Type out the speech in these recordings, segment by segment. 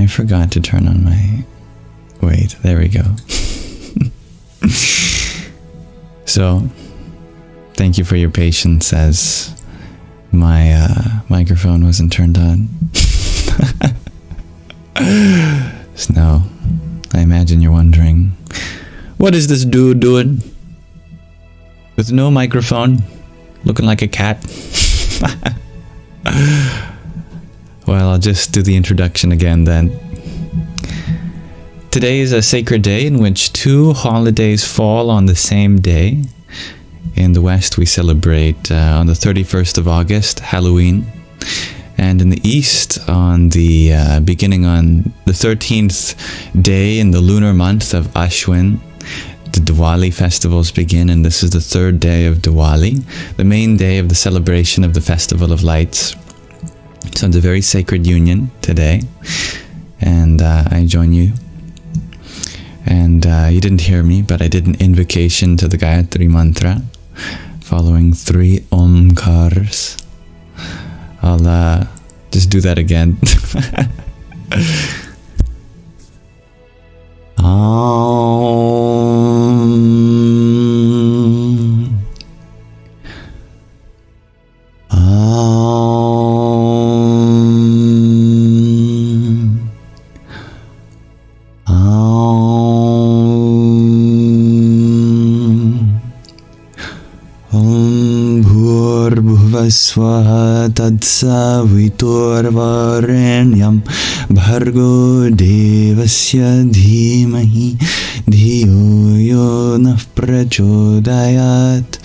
forgot to turn on my... Wait, there we go. So, thank you for your patience as my microphone wasn't turned on. So now, I imagine you're wondering, what is this dude doing? With no microphone, looking like a cat? Well, I'll just do the introduction again then. Today is a sacred day in which two holidays fall on the same day. In the West, we celebrate on the 31st of August, Halloween. And in the East, on the beginning on the 13th day in the lunar month of Ashwin, the Diwali festivals begin, and this is the third day of Diwali, the main day of the celebration of the Festival of Lights. So it's a very sacred union today, and I join you. And you didn't hear me, but I did an invocation to the Gayatri Mantra, following 3 Omkars. I'll just do that again. Swaha tatsaviturvarenyam bhargo devasya dhimahi dhiyo yo nah prachodayat.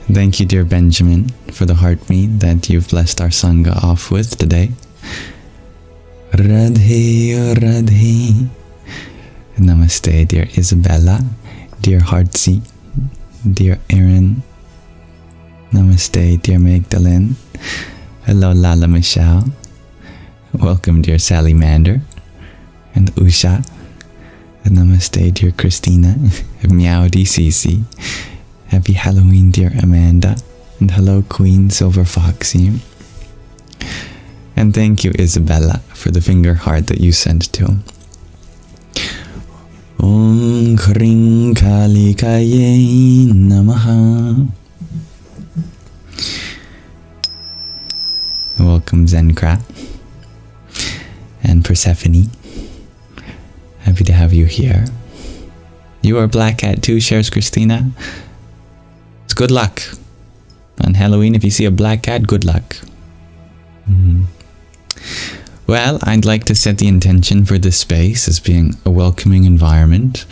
Thank you, dear Benjamin, for the heartmeet that you've blessed our Sangha off with today. Radhe Radhe. Namaste, dear Isabella, dear Heartsy, dear Erin. Namaste, dear Magdalene. Hello, Lala Michelle. Welcome, dear Sally Mander and Usha. Namaste, dear Christina. Meow DCC. Happy Halloween, dear Amanda. And hello, Queen Silver Foxy. And thank you, Isabella, for the finger heart that you sent to. Om Kring Kalikaye Namaha. Welcome, Zenkra and Persephone. Happy to have you here. You are Black Cat too, shares Christina. It's good luck. On Halloween, if you see a black cat, good luck. Well, I'd like to set the intention for this space as being a welcoming environment,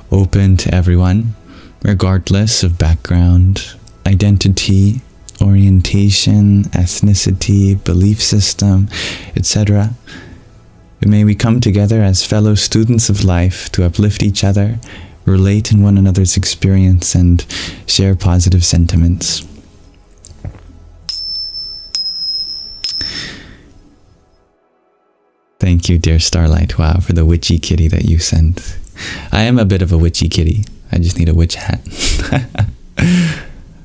open to everyone, regardless of background, identity, orientation, ethnicity, belief system, etc. May we come together as fellow students of life to uplift each other, relate in one another's experience, and share positive sentiments. Thank you, dear Starlight, wow, for the witchy kitty that you sent. I am a bit of a witchy kitty. I just need a witch hat.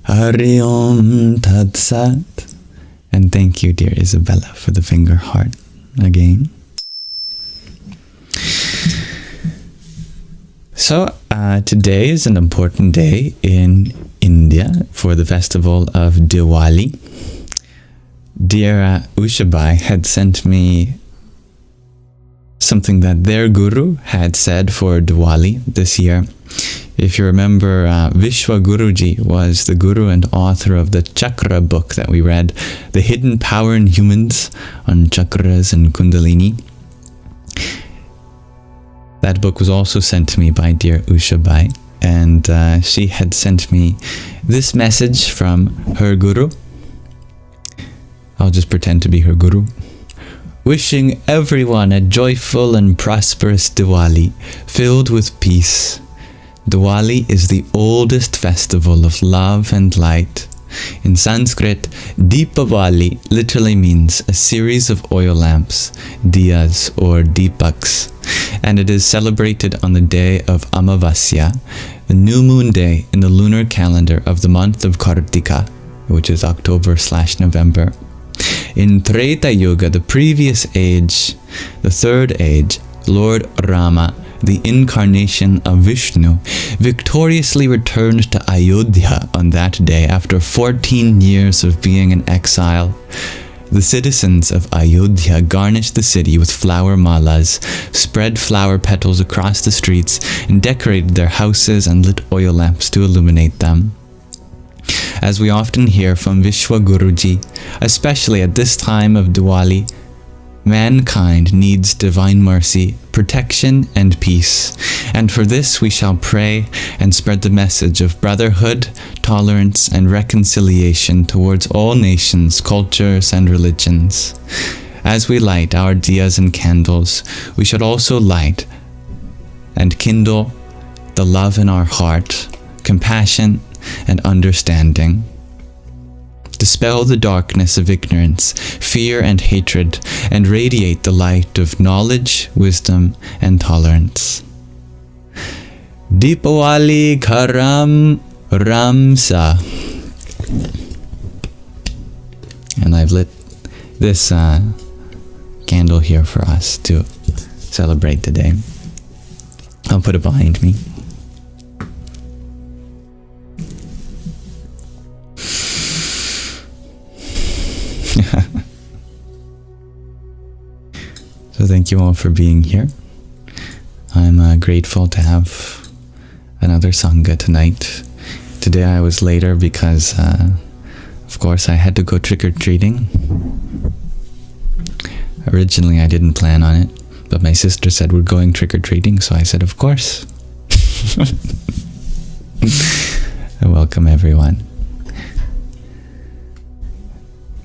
Hari Om Tat Sat. And thank you, dear Isabella, for the finger heart again. So, today is an important day in India for the festival of Diwali. Dear Ushabai had sent me something that their guru had said for Diwali this year. If you remember, Vishwa Guruji was the guru and author of the Chakra book that we read, The Hidden Power in Humans on Chakras and Kundalini. That book was also sent to me by dear Usha Bai, and she had sent me this message from her guru. I'll just pretend to be her guru. Wishing everyone a joyful and prosperous Diwali, filled with peace. Diwali is the oldest festival of love and light. In Sanskrit, Deepavali literally means a series of oil lamps, diyas or deepaks, and it is celebrated on the day of Amavasya, the new moon day in the lunar calendar of the month of Kartika, which is October/November. In Treta Yuga, the previous age, the third age, Lord Rama, the incarnation of Vishnu, victoriously returned to Ayodhya on that day after 14 years of being in exile. The citizens of Ayodhya garnished the city with flower malas, spread flower petals across the streets, and decorated their houses and lit oil lamps to illuminate them. As we often hear from Vishwa Guruji, especially at this time of Diwali, mankind needs divine mercy, protection, and peace, and for this we shall pray and spread the message of brotherhood, tolerance, and reconciliation towards all nations, cultures, and religions. As we light our diyas and candles, we should also light and kindle the love in our heart, compassion, and understanding. Dispel the darkness of ignorance, fear, and hatred, and radiate the light of knowledge, wisdom, and tolerance. Deepawali Karam Ramsa. And I've lit this candle here for us to celebrate today. I'll put it behind me. So thank you all for being here. I'm grateful to have another Sangha tonight. Today I was later because, of course, I had to go trick-or-treating. Originally I didn't plan on it, but my sister said we're going trick-or-treating, so I said, of course. Welcome everyone.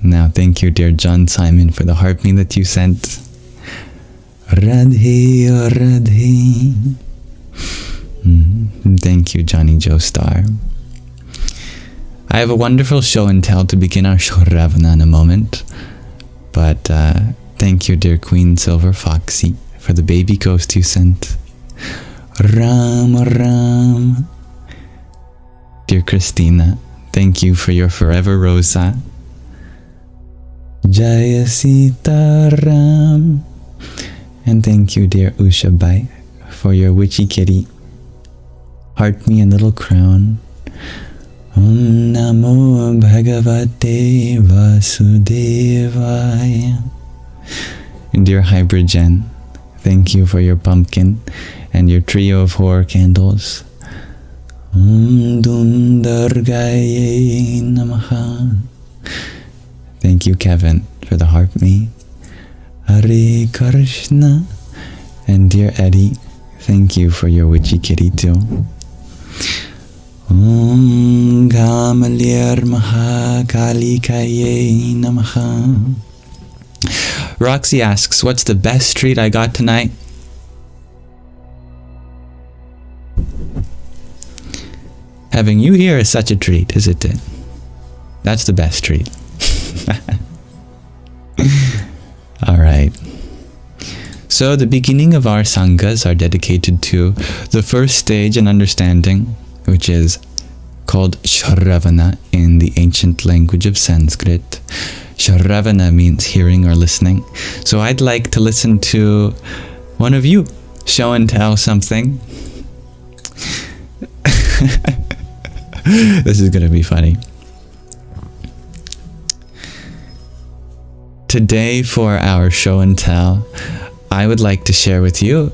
Now, thank you, dear John Simon, for the heartbeat that you sent. Radhe, Radhe. Thank you, Johnny Joestar. I have a wonderful show and tell to begin our Śravaṇa in a moment. But thank you, dear Queen Silver Foxy, for the baby ghost you sent. Ram, Ram. Dear Christina, thank you for your forever Rosa. Jaya Sita Ram. And thank you, dear Usha Bai, for your witchy kitty. Heart me and little crown. Om Namo Bhagavate Vasudevaya. And dear Hybrid Jen, thank you for your pumpkin and your trio of horror candles. Om Dum Durgaye Namaha. Thank you, Kevin, for the harp me. Hare Krishna. And dear Eddie, thank you for your witchy kitty too. Om Gamalir Mahakalikaye Namaha. Roxy asks, what's the best treat I got tonight? Having you here is such a treat, isn't it? That's the best treat. Alright. So the beginning of our sanghas are dedicated to the first stage in understanding, which is called Śravaṇa in the ancient language of Sanskrit. Śravaṇa means hearing or listening. So I'd like to listen to one of you show and tell something. This is going to be funny. Today for our show and tell, I would like to share with you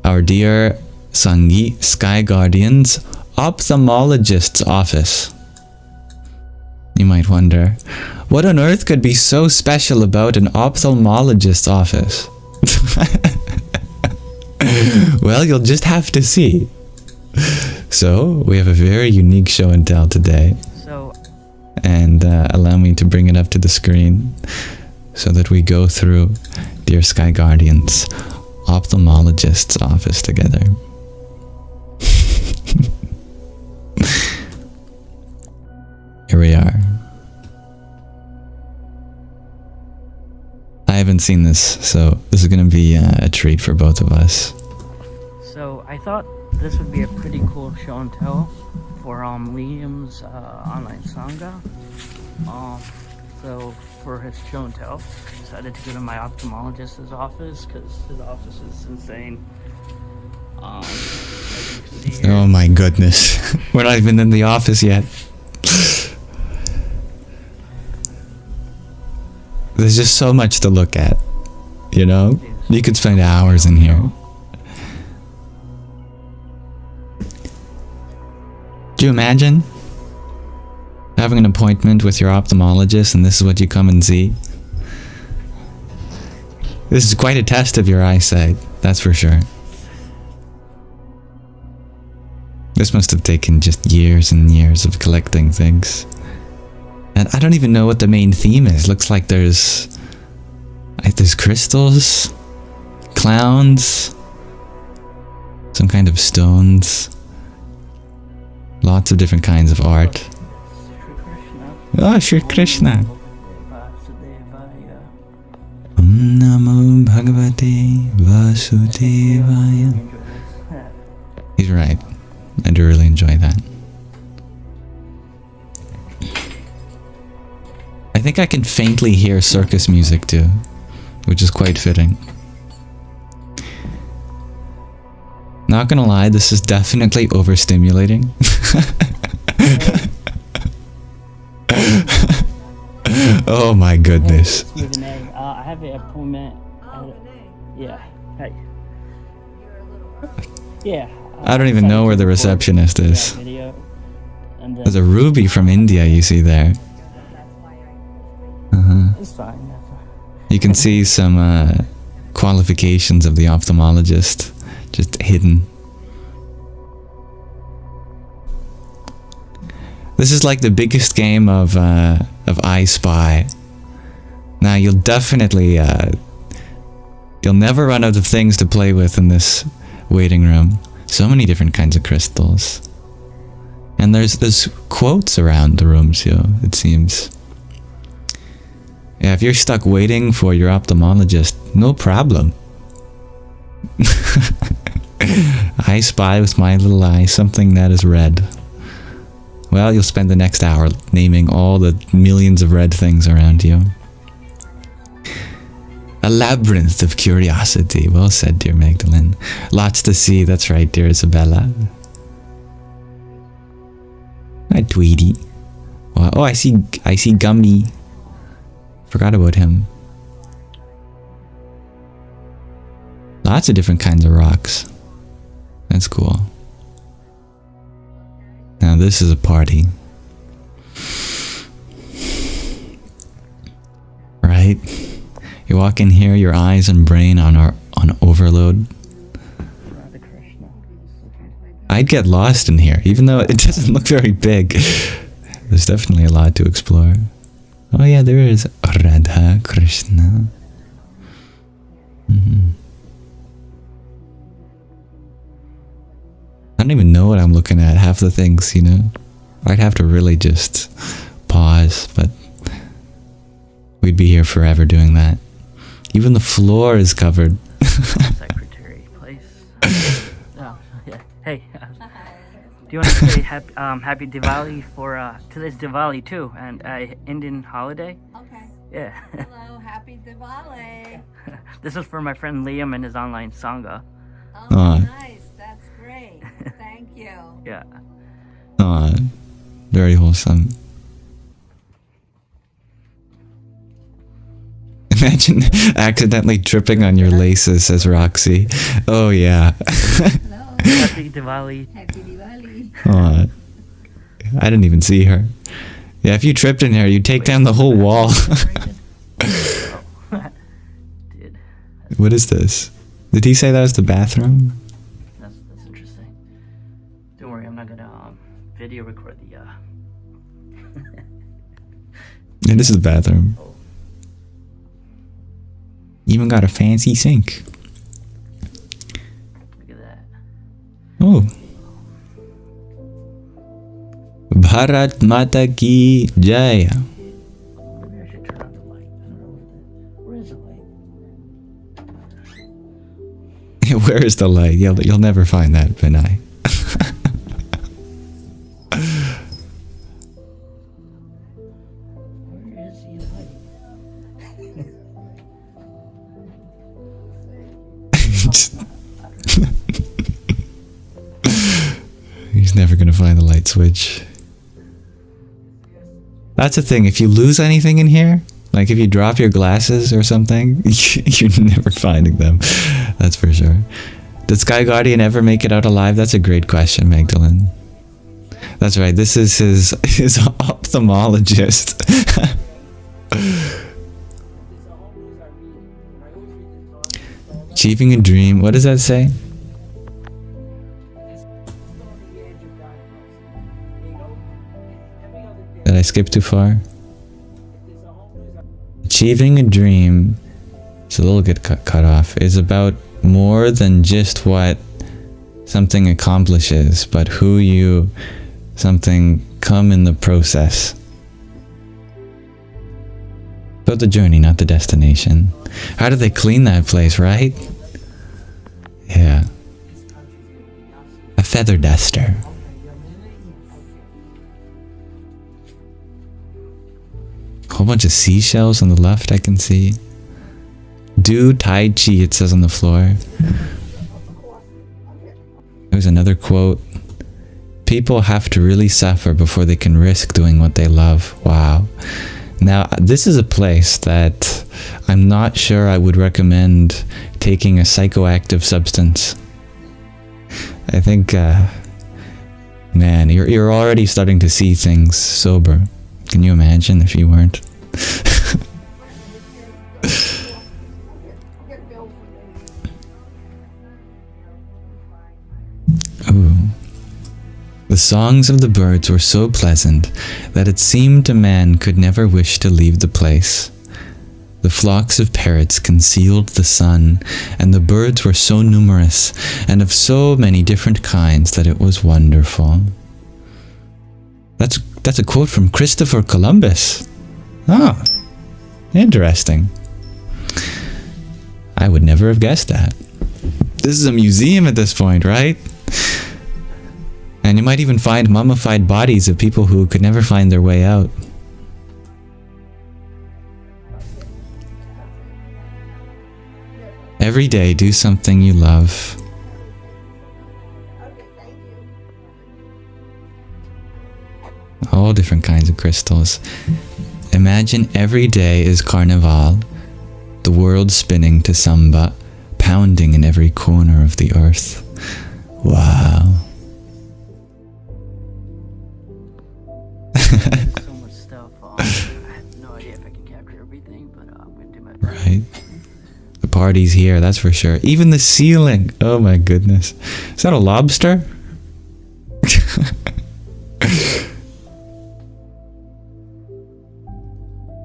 our dear Sanghi Sky Guardian's ophthalmologist's office. You might wonder, what on earth could be so special about an ophthalmologist's office? Well, you'll just have to see. So, we have a very unique show and tell today. And allow me to bring it up to the screen so that we go through dear Sky Guardian's ophthalmologist's office together. Here we are. I haven't seen this, so this is going to be a treat for both of us. So I thought this would be a pretty cool show and tell for Liam's online Satsaṅga. So for his show and tell, decided to go to my ophthalmologist's office because his office is insane. As you can see here. Oh my goodness. We're not even in the office yet. There's just so much to look at, you know? You could spend hours in here. Do you imagine having an appointment with your ophthalmologist and this is what you come and see? This is quite a test of your eyesight, that's for sure. This must have taken just years and years of collecting things. And I don't even know what the main theme is. Looks like there's crystals, clowns, some kind of stones, lots of different kinds of art. Oh, Shri Krishna. Om Namo Bhagavate Vasudevaya. He's right. I do really enjoy that. I think I can faintly hear circus music too, which is quite fitting. Not gonna lie, this is definitely overstimulating. Oh my goodness. Hey, Stephen A. I have an appointment. Yeah. Hey. Yeah. I don't even know where the receptionist is. There's a ruby from India you see there. It's fine. That's fine. You can see some qualifications of the ophthalmologist just hidden. This is like the biggest game of I Spy. Now you'll definitely you'll never run out of things to play with in this waiting room. So many different kinds of crystals. And there's quotes around the room too, it seems. Yeah, if you're stuck waiting for your ophthalmologist, no problem. I spy with my little eye something that is red. Well, you'll spend the next hour naming all the millions of red things around you. A labyrinth of curiosity. Well said, dear Magdalene. Lots to see, that's right, dear Isabella. Hi, Tweety. Oh, I see Gummy. Forgot about him. Lots of different kinds of rocks. That's cool. Now this is a party. Right? You walk in here, your eyes and brain on overload. I'd get lost in here, even though it doesn't look very big. There's definitely a lot to explore. Oh yeah, there is Radha Krishna. I don't even know what I'm looking at, half the things, you know. I'd have to really just pause, but we'd be here forever doing that. Even the floor is covered. Secretary place. Oh, yeah. Hey, do you want to say happy Diwali for today's Diwali too, and Indian holiday? Okay. Yeah. Hello, happy Diwali. This is for my friend Liam and his online Satsaṅga. Oh, nice. That's great. Thank you. Yeah. Aw, very wholesome. Imagine accidentally tripping on your laces, says Roxy. Oh yeah. Hello. Happy Diwali. Happy Diwali. Aw, I didn't even see her. Yeah, if you tripped in here, you'd take down the whole wall. Dude, What is this? Did he say that was the bathroom? that's interesting. Don't worry, I'm not gonna video record the Yeah, this is the bathroom. Even got a fancy sink. Look at that. Oh. Bharat Mata Ki Jai. Maybe I should turn on the light. I don't know where is the light? Where is the light? You'll never find that, Vinay. Where is the light? He's never gonna find the light switch. That's the thing, if you lose anything in here, like if you drop your glasses or something, you're never finding them. That's for sure. Did Sky Guardian ever make it out alive? That's a great question, Magdalene. That's right, this is his ophthalmologist. Achieving a dream, what does that say? Did I skip too far? Achieving a dream, it's a little bit cut off, is about more than just what something accomplishes, but who you something come in the process. About the journey, not the destination. How did they clean that place, right? Yeah. A feather duster. A whole bunch of seashells on the left I can see. Do Tai Chi, it says on the floor. There's another quote. People have to really suffer before they can risk doing what they love. Wow. Now, this is a place that I'm not sure I would recommend taking a psychoactive substance. I think, man, you're already starting to see things sober. Can you imagine if you weren't? Ooh. The songs of the birds were so pleasant that it seemed a man could never wish to leave the place. The flocks of parrots concealed the sun, and the birds were so numerous and of so many different kinds that it was wonderful. That's a quote from Christopher Columbus. Oh, interesting. I would never have guessed that. This is a museum at this point, right? And you might even find mummified bodies of people who could never find their way out. Every day, do something you love. All different kinds of crystals. Imagine every day is Carnival, the world spinning to samba, pounding in every corner of the earth. Wow. So much stuff. I have no idea if I can capture everything, but I'm going to do my best. Right. The party's here, that's for sure. Even the ceiling. Oh my goodness. Is that a lobster?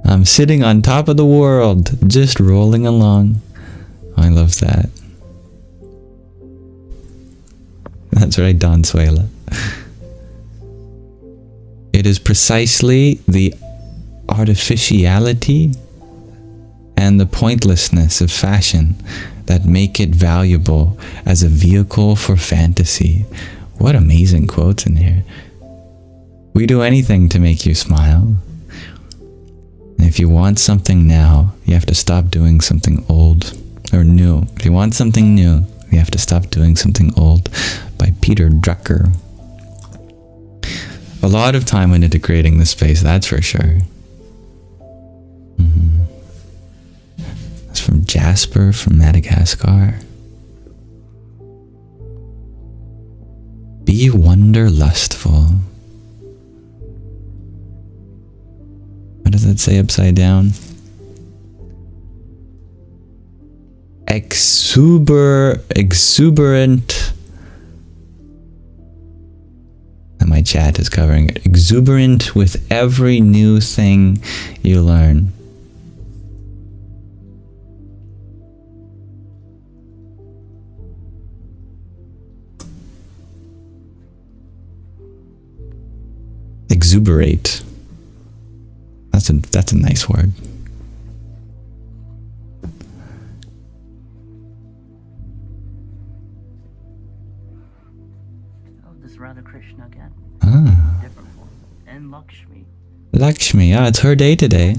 I'm sitting on top of the world, just rolling along. I love that. That's right, Don Suela. It is precisely the artificiality and the pointlessness of fashion that make it valuable as a vehicle for fantasy. What amazing quotes in here. We do anything to make you smile. And if you want something now, you have to stop doing something old or new. If you want something new, you have to stop doing something old. By Peter Drucker. A lot of time went into creating this space, that's for sure. That's from Jasper from Madagascar. Be wonderlustful. What does that say upside down? Exuberant. And my chat is covering it. Exuberant with every new thing you learn. Exuberate. That's a nice word. Krishna again. Ah. Different form. And Lakshmi. Lakshmi, it's her day today.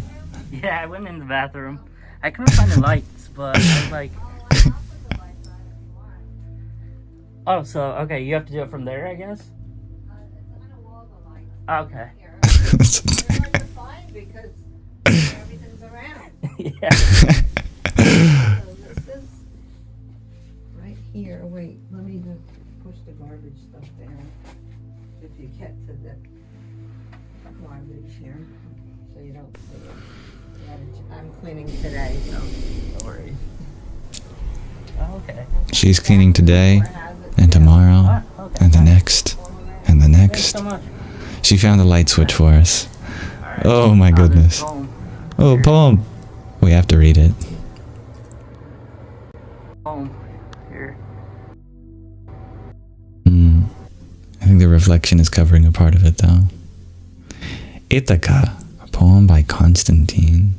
Yeah, I went in the bathroom. I couldn't find the lights, but I was like... Oh, so, okay, you have to do it from there, I guess? Okay. Because everything's around. Yeah. So this is right here. Wait, let me just push the garbage stuff down. If you get to the garbage here, so you don't see it. I'm cleaning today, so no worries. Oh, okay. She's cleaning today, and tomorrow, Okay. and the next, and the Thanks next. so much. She found a light switch for us. Alright. Oh my goodness. There's a poem. Oh, poem. We have to read it. Poem. Here. I think the reflection is covering a part of it, though. Ithaca, a poem by Constantine.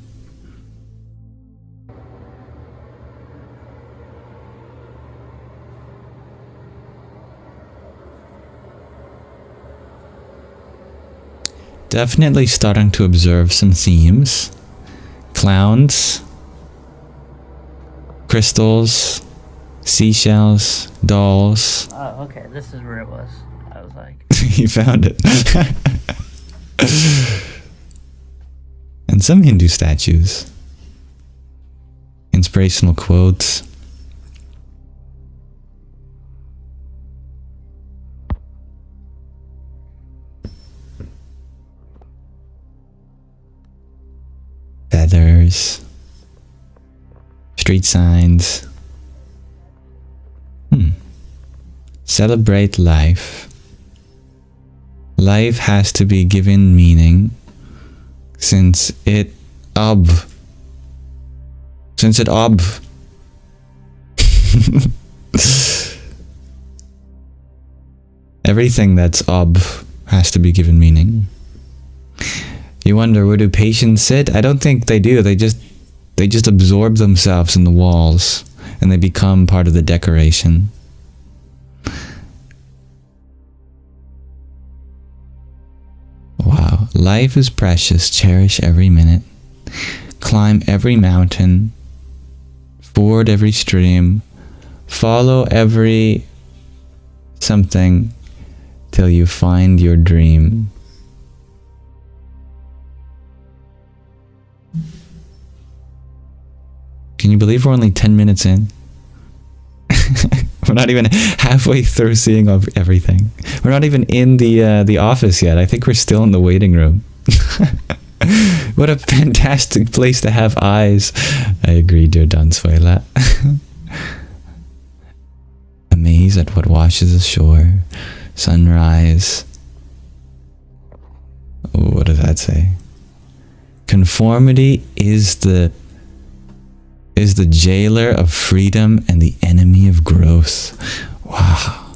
Definitely starting to observe some themes. Clowns, crystals, seashells, dolls. Oh, okay. This is where it was. I was like... You found it. And some Hindu statues. Inspirational quotes. Feathers. Street signs. Celebrate life. Life has to be given meaning since it everything that's has to be given meaning. You wonder, where do patients sit? I don't think they do. They just absorb themselves in the walls and they become part of the decoration. Wow. Life is precious. Cherish every minute. Climb every mountain. Ford every stream. Follow every something till you find your dream. Can you believe we're only 10 minutes in? We're not even halfway through seeing everything. We're not even in the office yet. I think we're still in the waiting room. What a fantastic place to have eyes. I agree, dear Dansuela. Amazed at what washes ashore. Sunrise. What does that say? Conformity is the jailer of freedom and the enemy of growth. Wow.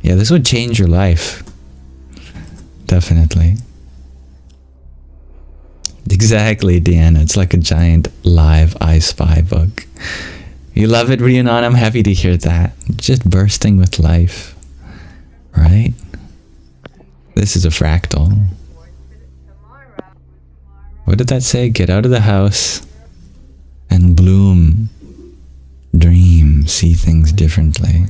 Yeah, this would change your life. Definitely. Exactly, Deanna. It's like a giant live I Spy book. You love it, Rhiannon? I'm happy to hear that. Just bursting with life. Right? This is a fractal. What did that say? Get out of the house and bloom, dream, see things differently.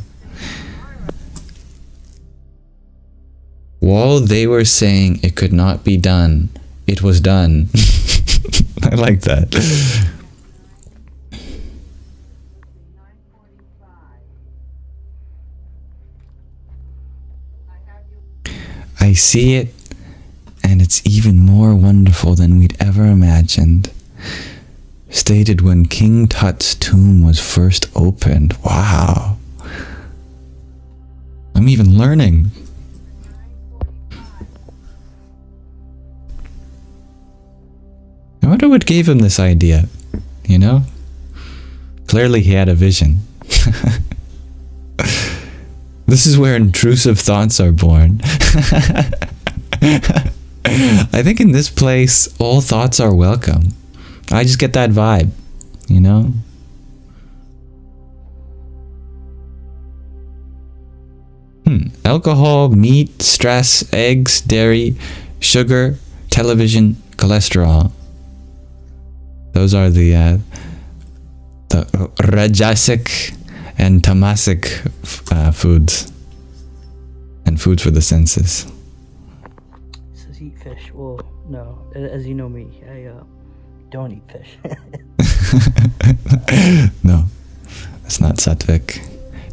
While they were saying it could not be done, it was done. I like that. I see it, and it's even more wonderful than we'd ever imagined. Stated when King Tut's tomb was first opened. Wow. I'm even learning. I wonder what gave him this idea, you know? Clearly he had a vision. This is where intrusive thoughts are born. I think in this place, all thoughts are welcome. I just get that vibe, you know? Alcohol, meat, stress, eggs, dairy, sugar, television, cholesterol. Those are the Rajasic and Tamasic foods. And foods for the senses. It says eat fish. Well, no. As you know me, I don't eat fish. No, that's not Sattvic.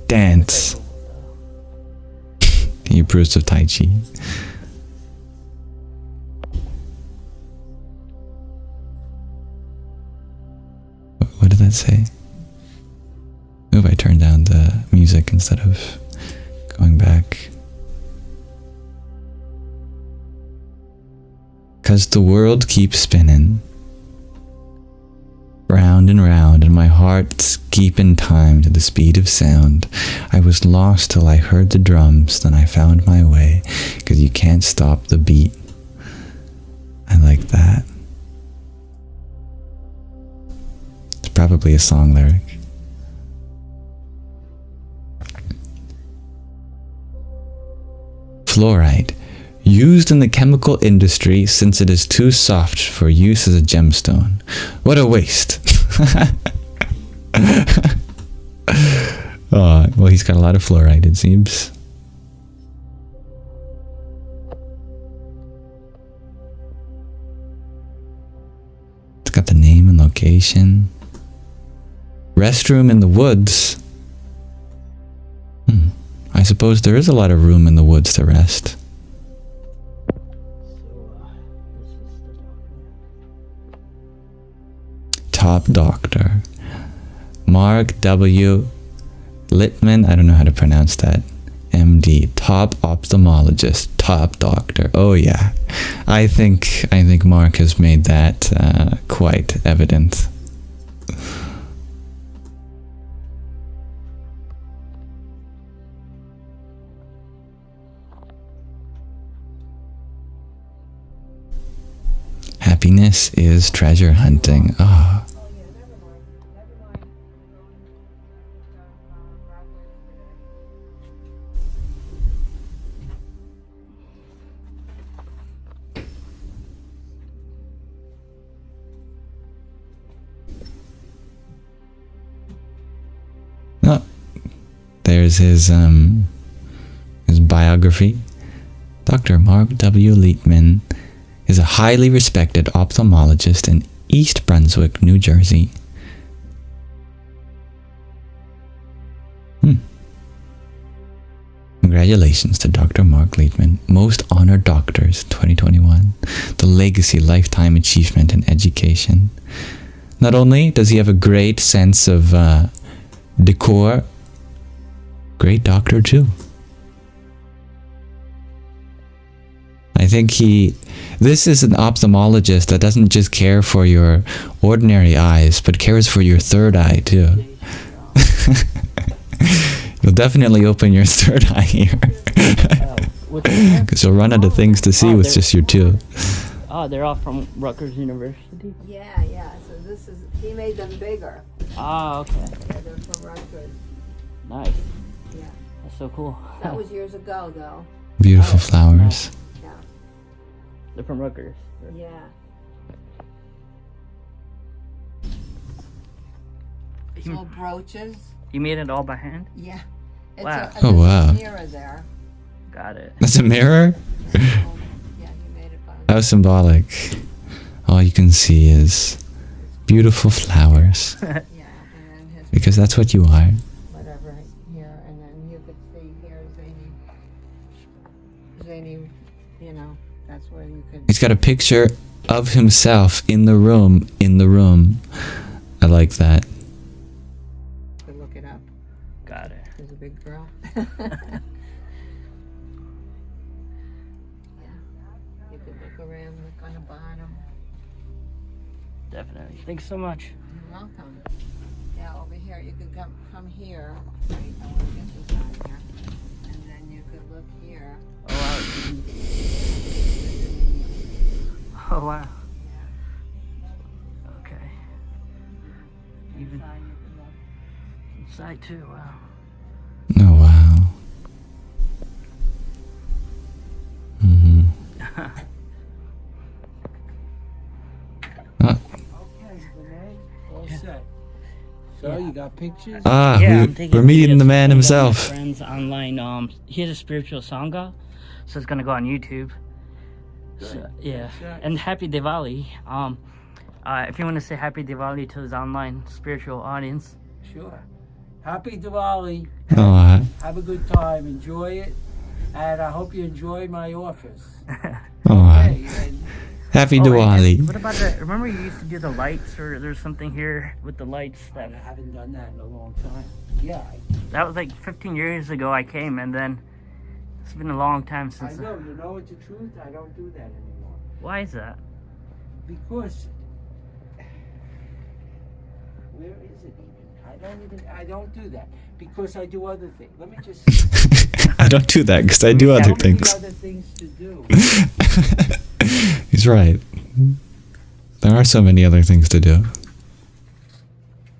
Dance. He approves of Tai Chi. What did that say? Move, I turned down the music instead of going back. Cause the world keeps spinning round and round, and my heart's keeping time to the speed of sound. I was lost till I heard the drums, then I found my way, cause you can't stop the beat. I like that. It's probably a song lyric. Fluoride. Used in the chemical industry since it is too soft for use as a gemstone. What a waste. Oh, well, he's got a lot of fluoride, it seems. It's got the name and location. Restroom in the woods. I suppose there is a lot of room in the woods to rest. Top doctor. Mark W. Leitman, I don't know how to pronounce that. MD, top ophthalmologist, top doctor. Oh yeah. I think Mark has made that quite evident. Happiness is treasure hunting. Ah. Oh, there's his biography. Dr. Mark W. Leitman is a highly respected ophthalmologist in East Brunswick, New Jersey. Congratulations to Dr. Mark Leitman, Most Honored Doctors 2021, the legacy lifetime achievement in education. Not only does he have a great sense of decor, great doctor too. I think this is an ophthalmologist that doesn't just care for your ordinary eyes, but cares for your third eye too. You'll definitely open your third eye here. Because you'll run out of things to see with just your two. Oh, they're all from Rutgers University? Yeah. So he made them bigger. Ah, okay. Yeah, they're from Rutgers. Nice. Yeah. That's so cool. That was years ago, though. Beautiful flowers. Yeah. They're from Rutgers. Yeah. It's all brooches. You made it all by hand? Yeah. It's Wow. Oh, wow. A mirror there. Got it. That's a mirror? Yeah, he made it by How symbolic. All you can see is beautiful flowers. Yeah, and then his Because that's what you are. whatever here, and then you could see here Zany, that's where you could. He's got a picture of himself in the room. I like that. Look it up. Got it. She's a big girl. You could look around, look on the bottom. Definitely. Thanks so much. You're welcome. Yeah, over here, you could come here. Wait, I want to get this out here. And then you could look here. Oh, wow. Okay. Even Inside you could look. inside too, wow. Oh, wow. Okay, Renee, all set. So you got pictures? Yeah, I'm taking we're meeting videos the man of my himself. friends online. He has a spiritual Sangha, so it's gonna go on YouTube. So, yeah, and happy Diwali. If you want to say happy Diwali to his online spiritual audience. Sure. Happy Diwali. Oh, Have a good time. Enjoy it. And I hope you enjoy my office. okay. And Happy Oh, and Diwali. what about the? Remember you used to do the lights, or there's something here with the lights I that. haven't done that in a long time. Yeah, That was like 15 years ago I came, and then it's been a long time I since. know. You know what the truth? I don't do that anymore. Why is that? Because where is it even? I don't do that because I do other things. Let me just I don't do that because I do other so many things. other things to do. He's right. There are so many other things to do.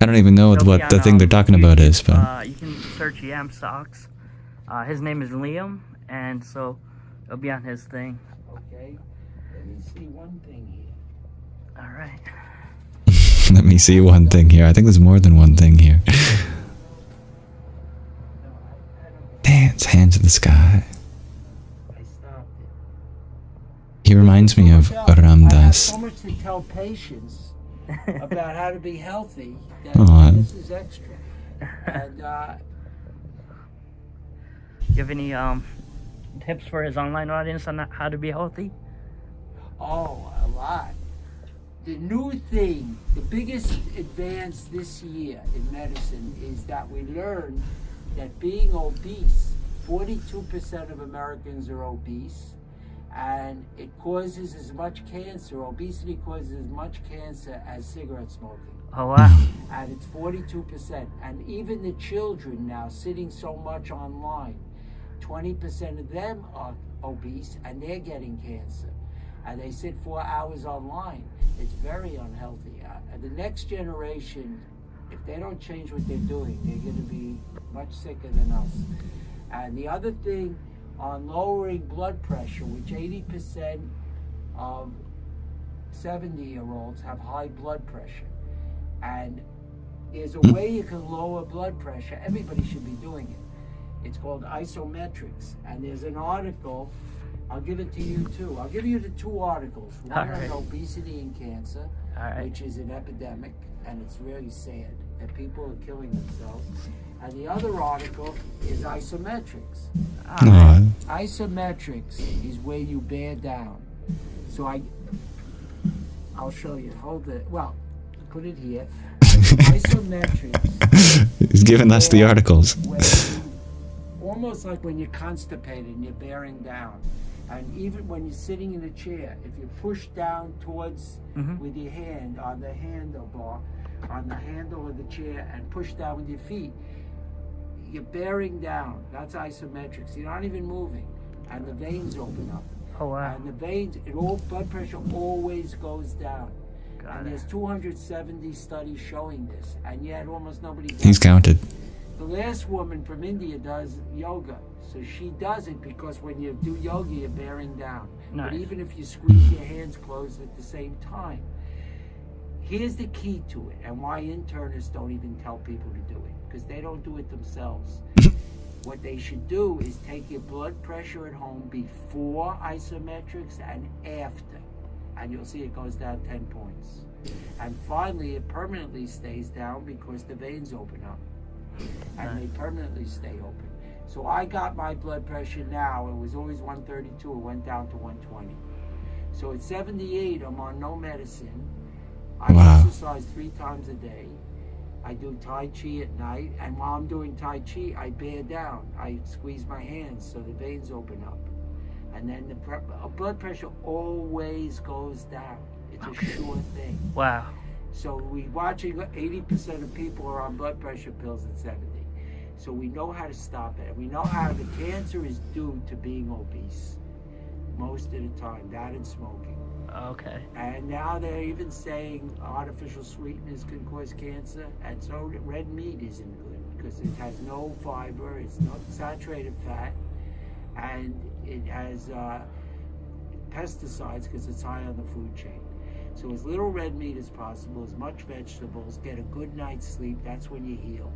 I don't even know It'll what be the on, thing they're talking about is, but you can search Yamsox. His name is Liam, and so it'll be on his thing. Okay. Let me see one thing here. All right. let me see one thing here. I think there's more than one thing here. No, I don't. Dance, hands in the sky. I stopped it. He reminds me of I have Ramdas. so much to tell patients about how to be healthy that Aw. this is extra. And You have any tips for his online audience on how to be healthy? oh, a lot. The new thing, the biggest advance this year in medicine is that we learned that being obese, 42% of Americans are obese, and it causes as much cancer, obesity causes as much cancer as cigarette smoking. Oh wow. And it's 42%. And even the children now sitting so much online, 20% of them are obese and they're getting cancer. And they sit 4 hours online. It's very unhealthy. The next generation, if they don't change what they're doing, they're going to be much sicker than us. And the other thing on lowering blood pressure, which 80% of 70-year-olds have high blood pressure. And there's a way you can lower blood pressure. Everybody should be doing it. It's called isometrics. And there's an article, I'll give it to you too. I'll give you the two articles. One All right. on obesity and cancer, All right. which is an epidemic, and it's really sad that people are killing themselves. And the other article is isometrics. Aw. Isometrics is where you bear down. So I'll show you. Hold it. Well, put it here. Isometrics. He's giving us the articles. When you, almost like when you're constipated and you're bearing down. And even when you're sitting in a chair, if you push down towards with your hand on the handlebar, on the handle of the chair, and push down with your feet, you're bearing down. That's isometrics. You're not even moving. And the veins open up. Oh wow. And the veins, blood pressure always goes down. Got And it. there's 270 studies showing this, and yet almost nobody does He's it. counted. The last woman from India does yoga. So she does it because when you do yoga, you're bearing down. Nice. But even if you squeeze your hands closed at the same time, here's the key to it, and why internists don't even tell people to do it, because they don't do it themselves. What they should do is take your blood pressure at home before isometrics and after, and you'll see it goes down 10 points. And finally, it permanently stays down because the veins open up, and they permanently stay open. So I got my blood pressure now, it was always 132, it went down to 120. So at 78, I'm on no medicine. I Wow. exercise 3 times a day. I do Tai Chi at night, and while I'm doing Tai Chi, I bear down. I squeeze my hands so the veins open up. And then the blood pressure always goes down. It's a sure thing. Wow. So we watching 80% of people are on blood pressure pills at 70. So we know how to stop it. And we know how the cancer is due to being obese most of the time, that and smoking. Okay. And now they're even saying artificial sweeteners can cause cancer, and so red meat isn't good because it has no fiber, it's not saturated fat, and it has pesticides because it's high on the food chain. So as little red meat as possible, as much vegetables, get a good night's sleep, that's when you heal.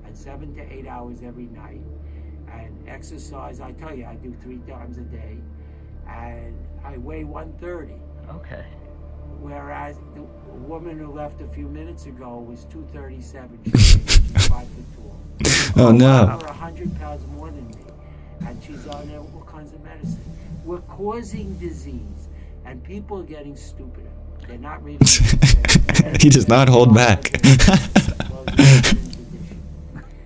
And 7 to 8 hours every night. And exercise, I tell you, I do 3 times a day. And I weigh 130. Okay. Whereas the woman who left a few minutes ago was 237. She's 5 foot tall. Oh no. Over 100 pounds more than me. And she's on all kinds of medicine. We're causing disease. And people are getting stupider. They're not reading. He does not hold back.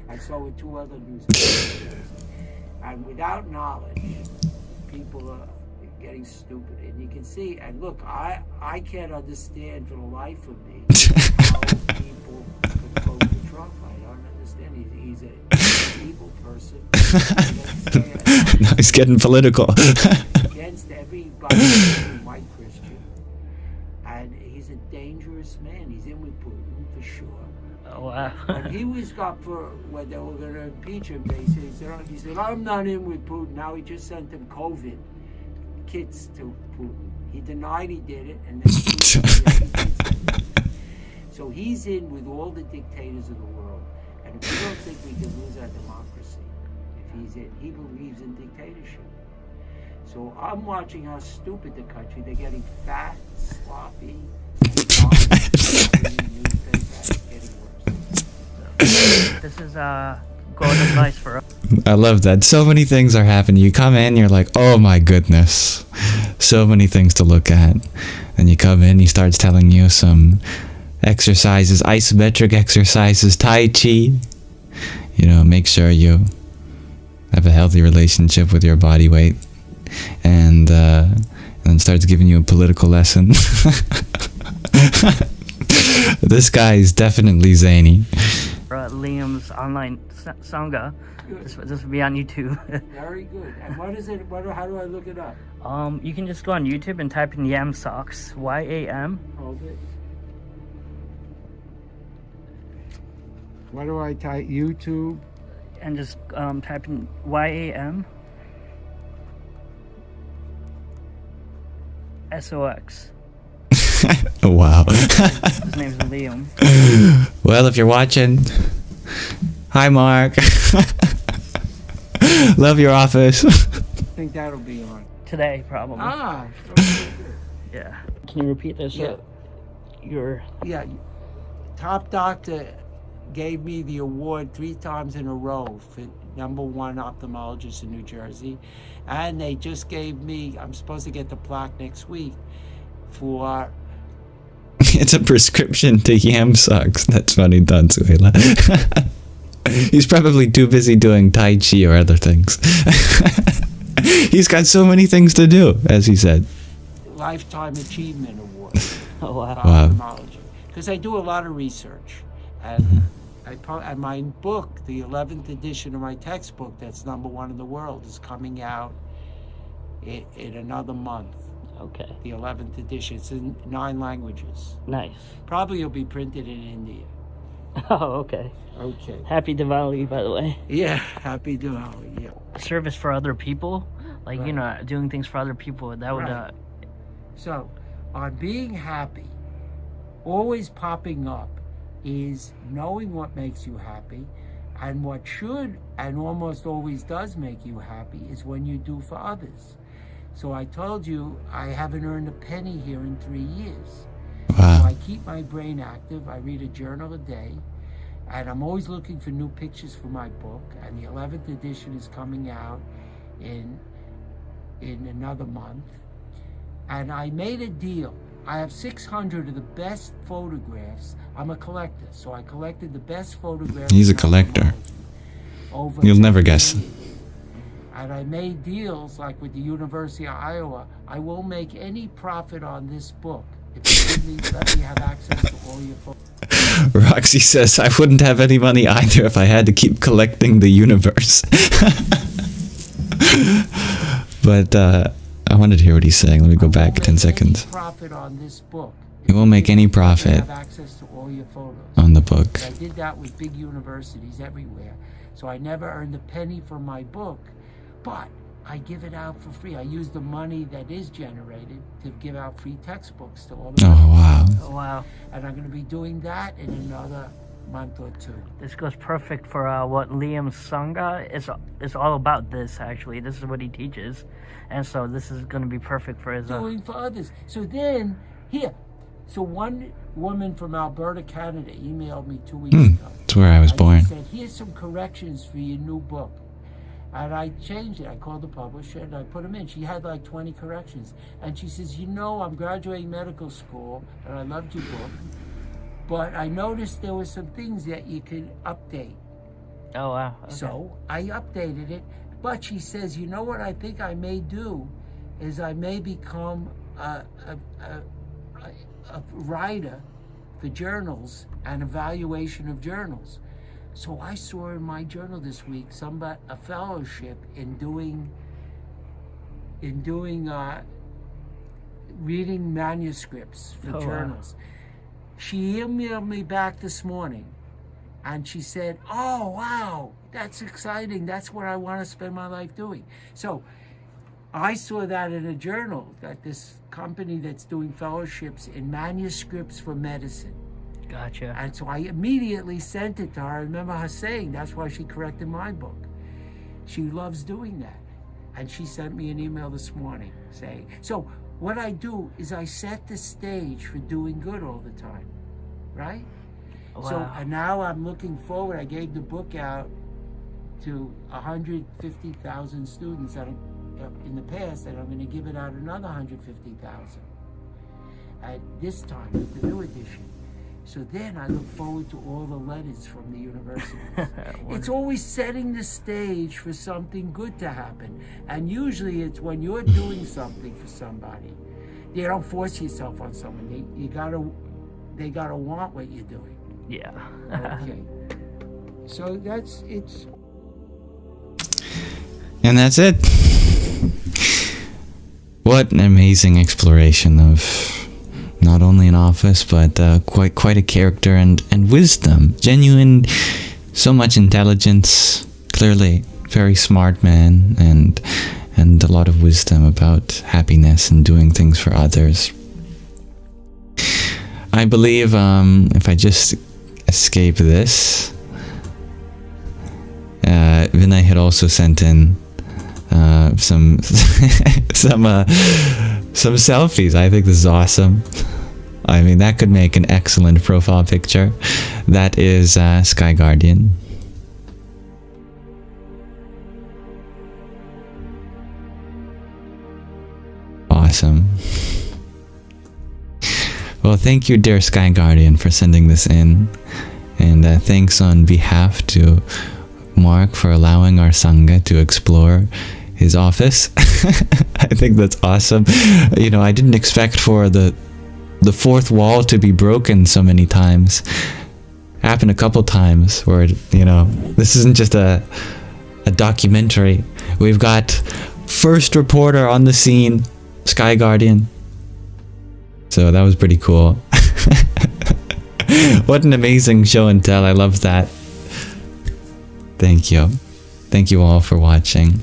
And so with 2 other newspapers. And without knowledge, people are getting stupid. And you can see, and look, I can't understand for the life of me how people could vote for Trump. I don't understand. He's an evil person. Now he's getting political. Against everybody, every white Christian. And he's a dangerous man. He's in with Putin, for sure. Oh, wow. And he was up for when they were going to impeach him. He said, I'm not in with Putin. Now he just sent him COVID kits to Putin. He denied he did it, and then so he's in with all the dictators of the world. And if we don't think we can lose our democracy, if he's in, he believes in dictatorship. So I'm watching how stupid the country. They're getting fat, sloppy. This is golden advice for us. I love that. So many things are happening. You come in, you're like, oh my goodness. So many things to look at. And you come in, he starts telling you some exercises, isometric exercises, Tai Chi. You know, make sure you have a healthy relationship with your body weight. And then starts giving you a political lesson. This guy is definitely zany. Liam's online Satsaṅga. This will be on YouTube. Very good. And what is it? How do I look it up? You can just go on YouTube and type in Yamsox, Y-A-M. Hold it. What do I type? YouTube? And just type in Y-A-M S-O-X. Oh, wow. His name's Liam. Well, if you're watching, hi Mark. Love your office. I think that'll be on. Today, probably. Ah, so good. Yeah. Can you repeat this? Yeah. Yeah. Top Doctor gave me the award 3 times in a row for #1 ophthalmologist in New Jersey. And they just gave me, I'm supposed to get the plaque next week for... It's a prescription to Yamsox. That's funny, Don Suela. He's probably too busy doing Tai Chi or other things. He's got so many things to do, as he said. Lifetime Achievement Award. Oh, wow. For ophthalmology. Because I do a lot of research. And and my book, the 11th edition of my textbook, that's #1 in the world, is coming out in another month. Okay. The 11th edition. It's in 9 languages. Nice. Probably will be printed in India. Oh, okay. Okay. Happy Diwali, by the way. Yeah, happy Diwali, yeah. Service for other people, like, Right. you know, doing things for other people, that would, Right. So, on being happy, always popping up is knowing what makes you happy, and what should and almost always does make you happy is when you do for others. So I told you I haven't earned a penny here in 3 years. Wow. So I keep my brain active. I read a journal a day, and I'm always looking for new pictures for my book. And the 11th edition is coming out in another month. And I made a deal. I have 600 of the best photographs. I'm a collector, so I collected the best photographs. He's a collector. Over You'll never guess. years. And I made deals like with the University of Iowa. I won't make any profit on this book if you let me have access to all your photos. Roxy says, I wouldn't have any money either if I had to keep collecting the universe. But I wanted to hear what he's saying. Let me go back 10 seconds. Profit on this book. You won't make any profit Have access to all your photos. on the book. I did that with big universities everywhere. So I never earned a penny from my book. But I give it out for free. I use the money that is generated to give out free textbooks to all the Oh, wow. Oh, wow. and I'm going to be doing that in another month or two. This goes perfect for what Yamsox is all about. This actually, this is what he teaches, and so this is going to be perfect for his. Doing for others. So then so one woman from Alberta, Canada, emailed me 2 weeks ago. That's where I was born. She said, "Here's some corrections for your new book." And I changed it. I called the publisher and I put them in. She had like 20 corrections. And she says, I'm graduating medical school and I loved your book, but I noticed there were some things that you could update. Oh, wow. Okay. So I updated it. But she says, what I think I may do is I may become a writer for journals and evaluation of journals. So I saw in my journal this week a fellowship in doing reading manuscripts for journals. Wow. She emailed me back this morning and she said, "Oh, wow, that's exciting. That's what I want to spend my life doing." So I saw that in a journal, that this company that's doing fellowships in manuscripts for medicine. Gotcha. And so I immediately sent it to her. I remember her saying that's why she corrected my book. She loves doing that. And she sent me an email this morning saying, so what I do is I set the stage for doing good all the time, right? Wow. So, and now I'm looking forward. I gave the book out to 150,000 students that in the past, and I'm going to give it out another 150,000 at this time with the new edition. So then I look forward to all the letters from the university. It's always setting the stage for something good to happen. And usually it's when you're doing something for somebody. You don't force yourself on someone. They gotta want what you're doing. Yeah. Okay. So it's. And that's it. What an amazing exploration of not only an office, but quite a character and wisdom. Genuine, so much intelligence, clearly very smart man, and a lot of wisdom about happiness and doing things for others. I believe if I just escape this, Vinay had also sent in some selfies. I think this is awesome. I mean, that could make an excellent profile picture. That is Sky Guardian. Awesome. Well, thank you, dear Sky Guardian, for sending this in. And thanks on behalf to Mark for allowing our Sangha to explore his office. I think that's awesome. I didn't expect for the fourth wall to be broken so many times. Happened a couple times where, this isn't just a documentary. We've got first reporter on the scene, Sky Guardian. So that was pretty cool. What an amazing show and tell. I love that. Thank you. Thank you all for watching.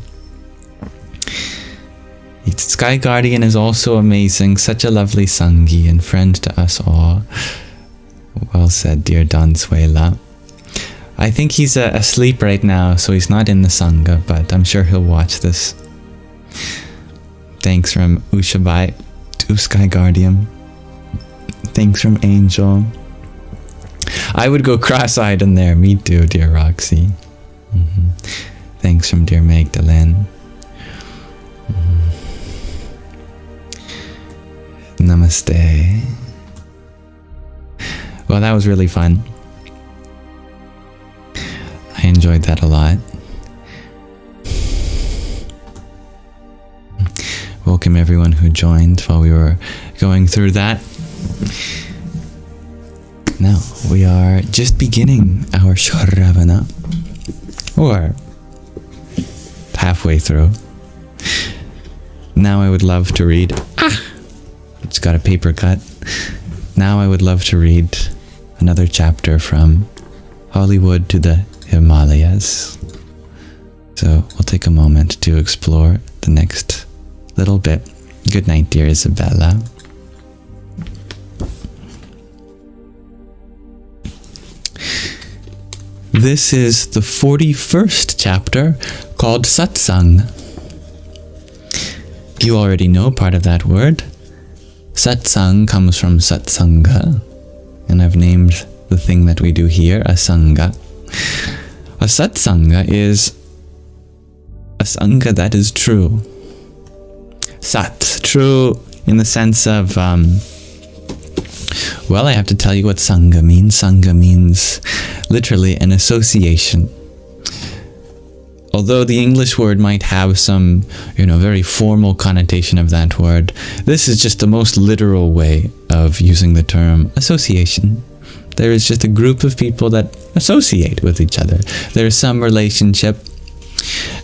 Sky Guardian is also amazing. Such a lovely Sangi and friend to us all. Well said, dear Don Suela. I think he's asleep right now, so he's not in the Sangha, but I'm sure he'll watch this. Thanks from Ushabai to Sky Guardian. Thanks from Angel. I would go cross-eyed in there. Me too, dear Roxy. Thanks from dear Magdalene. Namaste. Well, that was really fun. I enjoyed that a lot. Welcome everyone who joined while we were going through that. Now, we are just beginning our Śravaṇa, or halfway through. Now I would love to read... It's got a paper cut. Now I would love to read another chapter from Hollywood to the Himalayas. So we'll take a moment to explore the next little bit. Good night, dear Isabella. This is the 41st chapter called Satsaṅga. You already know part of that word. Satsang comes from Satsaṅga, and I've named the thing that we do here a Sangha. A Satsaṅga is a Sangha that is true. Sat, true in the sense of, well, I have to tell you what Sangha means. Sangha means literally an association. Although the English word might have some, very formal connotation of that word, this is just the most literal way of using the term association. There is just a group of people that associate with each other. There is some relationship.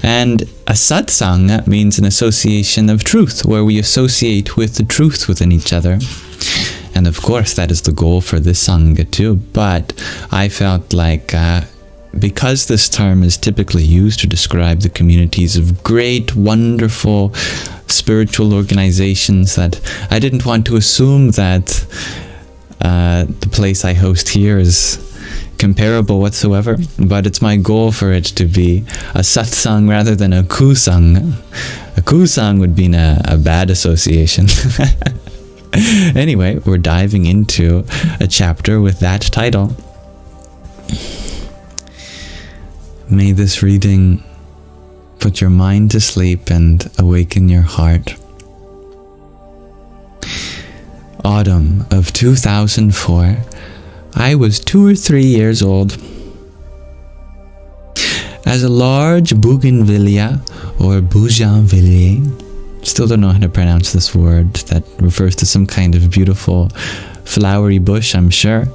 And a satsanga means an association of truth, where we associate with the truth within each other. And of course, that is the goal for this sangha too. But I felt like, because this term is typically used to describe the communities of great, wonderful spiritual organizations, that I didn't want to assume that the place I host here is comparable whatsoever, but it's my goal for it to be a satsang rather than a kusang. A kusang would be a bad association. Anyway, we're diving into a chapter with that title. May this reading put your mind to sleep and awaken your heart. Autumn of 2004. I was 2 or 3 years old. As a large bougainvillea, or bougainvillea, still don't know how to pronounce this word, that refers to some kind of beautiful flowery bush, I'm sure,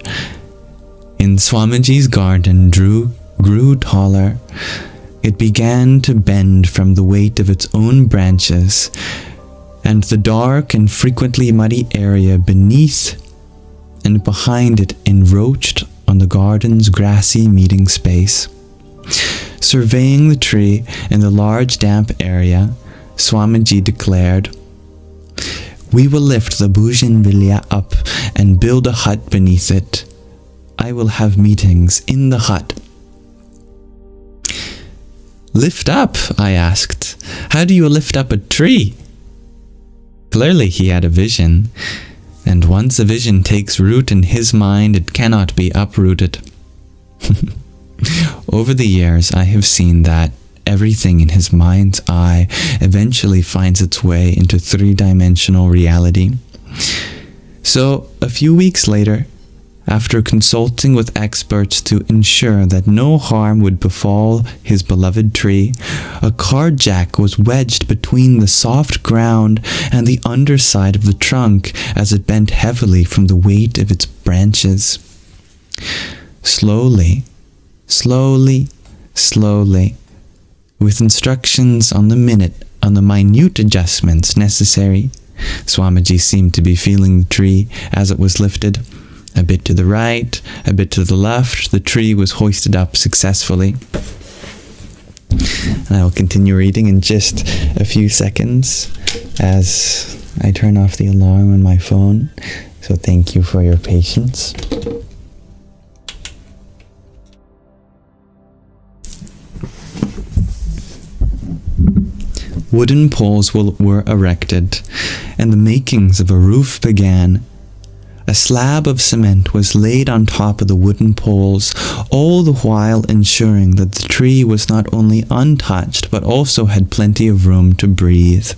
in Swamiji's garden grew taller. It began to bend from the weight of its own branches, and the dark and frequently muddy area beneath and behind it encroached on the garden's grassy meeting space. Surveying the tree in the large damp area, Swamiji declared, "We will lift the bougainvillea up and build a hut beneath it. I will have meetings in the hut." "Lift up?" I asked. "How do you lift up a tree?" Clearly he had a vision, and once a vision takes root in his mind, it cannot be uprooted. Over the years, I have seen that everything in his mind's eye eventually finds its way into three-dimensional reality. So, a few weeks later, after consulting with experts to ensure that no harm would befall his beloved tree, a card jack was wedged between the soft ground and the underside of the trunk as it bent heavily from the weight of its branches. Slowly, with instructions on the minute adjustments necessary, Swamiji seemed to be feeling the tree as it was lifted. A bit to the right, a bit to the left, the tree was hoisted up successfully. And I will continue reading in just a few seconds as I turn off the alarm on my phone. So thank you for your patience. Wooden poles were erected, and the makings of a roof began. A slab of cement was laid on top of the wooden poles, all the while ensuring that the tree was not only untouched, but also had plenty of room to breathe.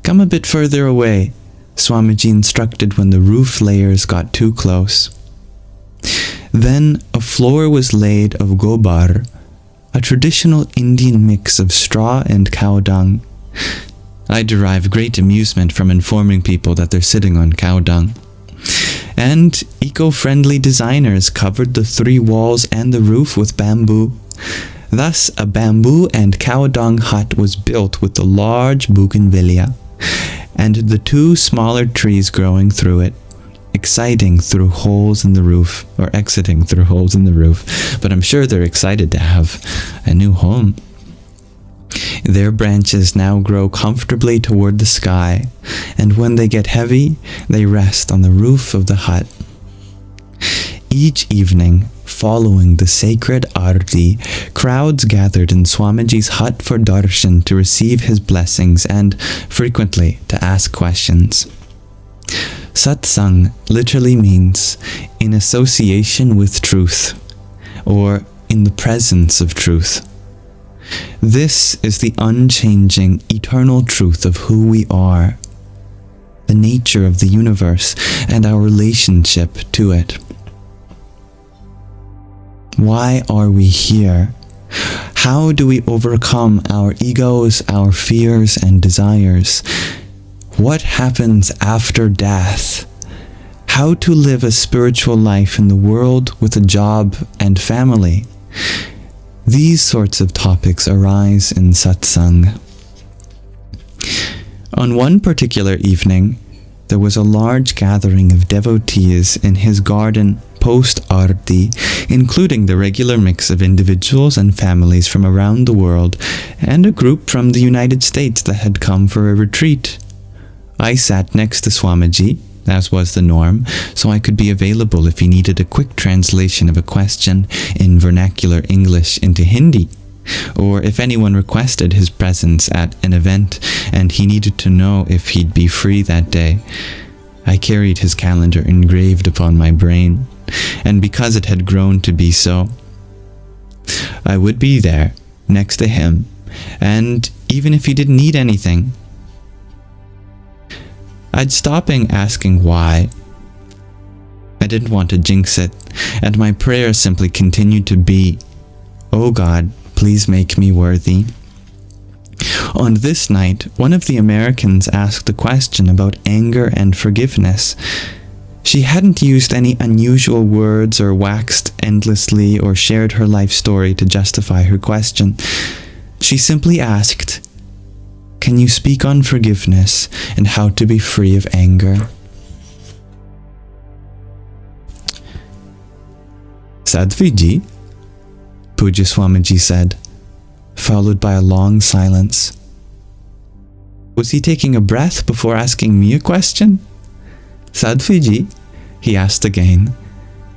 "Come a bit further away," Swamiji instructed when the roof layers got too close. Then a floor was laid of gobar, a traditional Indian mix of straw and cow dung. I derive great amusement from informing people that they're sitting on cow dung. And eco-friendly designers covered the 3 walls and the roof with bamboo. Thus, a bamboo and cow dung hut was built with the large bougainvillea, and the 2 smaller trees growing through it, exiting through holes in the roof, or exiting through holes in the roof. But I'm sure they're excited to have a new home. Their branches now grow comfortably toward the sky, and when they get heavy, they rest on the roof of the hut. Each evening, following the sacred Arti, crowds gathered in Swamiji's hut for darshan to receive his blessings and, frequently, to ask questions. Satsaṅga literally means in association with truth, or in the presence of truth. This is the unchanging, eternal truth of who we are, the nature of the universe, and our relationship to it. Why are we here? How do we overcome our egos, our fears and desires? What happens after death? How to live a spiritual life in the world with a job and family? These sorts of topics arise in Satsaṅga. On one particular evening, there was a large gathering of devotees in his garden post-Arti, including the regular mix of individuals and families from around the world, and a group from the United States that had come for a retreat. I sat next to Swamiji, as was the norm, so I could be available if he needed a quick translation of a question in vernacular English into Hindi, or if anyone requested his presence at an event and he needed to know if he'd be free that day. I carried his calendar engraved upon my brain, and because it had grown to be so, I would be there, next to him, and even if he didn't need anything, I'd stop asking why. I didn't want to jinx it, and my prayer simply continued to be, "Oh God, please make me worthy." On this night, one of the Americans asked a question about anger and forgiveness. She hadn't used any unusual words or waxed endlessly or shared her life story to justify her question. She simply asked, "Can you speak on forgiveness and how to be free of anger?" "Sadhviji," Pujya Swamiji said, followed by a long silence. Was he taking a breath before asking me a question? "Sadhviji," he asked again,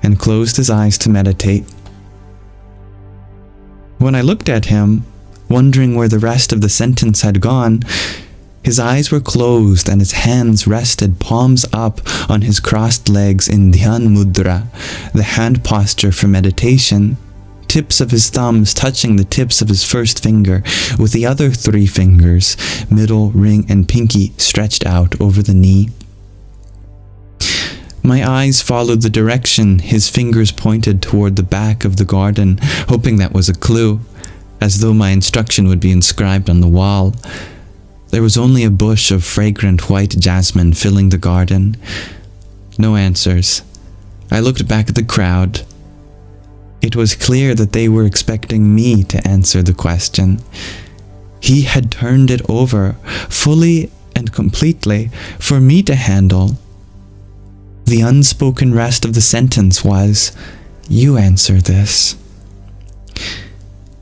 and closed his eyes to meditate. When I looked at him, wondering where the rest of the sentence had gone, his eyes were closed and his hands rested palms up on his crossed legs in Dhyan Mudra, the hand posture for meditation, tips of his thumbs touching the tips of his first finger, with the other 3 fingers, middle, ring, and pinky, stretched out over the knee. My eyes followed the direction his fingers pointed toward the back of the garden, hoping that was a clue, as though my instruction would be inscribed on the wall. There was only a bush of fragrant white jasmine filling the garden. No answers. I looked back at the crowd. It was clear that they were expecting me to answer the question. He had turned it over, fully and completely, for me to handle. The unspoken rest of the sentence was, "You answer this."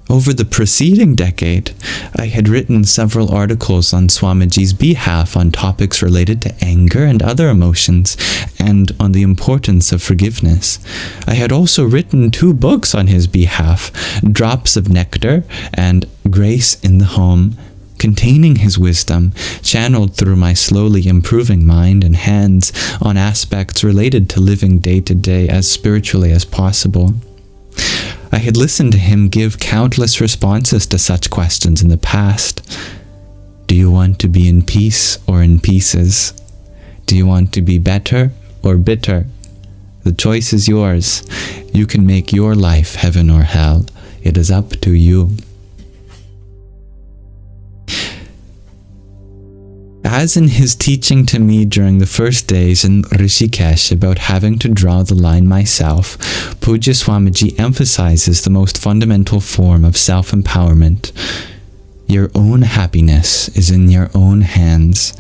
Over the preceding decade, I had written several articles on Swamiji's behalf on topics related to anger and other emotions, and on the importance of forgiveness. I had also written 2 books on his behalf, Drops of Nectar and Grace in the Home, containing his wisdom, channeled through my slowly improving mind and hands on aspects related to living day to day as spiritually as possible. I had listened to him give countless responses to such questions in the past. Do you want to be in peace or in pieces? Do you want to be better or bitter? The choice is yours. You can make your life heaven or hell. It is up to you. As in his teaching to me during the first days in Rishikesh about having to draw the line myself, Pujya Swamiji emphasizes the most fundamental form of self-empowerment. Your own happiness is in your own hands.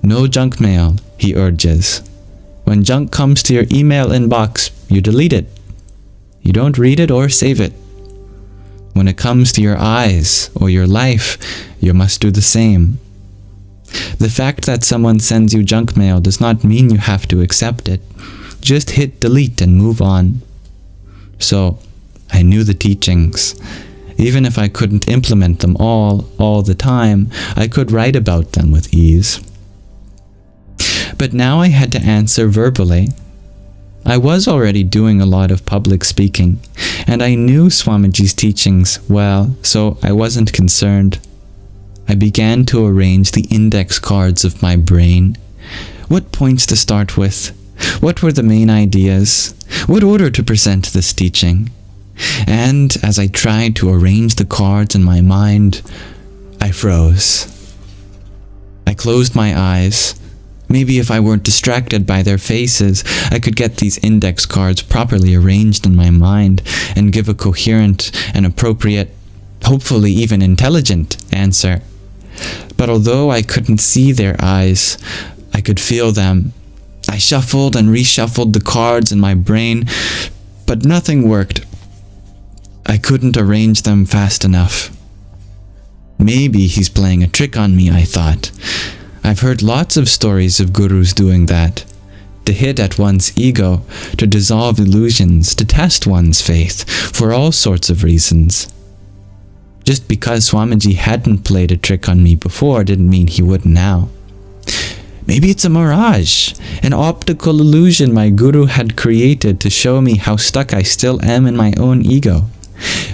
No junk mail, he urges. When junk comes to your email inbox, you delete it. You don't read it or save it. When it comes to your eyes or your life, you must do the same. The fact that someone sends you junk mail does not mean you have to accept it. Just hit delete and move on. So, I knew the teachings. Even if I couldn't implement them all the time, I could write about them with ease. But now I had to answer verbally. I was already doing a lot of public speaking, and I knew Swamiji's teachings well, so I wasn't concerned. I began to arrange the index cards of my brain. What points to start with? What were the main ideas? What order to present this teaching? And as I tried to arrange the cards in my mind, I froze. I closed my eyes. Maybe if I weren't distracted by their faces, I could get these index cards properly arranged in my mind and give a coherent and appropriate, hopefully even intelligent answer. But although I couldn't see their eyes, I could feel them. I shuffled and reshuffled the cards in my brain, but nothing worked. I couldn't arrange them fast enough. Maybe he's playing a trick on me, I thought. I've heard lots of stories of gurus doing that. To hit at one's ego, to dissolve illusions, to test one's faith, for all sorts of reasons. Just because Swamiji hadn't played a trick on me before didn't mean he wouldn't now. Maybe it's a mirage, an optical illusion my guru had created to show me how stuck I still am in my own ego.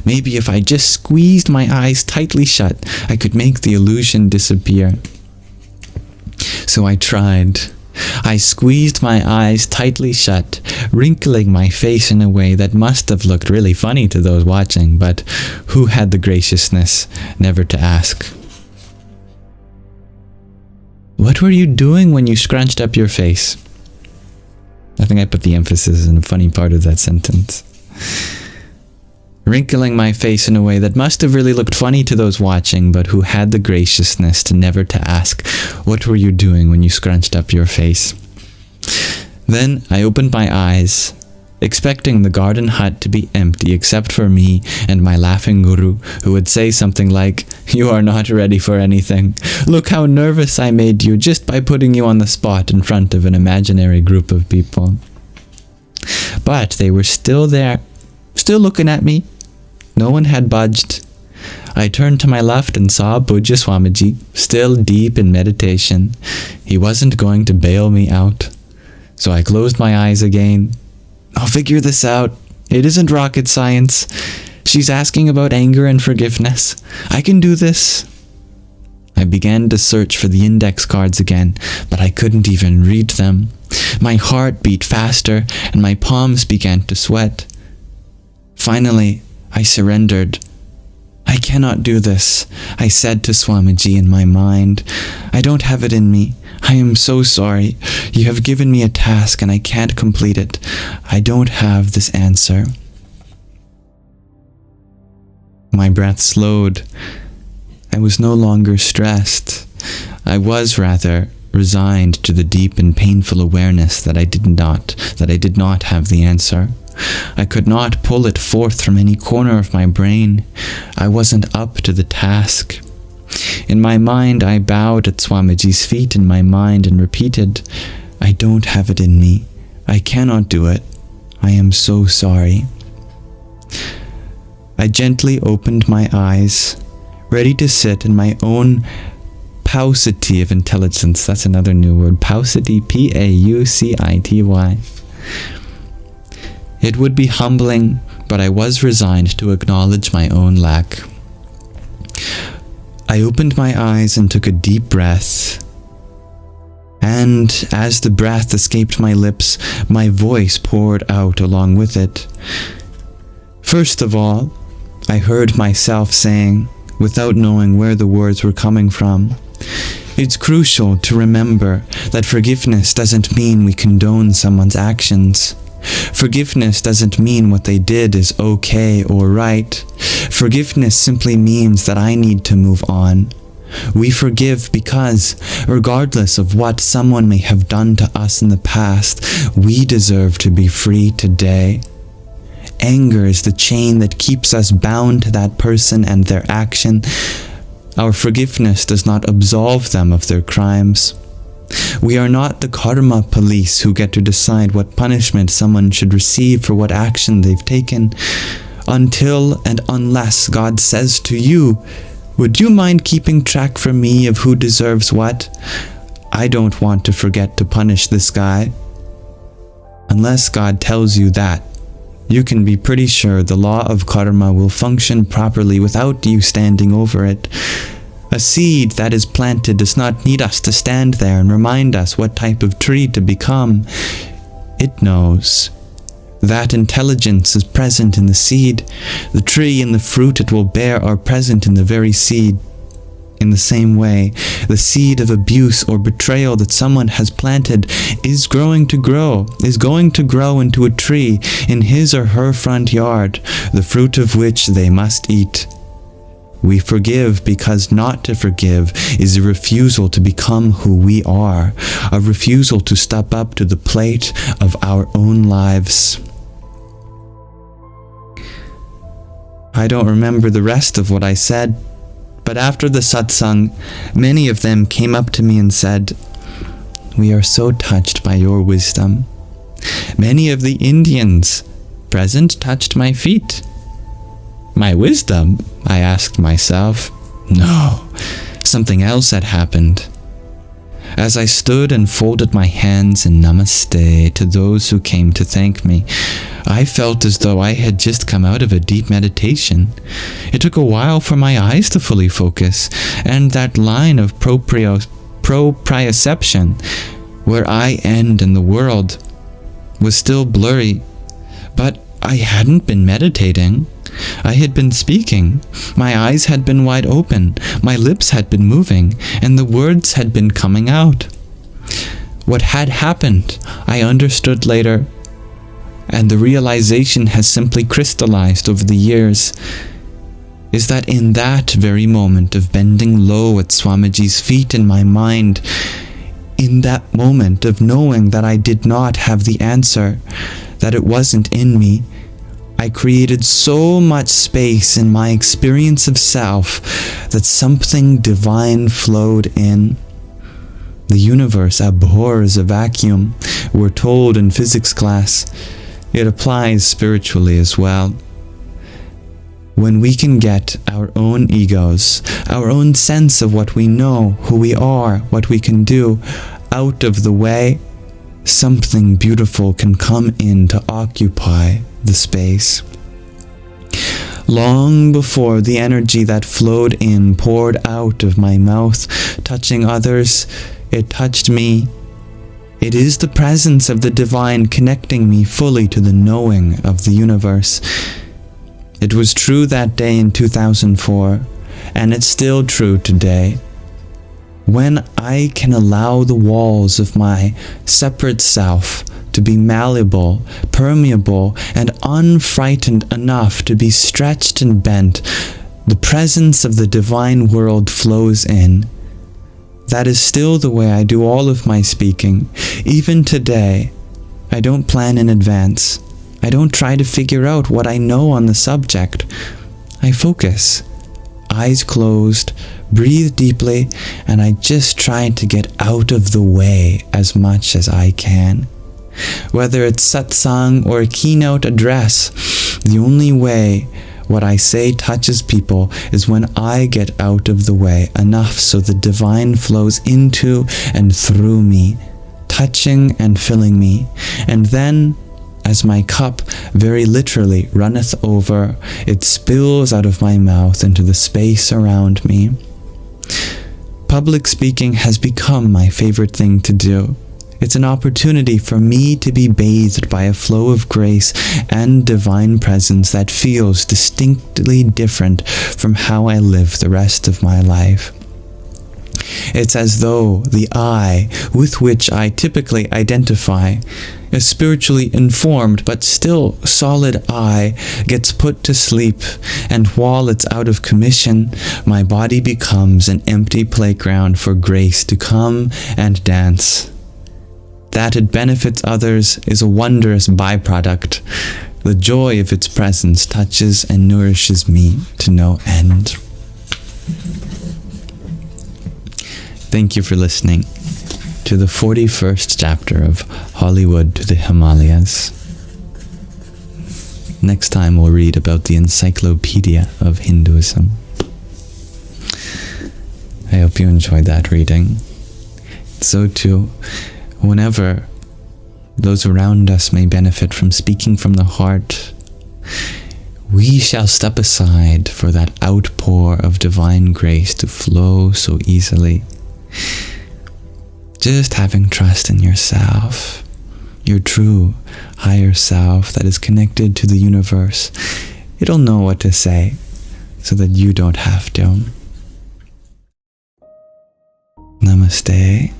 Maybe if I just squeezed my eyes tightly shut, I could make the illusion disappear. So I tried. I squeezed my eyes tightly shut, wrinkling my face in a way that must have looked really funny to those watching, but who had the graciousness never to ask? What were you doing when you scrunched up your face? I think I put the emphasis in a funny part of that sentence. Wrinkling my face in a way that must have really looked funny to those watching, but who had the graciousness to never to ask, what were you doing when you scrunched up your face? Then I opened my eyes, expecting the garden hut to be empty except for me and my laughing guru, who would say something like, "You are not ready for anything. Look how nervous I made you just by putting you on the spot in front of an imaginary group of people." But they were still there, still looking at me. No one had budged. I turned to my left and saw Puja Swamiji, still deep in meditation. He wasn't going to bail me out. So I closed my eyes again. I'll figure this out. It isn't rocket science. She's asking about anger and forgiveness. I can do this. I began to search for the index cards again, but I couldn't even read them. My heart beat faster and my palms began to sweat. Finally, I surrendered. I cannot do this, I said to Swamiji in my mind. I don't have it in me. I am so sorry. You have given me a task and I can't complete it. I don't have this answer. My breath slowed. I was no longer stressed. I was rather resigned to the deep and painful awareness that I did not have the answer. I could not pull it forth from any corner of my brain. I wasn't up to the task. In my mind, I bowed at Swamiji's feet in my mind and repeated, I don't have it in me. I cannot do it. I am so sorry. I gently opened my eyes, ready to sit in my own paucity of intelligence. That's another new word. Paucity, P-A-U-C-I-T-Y. It would be humbling, but I was resigned to acknowledge my own lack. I opened my eyes and took a deep breath. And as the breath escaped my lips, my voice poured out along with it. First of all, I heard myself saying, without knowing where the words were coming from, it's crucial to remember that forgiveness doesn't mean we condone someone's actions. Forgiveness doesn't mean what they did is okay or right. Forgiveness simply means that I need to move on. We forgive because, regardless of what someone may have done to us in the past, we deserve to be free today. anger is the chain that keeps us bound to that person and their action, our forgiveness does not absolve them of their crimes. We are not the karma police who get to decide what punishment someone should receive for what action they've taken, until and unless God says to you, "Would you mind keeping track for me of who deserves what? I don't want to forget to punish this guy." Unless God tells you that, you can be pretty sure the law of karma will function properly without you standing over it. A seed that is planted does not need us to stand there and remind us what type of tree to become. It knows. That intelligence is present in the seed. The tree and the fruit it will bear are present in the very seed. In the same way, the seed of abuse or betrayal that someone has planted is going to grow into a tree in his or her front yard, the fruit of which they must eat. We forgive because not to forgive is a refusal to become who we are, a refusal to step up to the plate of our own lives. I don't remember the rest of what I said, but after the satsang, many of them came up to me and said, "We are so touched by your wisdom." Many of the Indians present touched my feet. My wisdom? I asked myself. No, something else had happened. As I stood and folded my hands in namaste to those who came to thank me, I felt as though I had just come out of a deep meditation. It took a while for my eyes to fully focus, and that line of proprioception, where I end in the world, was still blurry. But I hadn't been meditating. I had been speaking. My eyes had been wide open, my lips had been moving, and the words had been coming out. What had happened, I understood later, and the realization has simply crystallized over the years, is that in that very moment of bending low at Swamiji's feet in my mind, in that moment of knowing that I did not have the answer, that it wasn't in me, I created so much space in my experience of self that something divine flowed in. The universe abhors a vacuum, we're told in physics class. It applies spiritually as well. When we can get our own egos, our own sense of what we know, who we are, what we can do, out of the way, something beautiful can come in to occupy the space. Long before the energy that flowed in poured out of my mouth, touching others, it touched me. It is the presence of the divine connecting me fully to the knowing of the universe. It was true that day in 2004, and it's still true today. When I can allow the walls of my separate self to be malleable, permeable, and unfrightened enough to be stretched and bent, the presence of the divine world flows in. That is still the way I do all of my speaking. Even today, I don't plan in advance. I don't try to figure out what I know on the subject. I focus. Eyes closed, breathe deeply, and I just try to get out of the way as much as I can. Whether it's satsang or a keynote address, the only way what I say touches people is when I get out of the way enough so the divine flows into and through me, touching and filling me, and then, as my cup very literally runneth over, it spills out of my mouth into the space around me. Public speaking has become my favorite thing to do. It's an opportunity for me to be bathed by a flow of grace and divine presence that feels distinctly different from how I live the rest of my life. It's as though the I with which I typically identify, a spiritually informed but still solid I, gets put to sleep, and while it's out of commission, my body becomes an empty playground for grace to come and dance. That it benefits others is a wondrous byproduct. The joy of its presence touches and nourishes me to no end. Thank you for listening to the 41st chapter of Hollywood to the Himalayas. Next time we'll read about the Encyclopedia of Hinduism. I hope you enjoyed that reading. So too, whenever those around us may benefit from speaking from the heart, we shall step aside for that outpour of divine grace to flow so easily. Just having trust in yourself, your true higher self that is connected to the universe. It'll know what to say so that you don't have to. Namaste.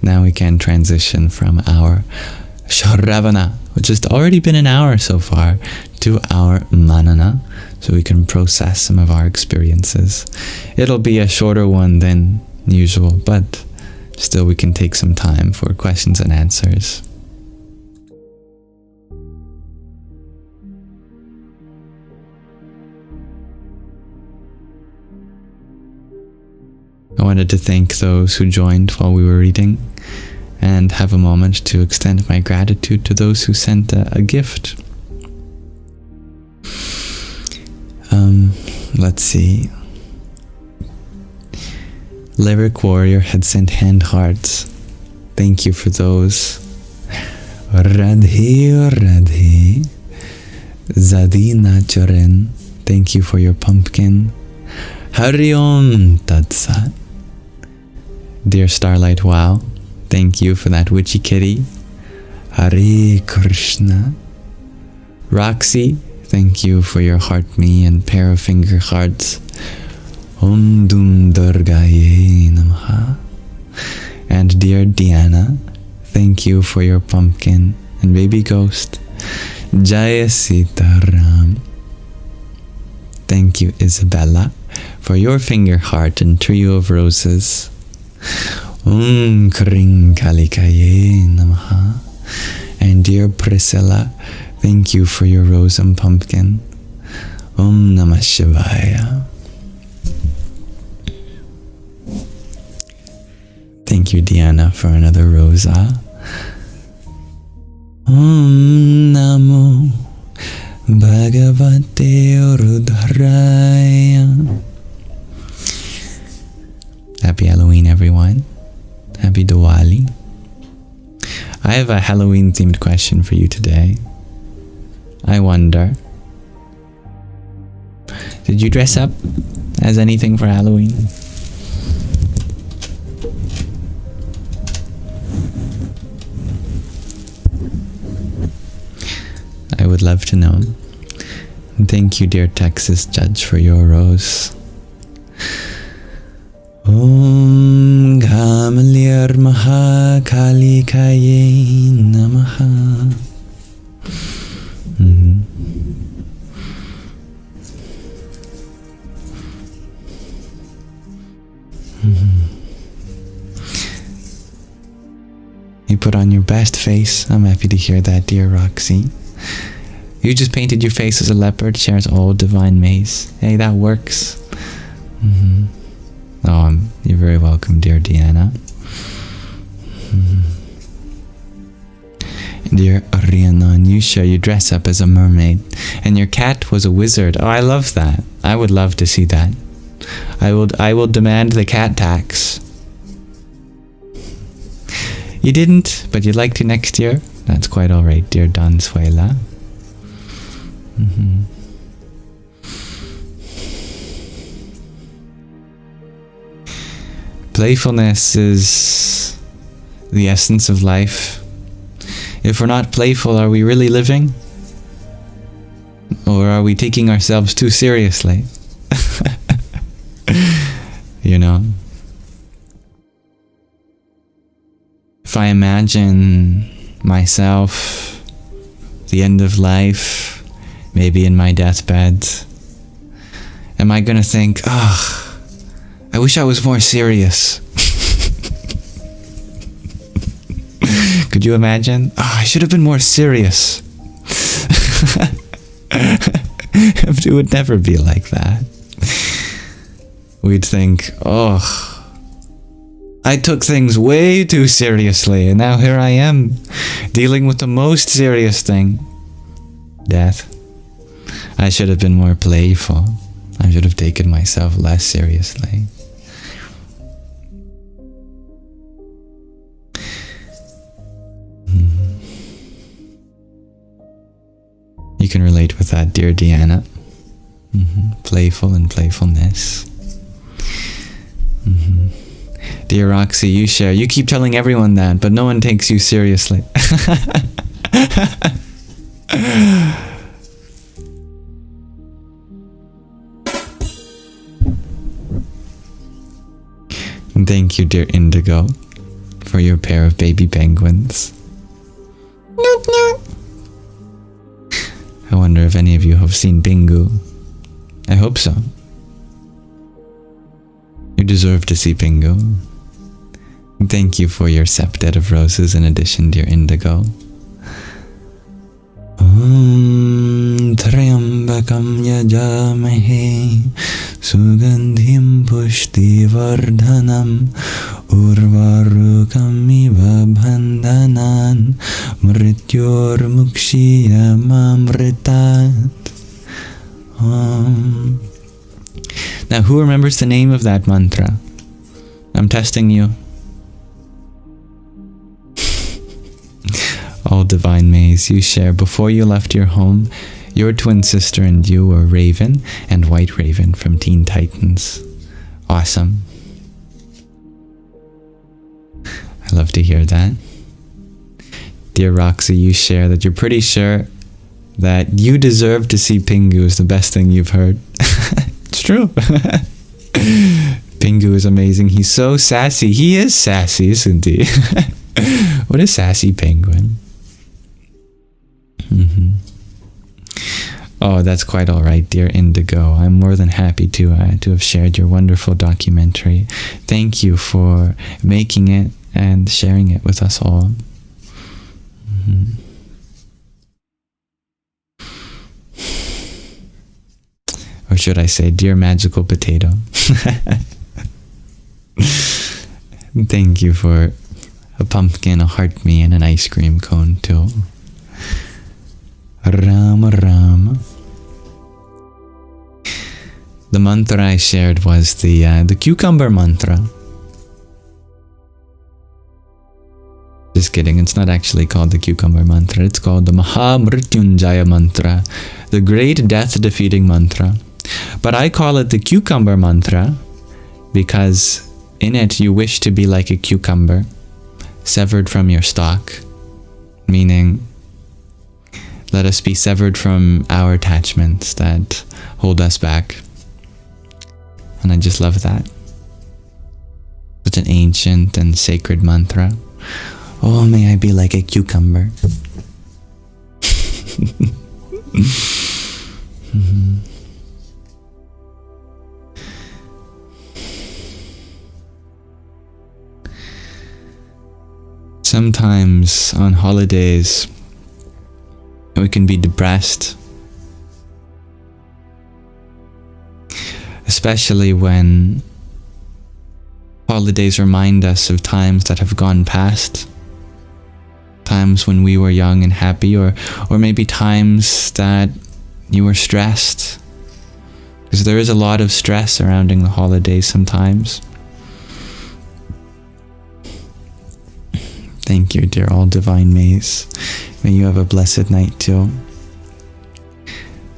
Now we can transition from our Śravaṇa, which has already been an hour so far, to our Manana, so we can process some of our experiences. It'll be a shorter one than usual, but still we can take some time for questions and answers. I wanted to thank those who joined while we were reading, and have a moment to extend my gratitude to those who sent a gift. Let's see. Lyric Warrior had sent hand hearts. Thank you for those. Radhe Radhe Zadi Nachoren. Thank you for your pumpkin. Hari Om Tat Sat. Dear Starlight Wow, thank you for that witchy kitty. Hare Krishna. Roxy, thank you for your heart me and pair of finger hearts. Om Dum Durgaye Namaha. And dear Diana, thank you for your pumpkin and baby ghost. Jaya Sitaram. Thank you, Isabella, for your finger heart and trio of roses. Om Kring Kalikaye Namaha. And dear Priscilla, thank you for your rose and pumpkin. Om Namah Shivaya. Thank you, Diana, for another rosa. Om Namo Bhagavate Rudharaya. Happy Halloween, everyone. Happy Diwali. I have a Halloween themed question for you today. I wonder, did you dress up as anything for Halloween? I would love to know. And thank you, dear Texas Judge, for your rose. Om Gamalir Mahakalikaye Namaha. You put on your best face. I'm happy to hear that, dear Roxy. You just painted your face as a leopard, shares all divine maze. Hey, that works. Oh, you're very welcome, dear Deanna. Dear Ariana, you share you dress up as a mermaid, and your cat was a wizard. Oh, I love that. I would love to see that. I will demand the cat tax. You didn't, but you'd like to next year? That's quite alright, dear Donsuela. Playfulness is the essence of life. If we're not playful, are we really living? Or are we taking ourselves too seriously? You know? If I imagine myself, the end of life, maybe in my deathbed, Am I gonna think, oh, I wish I was more serious? Could you imagine? Oh, I should have been more serious. It would never be like that. We'd think, oh, I took things way too seriously, and now here I am, dealing with the most serious thing, death. I should have been more playful. I should have taken myself less seriously. You can relate with that, dear Deanna. Playful and playfulness. Dear Roxy, you share. You keep telling everyone that, but no one takes you seriously. Thank you, dear Indigo, for your pair of baby penguins. I wonder if any of you have seen Pingu. I hope so. You deserve to see Pingu. Thank you for your septet of roses in addition, dear Indigo. Triambakam yajamahe sugandhim pushti vardhanam urvarukam iva bandhanan mrityor mukshiyamamritat. Now, who remembers the name of that mantra? I'm testing you. All divine maze, you share. Before you left your home, your twin sister and you were Raven and White Raven from Teen Titans. Awesome. I love to hear that. Dear Roxy, you share that you're pretty sure that you deserve to see Pingu is the best thing you've heard. It's true. Pingu is amazing. He's so sassy. He is sassy, isn't he? What a sassy penguin. Oh, that's quite all right, dear Indigo. I'm more than happy to have shared your wonderful documentary. Thank you for making it and sharing it with us all. Or should I say, dear Magical Potato. Thank you for a pumpkin, a heart me, and an ice cream cone too. Rama Rama. The mantra I shared was the cucumber mantra. Just kidding, it's not actually called the cucumber mantra, it's called the Mahamrityunjaya mantra, the great death defeating mantra. But I call it the cucumber mantra because in it you wish to be like a cucumber, severed from your stalk, meaning let us be severed from our attachments that hold us back. And I just love that. Such an ancient and sacred mantra. Oh, may I be like a cucumber. Sometimes on holidays, we can be depressed, especially when holidays remind us of times that have gone past, times when we were young and happy, or maybe times that you were stressed, because there is a lot of stress surrounding the holidays sometimes. Thank you, dear All Divine Maze. May you have a blessed night too.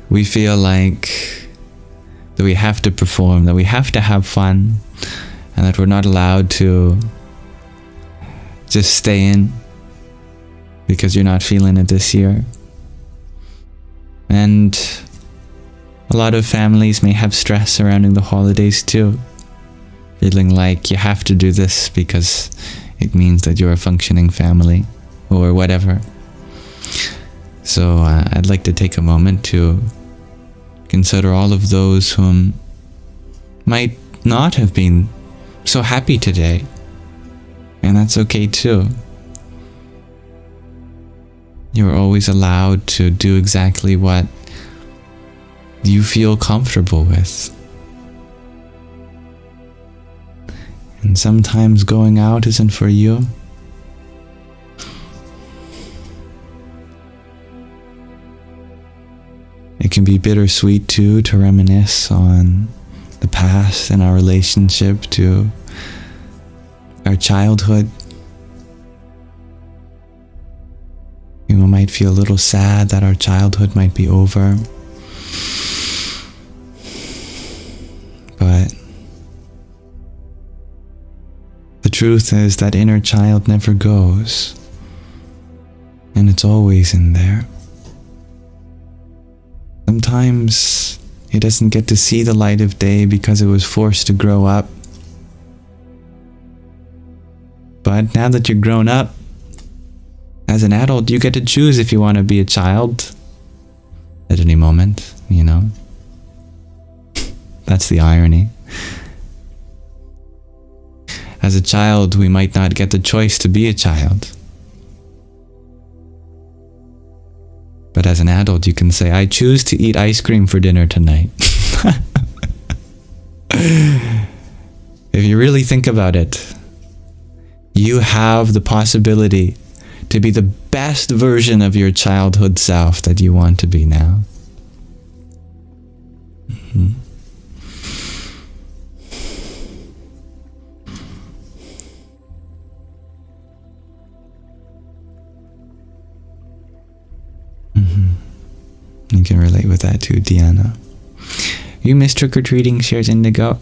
We feel like that we have to perform, that we have to have fun, and that we're not allowed to just stay in because you're not feeling it this year. And a lot of families may have stress surrounding the holidays too, feeling like you have to do this because it means that you're a functioning family or whatever. So I'd like to take a moment to consider all of those whom might not have been so happy today. And that's okay too. You're always allowed to do exactly what you feel comfortable with. And sometimes going out isn't for you. It can be bittersweet too, to reminisce on the past and our relationship to our childhood. You might feel a little sad that our childhood might be over. But the truth is that inner child never goes, and it's always in there. Sometimes it doesn't get to see the light of day because it was forced to grow up. But now that you're grown up, as an adult, you get to choose if you want to be a child at any moment, you know. That's the irony. As a child, we might not get the choice to be a child. But as an adult, you can say, I choose to eat ice cream for dinner tonight. If you really think about it, you have the possibility to be the best version of your childhood self that you want to be now. Mm-hmm. You can relate with that too, Deanna. You miss trick-or-treating, shares Indigo.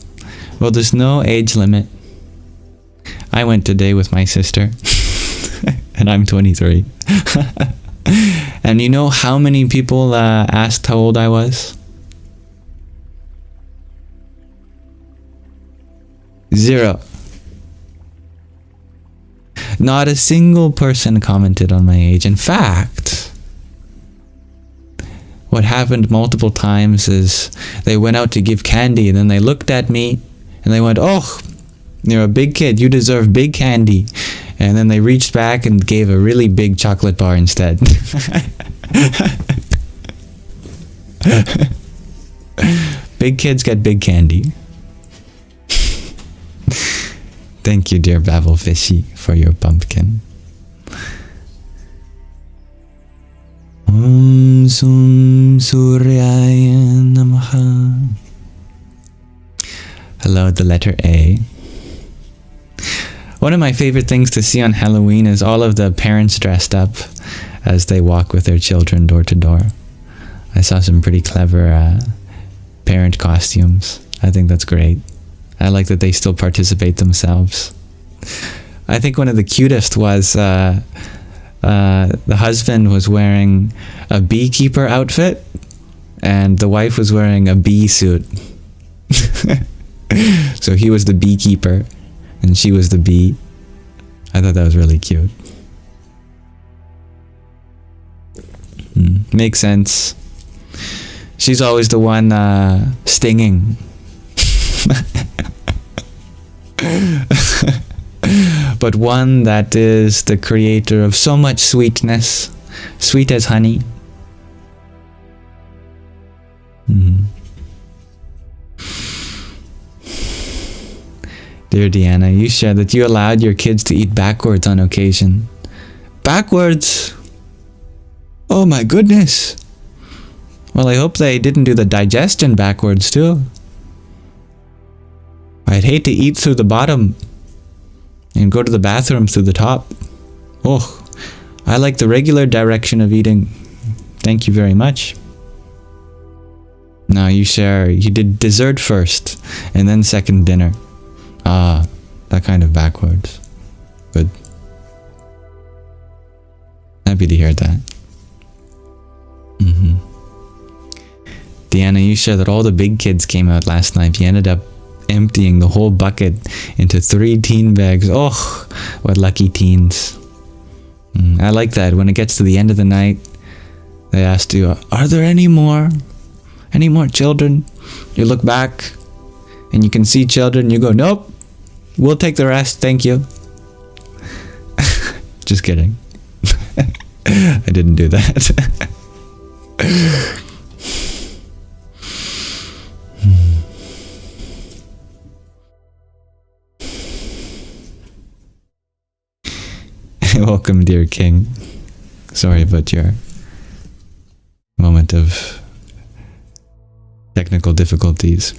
Well, there's no age limit. I went today with my sister, and I'm 23. And you know how many people asked how old I was? 0. Not a single person commented on my age. In fact, what happened multiple times is they went out to give candy, and then they looked at me and they went, oh, you're a big kid, you deserve big candy. And then they reached back and gave a really big chocolate bar instead. Big kids get big candy. Thank you, dear Babel Fishy, for your pumpkin. Om Sum Suryaya Namaha. Hello, the letter A. One of my favorite things to see on Halloween is all of the parents dressed up as they walk with their children door to door. I saw some pretty clever parent costumes. I think that's great. I like that they still participate themselves. I think one of the cutest was the husband was wearing a beekeeper outfit and the wife was wearing a bee suit. So he was the beekeeper and she was the bee. I thought that was really cute. Makes sense. She's always the one stinging. But one that is the creator of so much sweetness, sweet as honey. Dear Deanna, you shared that you allowed your kids to eat backwards on occasion. Backwards? Oh my goodness. Well, I hope they didn't do the digestion backwards too. I'd hate to eat through the bottom and go to the bathroom through the top. Oh, I like the regular direction of eating. Thank you very much. Now you share, you did dessert first and then second dinner. Ah, that kind of backwards. Good. Happy to hear that. Deanna, you share that all the big kids came out last night. You ended up emptying the whole bucket into 3 teen bags. Oh, what lucky teens. I like that. When it gets to the end of the night, they ask you, are there any more children? You look back and you can see children, you go, nope, we'll take the rest, thank you. Just kidding. I didn't do that. Welcome, dear King. Sorry about your moment of technical difficulties.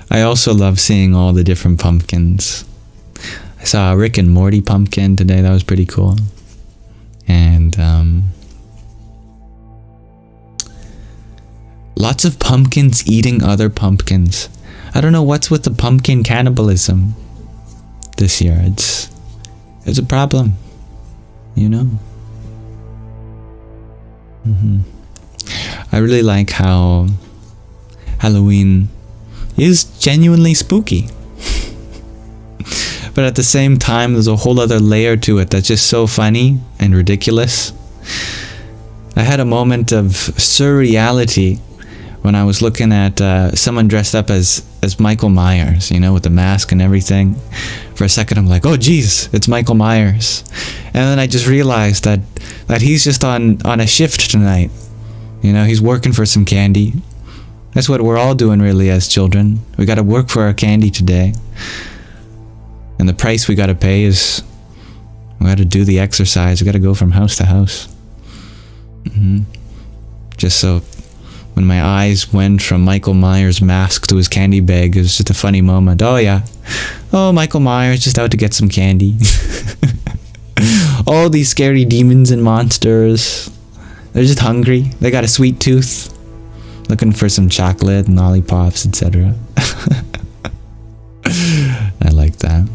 I also love seeing all the different pumpkins. I saw a Rick and Morty pumpkin today, that was pretty cool. And lots of pumpkins eating other pumpkins. I don't know what's with the pumpkin cannibalism this year. It's a problem, you know? I really like how Halloween is genuinely spooky. But at the same time, there's a whole other layer to it that's just so funny and ridiculous. I had a moment of surreality when I was looking at someone dressed up as Michael Myers, you know, with the mask and everything. For a second, I'm like, oh geez, it's Michael Myers. And then I just realized that he's just on a shift tonight. You know, he's working for some candy. That's what we're all doing really as children. We gotta work for our candy today. And the price we gotta pay is, we gotta do the exercise, we gotta go from house to house. Just so, when my eyes went from Michael Myers' mask to his candy bag, it was just a funny moment. Oh yeah, oh Michael Myers just out to get some candy. All these scary demons and monsters, they're just hungry, they got a sweet tooth. Looking for some chocolate and lollipops, etc. I like that.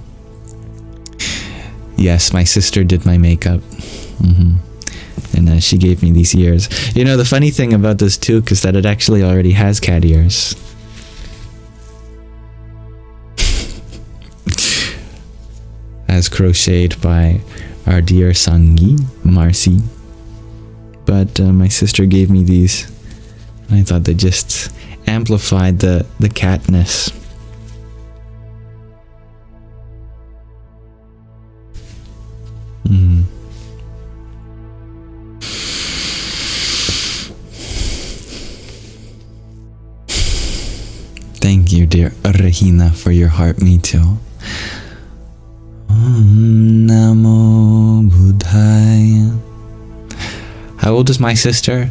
Yes, my sister did my makeup. And she gave me these ears. You know, the funny thing about this toque is that it actually already has cat ears. As crocheted by our dear Sangi, Marcy. But my sister gave me these. I thought they just amplified the catness. Thank you, dear Rahina, for your heart. Me too. Om Namo Buddhaya. How old is my sister?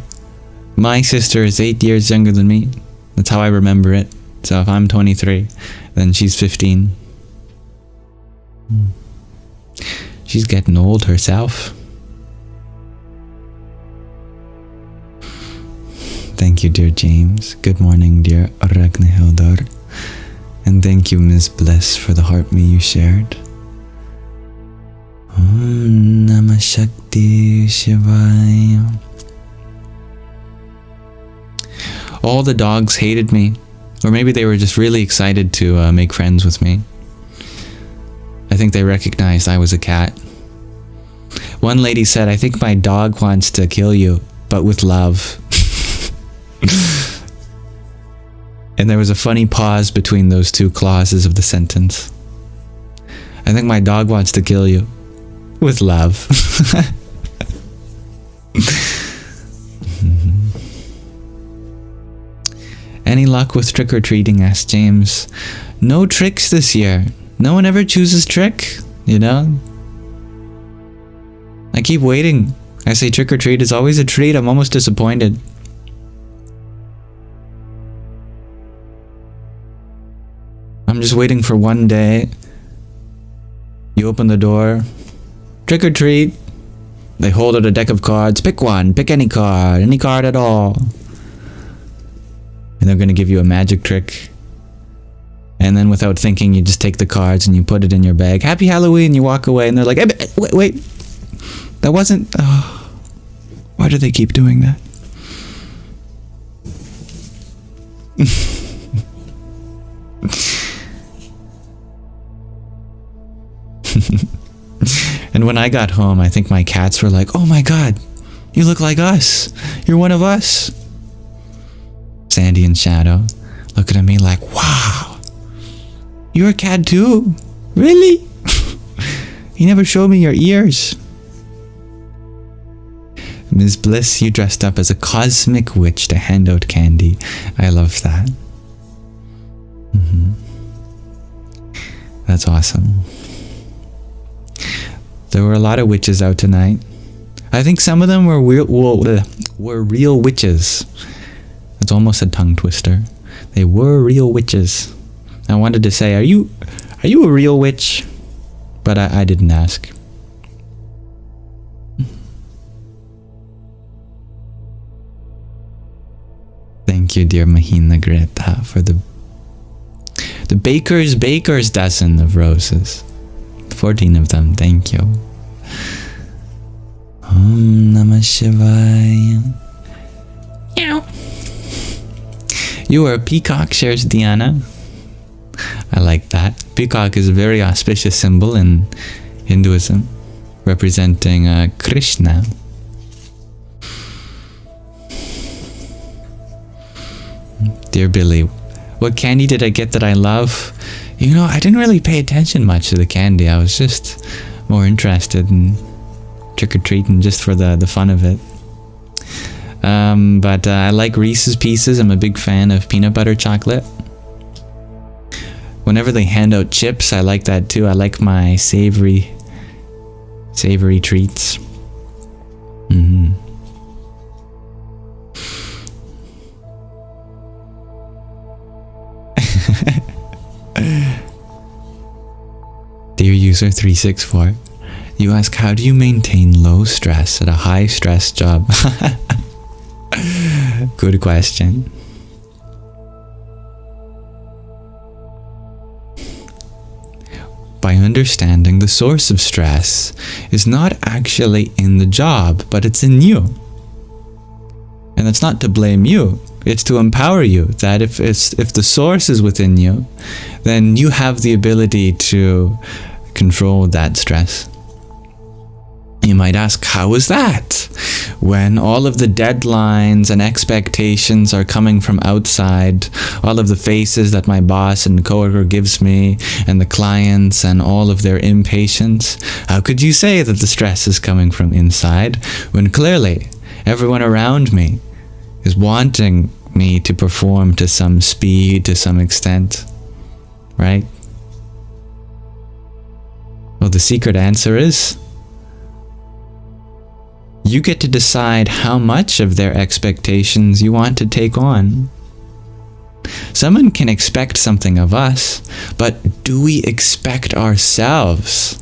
My sister is 8 years younger than me. That's how I remember it. So if I'm 23, then she's 15. She's getting old herself. Thank you, dear James. Good morning, dear Ragnhildar. And thank you, Ms. Bliss, for the heart me you shared. Om Namah Shakti Shivaya. All the dogs hated me, or maybe they were just really excited to make friends with me. I think they recognized I was a cat. One lady said, I think my dog wants to kill you, but with love. And there was a funny pause between those two clauses of the sentence. I think my dog wants to kill you, with love. Any luck with trick-or-treating? Asked James. No tricks this year. No one ever chooses trick, you know? I keep waiting. I say trick-or-treat is always a treat. I'm almost disappointed. I'm just waiting for one day. You open the door. Trick-or-treat. They hold out a deck of cards. Pick one. Pick any card at all. And they're going to give you a magic trick. And then without thinking, you just take the cards and you put it in your bag. Happy Halloween, you walk away and they're like, hey, wait. That wasn't... Oh, why do they keep doing that? And And when I got home, I think my cats were like, "Oh my God, you look like us. You're one of us." Sandy and Shadow looking at me like, "Wow, you're a cat too? Really? You never showed me your ears." Ms. Bliss, you dressed up as a cosmic witch to hand out candy. I love that. That's awesome. There were a lot of witches out tonight. I think some of them were real witches. It's almost a tongue twister. They were real witches. I wanted to say, are you a real witch? But I didn't ask. Thank you, dear Mahina Greta, for the baker's dozen of roses. 14 of them, thank you. Om Namah Shivaya. Meow. You are a peacock, shares Diana. I like that. Peacock is a very auspicious symbol in Hinduism, representing Krishna. Dear Billy, what candy did I get that I love? You know, I didn't really pay attention much to the candy. I was just more interested in trick-or-treating just for the fun of it. But I like Reese's Pieces. I'm a big fan of peanut butter chocolate. Whenever they hand out chips, I like that too. I like my savory treats. Dear user 364, you ask, how do you maintain low stress at a high stress job? Good question. By understanding the source of stress is not actually in the job, but it's in you. And it's not to blame you, it's to empower you, that if the source is within you, then you have the ability to control that stress. You might ask, how is that? When all of the deadlines and expectations are coming from outside, all of the faces that my boss and coworker gives me, and the clients and all of their impatience, how could you say that the stress is coming from inside when clearly everyone around me is wanting me to perform to some speed, to some extent, right? Well, the secret answer is, you get to decide how much of their expectations you want to take on. Someone can expect something of us, but do we expect ourselves?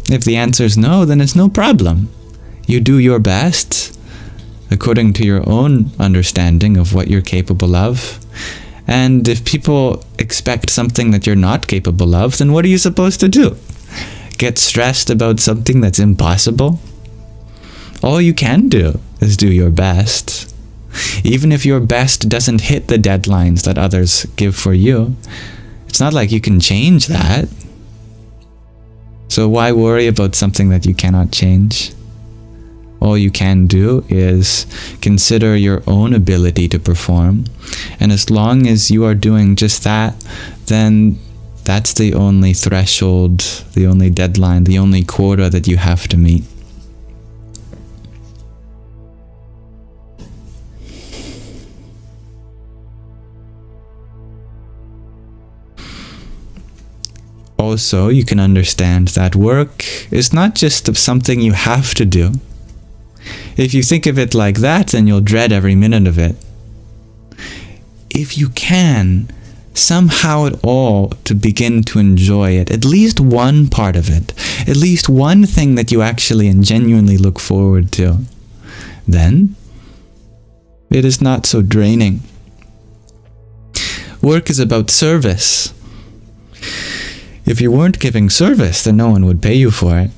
If the answer is no, then it's no problem. You do your best according to your own understanding of what you're capable of. And if people expect something that you're not capable of, then what are you supposed to do? Get stressed about something that's impossible? All you can do is do your best. Even if your best doesn't hit the deadlines that others give for you, it's not like you can change that. So why worry about something that you cannot change? All you can do is consider your own ability to perform. And as long as you are doing just that, then that's the only threshold, the only deadline, the only quota that you have to meet. Also, you can understand that work is not just something you have to do. If you think of it like that, then you'll dread every minute of it. If you can, somehow at all, to begin to enjoy it, at least one part of it, at least one thing that you actually and genuinely look forward to, then it is not so draining. Work is about service. If you weren't giving service, then no one would pay you for it.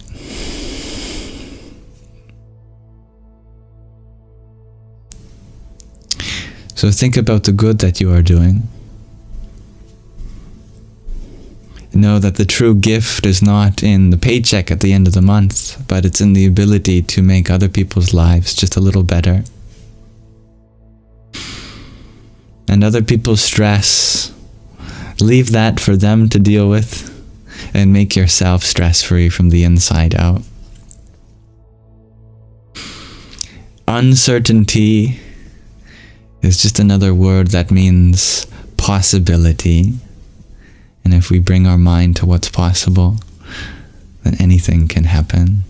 So think about the good that you are doing. Know that the true gift is not in the paycheck at the end of the month, but it's in the ability to make other people's lives just a little better. And other people's stress, leave that for them to deal with, and make yourself stress-free from the inside out. Uncertainty is just another word that means possibility. And if we bring our mind to what's possible, then anything can happen.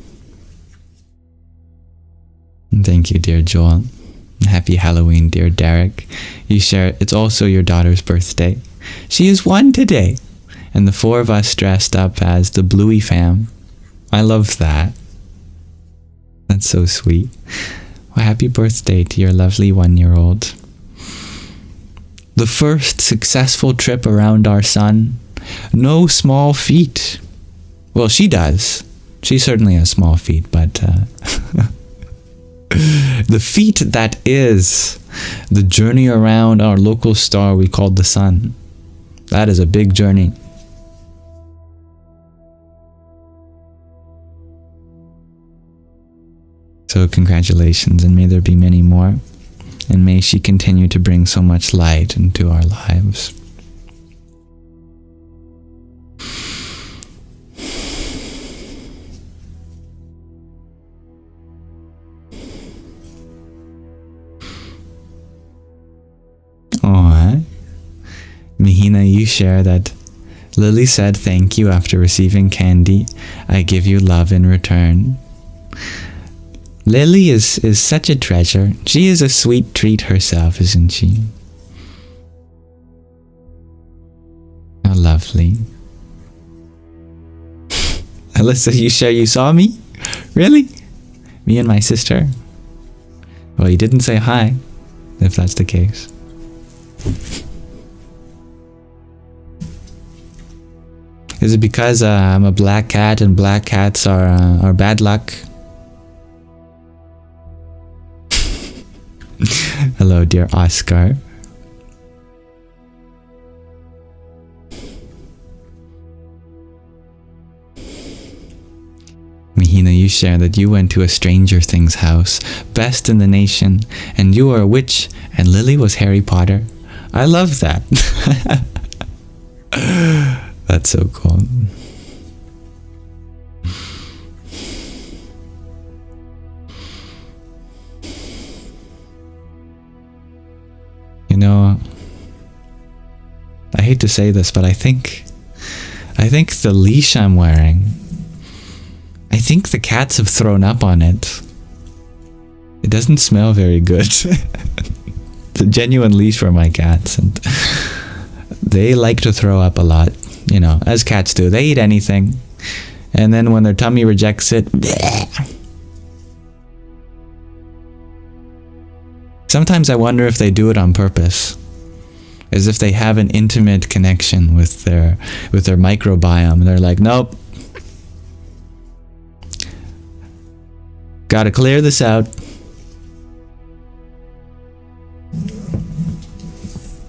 And thank you, dear Joel. Happy Halloween, dear Derek. You share, it's also your daughter's birthday. She is 1 today. And the 4 of us dressed up as the Bluey fam. I love that. That's so sweet. Well, happy birthday to your lovely 1-year-old. The first successful trip around our sun. No small feat. Well, she does. She certainly has small feet, but the feat that is the journey around our local star we call the sun. That is a big journey. So congratulations, and may there be many more. And may she continue to bring so much light into our lives. Aww. Mahina, you share that Lily said thank you after receiving candy. I give you love in return. Lily is such a treasure. She is a sweet treat herself, isn't she? How lovely. Alyssa, you saw me? Really? Me and my sister? Well, you didn't say hi, if that's the case. Is it because I'm a black cat and black cats are bad luck? Hello, dear Oscar. Mahina, you share that you went to a Stranger Things house, best in the nation, and you were a witch, and Lily was Harry Potter. I love that. That's so cool. You know, I hate to say this, but I think the leash I'm wearing, I think the cats have thrown up on it. It doesn't smell very good. It's a genuine leash for my cats, and they like to throw up a lot, you know, as cats do. They eat anything, and then when their tummy rejects it, bleh. Sometimes I wonder if they do it on purpose, as if they have an intimate connection with their microbiome. They're like, nope, gotta clear this out.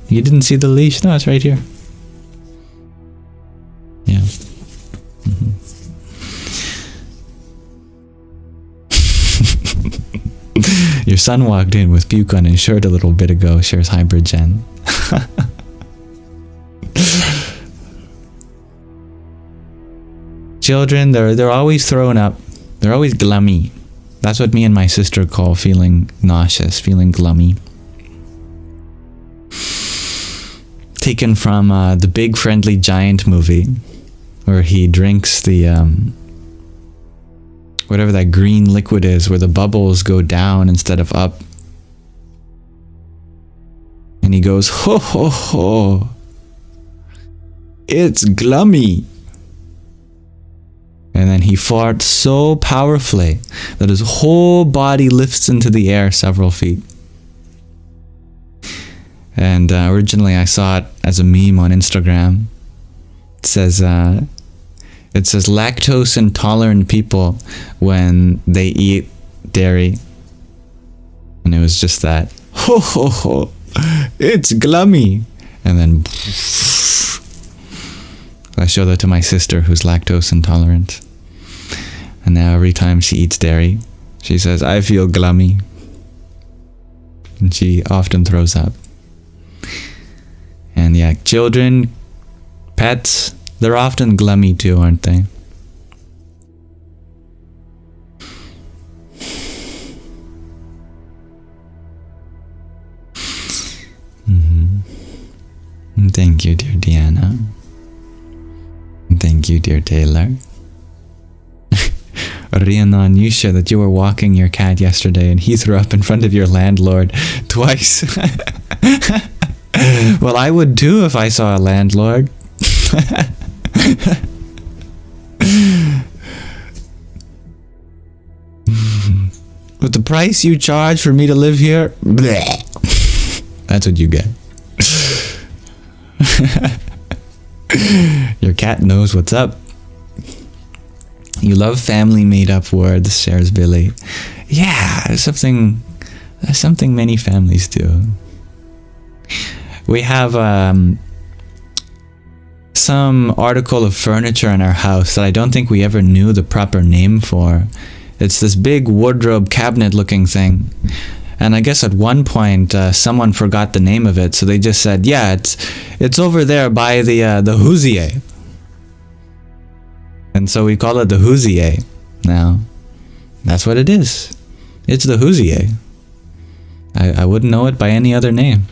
You didn't see the leash? No, it's right here. Yeah. Your son walked in with puke on his shirt a little bit ago, shares Hybrid Gen. Children, they're always thrown up. They're always glummy. That's what me and my sister call feeling nauseous, feeling glummy. Taken from the Big Friendly Giant movie, where he drinks the whatever that green liquid is, where the bubbles go down instead of up. And he goes, ho ho ho, it's glummy. And then he farts so powerfully that his whole body lifts into the air several feet. And originally I saw it as a meme on Instagram. It says lactose intolerant people when they eat dairy. And it was just that, ho ho ho, it's glummy. And then I show that to my sister who's lactose intolerant. And now every time she eats dairy, she says, I feel glummy. And she often throws up. And yeah, children, pets, they're often glummy too, aren't they? Thank you, dear Deanna. Thank you, dear Taylor. Rhiannon, you shared that you were walking your cat yesterday and he threw up in front of your landlord twice. Well, I would too if I saw a landlord. With the price you charge for me to live here, bleh. That's what you get. Your cat knows what's up. You love family made-up words, shares Billy. Yeah, something many families do. We have some article of furniture in our house that I don't think we ever knew the proper name for. It's this big wardrobe cabinet-looking thing. And I guess at one point, someone forgot the name of it, so they just said, yeah, it's over there by the Hoosier. And so we call it the Hoosier now. That's what it is. It's the Hoosier. I wouldn't know it by any other name.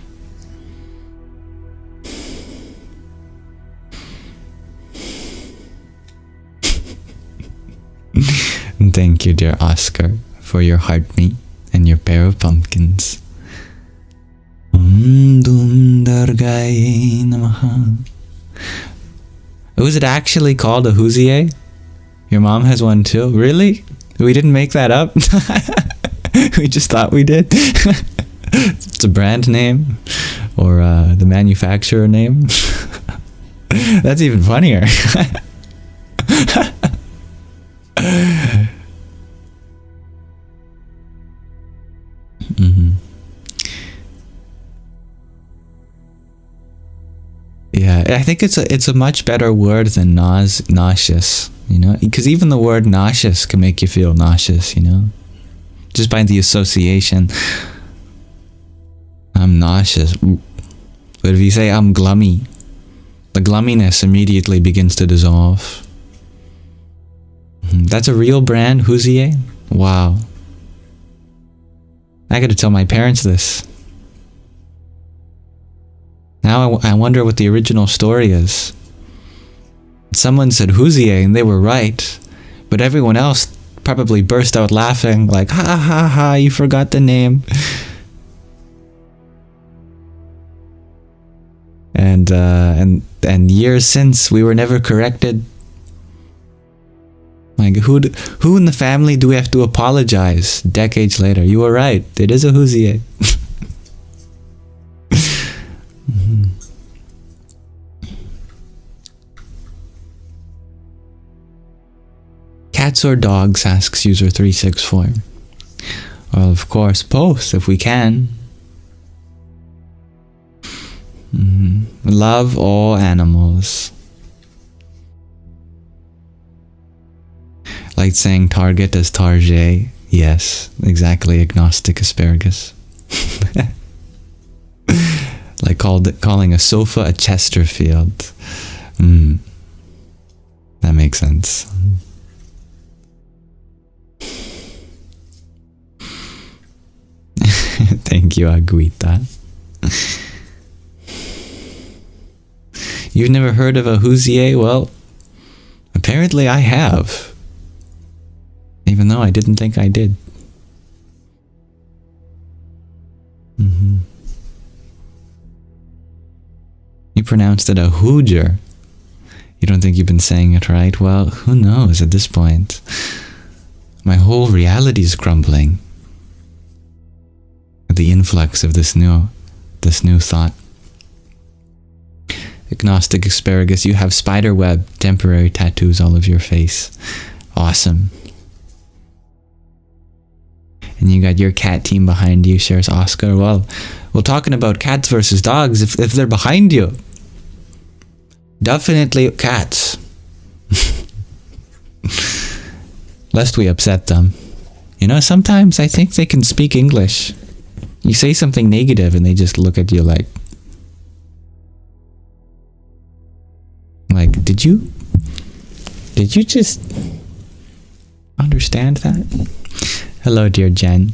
Thank you, dear Oscar, for your heart meat and your pair of pumpkins. Was it actually called a Hoosier? Your mom has one too? Really? We didn't make that up? We just thought we did? It's a brand name? Or the manufacturer name? That's even funnier. Yeah, I think it's a much better word than nauseous, you know, because even the word nauseous can make you feel nauseous, you know, just by the association. I'm nauseous. But if you say I'm glummy, the glumminess immediately begins to dissolve. That's a real brand, Hoosier? Wow. I gotta tell my parents this. Now I wonder what the original story is. Someone said Hoosier and they were right, but everyone else probably burst out laughing like, ha ha ha, you forgot the name. And years since, we were never corrected. Like, who in the family do we have to apologize decades later? You were right, it is a Hoosier. Cats or dogs, asks user 364. Well, of course, both, if we can. Love all animals. Like saying target as target. Yes, exactly, agnostic asparagus. Like calling a sofa a Chesterfield. That makes sense. Thank you, Aguita. You've never heard of a Hoosier? Well, apparently I have. Even though I didn't think I did. You pronounced it a Hooger. You don't think you've been saying it right? Well, who knows at this point? My whole reality is crumbling. The influx of this new thought. Agnostic asparagus, you have spiderweb temporary tattoos all over your face. Awesome. And you got your cat team behind you, shares Oscar. Well, talking about cats versus dogs, if they're behind you, Definitely cats. Lest we upset them. You know, sometimes I think they can speak English. You say something negative and they just look at you like, did you just understand that? Hello, dear Jen.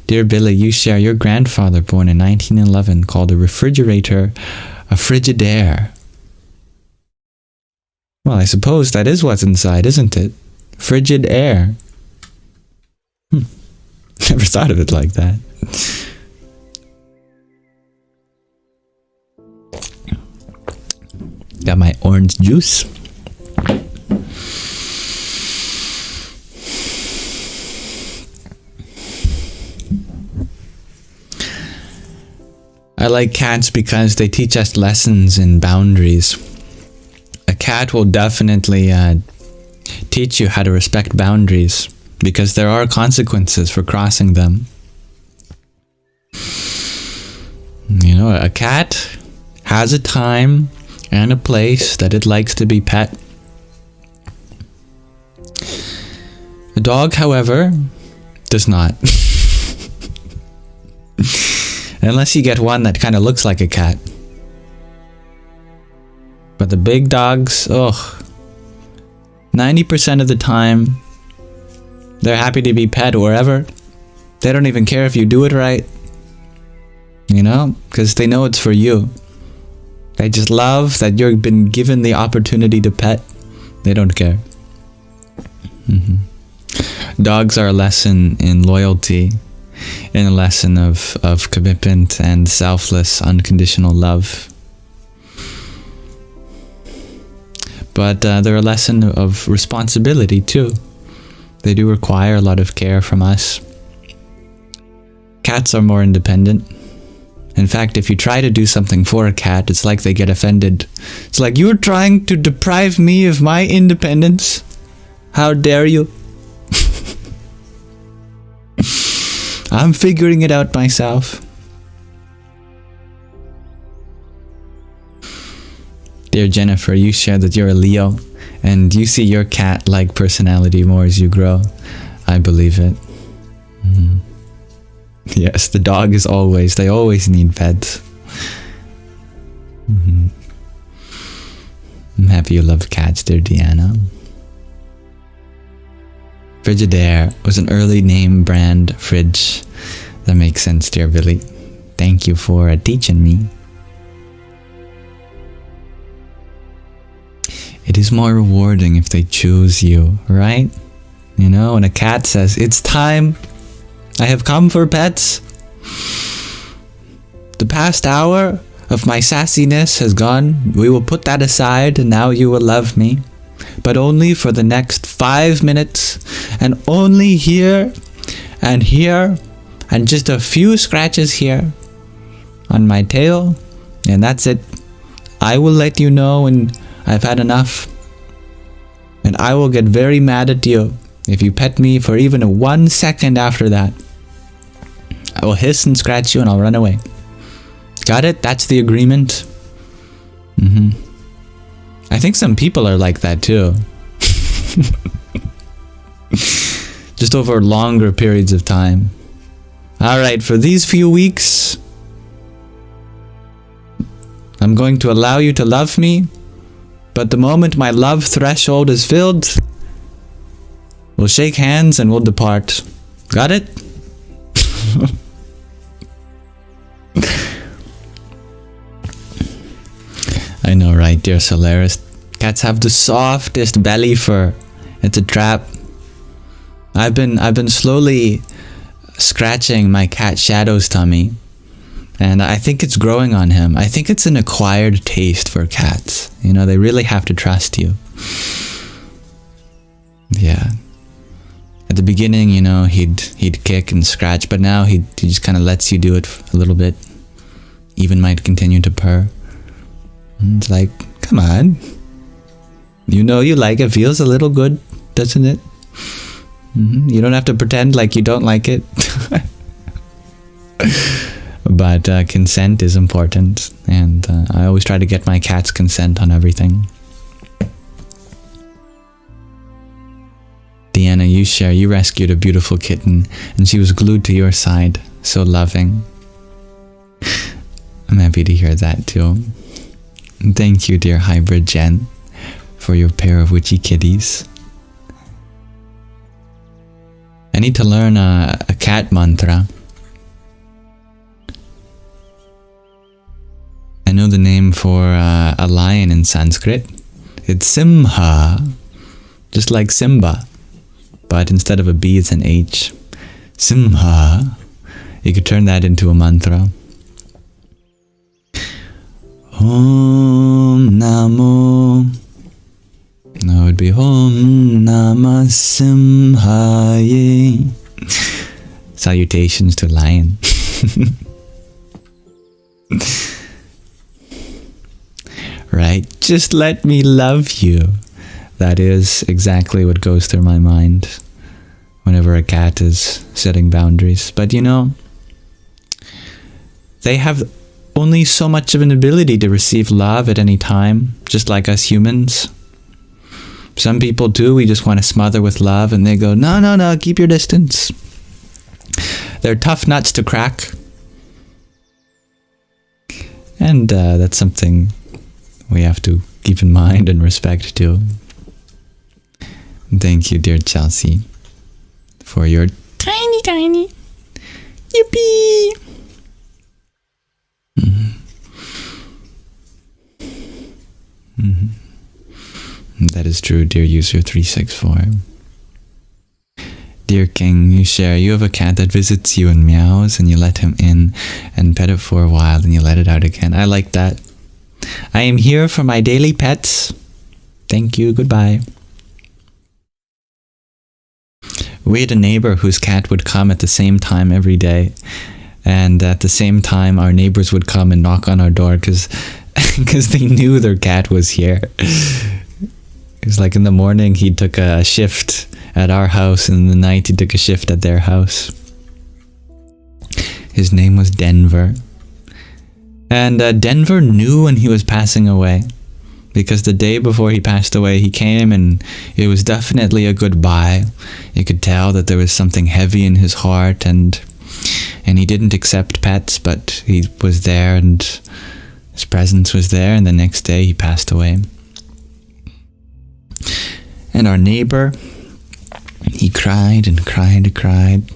Dear Billy, you share your grandfather, born in 1911, called a refrigerator a Frigidaire. Well, I suppose that is what's inside, isn't it? Frigid air. Never thought of it like that. Got my orange juice. I like cats because they teach us lessons in boundaries. A cat will definitely teach you how to respect boundaries, because there are consequences for crossing them. You know, a cat has a time and a place that it likes to be pet. A dog, however, does not. Unless you get one that kind of looks like a cat. But the big dogs, 90% of the time, they're happy to be pet wherever. They don't even care if you do it right. You know? Because they know it's for you. They just love that you've been given the opportunity to pet. They don't care. Dogs are a lesson in loyalty, in a lesson of commitment and selfless, unconditional love. But they're a lesson of responsibility too. They do require a lot of care from us. Cats are more independent. In fact, if you try to do something for a cat, it's like they get offended. It's like, you're trying to deprive me of my independence? How dare you? I'm figuring it out myself. Dear Jennifer, you share that you're a Leo, and you see your cat-like personality more as you grow. I believe it. Yes, the dog is always, they always need pets. I'm happy you love cats, dear Deanna. Frigidaire was an early name brand fridge. That makes sense, dear Billy. Thank you for teaching me. It is more rewarding if they choose you, right? You know, when a cat says, it's time, I have come for pets. The past hour of my sassiness has gone. We will put that aside, and now you will love me. But only for the next 5 minutes, and only here, and just a few scratches here on my tail, and that's it. I will let you know when I've had enough, and I will get very mad at you if you pet me for even 1 second after that. I will hiss and scratch you and I'll run away. Got it? That's the agreement? I think some people are like that too. Just over longer periods of time. Alright, for these few weeks, I'm going to allow you to love me, but the moment my love threshold is filled, we'll shake hands and we'll depart. Got it? I know, right, dear Solaris? Cats have the softest belly fur. It's a trap. I've been slowly scratching my cat Shadow's tummy, and I think it's growing on him. I think it's an acquired taste for cats. You know, they really have to trust you. Yeah. At the beginning, you know, he'd kick and scratch, but now he just kind of lets you do it a little bit. Even might continue to purr. And it's like, come on. You know you like it. Feels a little good, doesn't it? You don't have to pretend like you don't like it. But consent is important, and I always try to get my cat's consent on everything. Deanna, you share, you rescued a beautiful kitten, and she was glued to your side, so loving. I'm happy to hear that too. And thank you, dear hybrid Jen, for your pair of witchy kitties. I need to learn a cat mantra. I know the name for a lion in Sanskrit. It's Simha, just like Simba, but instead of a B, it's an H. Simha. You could turn that into a mantra. Om Namo. No, it would be Om Namah Simhaye. Salutations to lion. Right? Just let me love you. That is exactly what goes through my mind whenever a cat is setting boundaries. But you know, they have only so much of an ability to receive love at any time, just like us humans. Some people do, we just want to smother with love, and they go, no, no, no, keep your distance. They're tough nuts to crack. And that's something we have to keep in mind and respect too. Thank you, dear Chelsea, for your tiny yippee. That is true, dear user 364. Dear King, you share, you have a cat that visits you and meows, and you let him in and pet it for a while, and you let it out again. I like that. I am here for my daily pets. Thank you, goodbye. We had a neighbor whose cat would come at the same time every day, and at the same time our neighbors would come and knock on our door because they knew their cat was here. It was like in the morning he took a shift at our house, and in the night he took a shift at their house. His name was Denver. And Denver knew when he was passing away, because the day before he passed away, he came and it was definitely a goodbye. You could tell that there was something heavy in his heart, and he didn't accept pets, but he was there and his presence was there, and the next day he passed away. And our neighbor, he cried and cried and cried.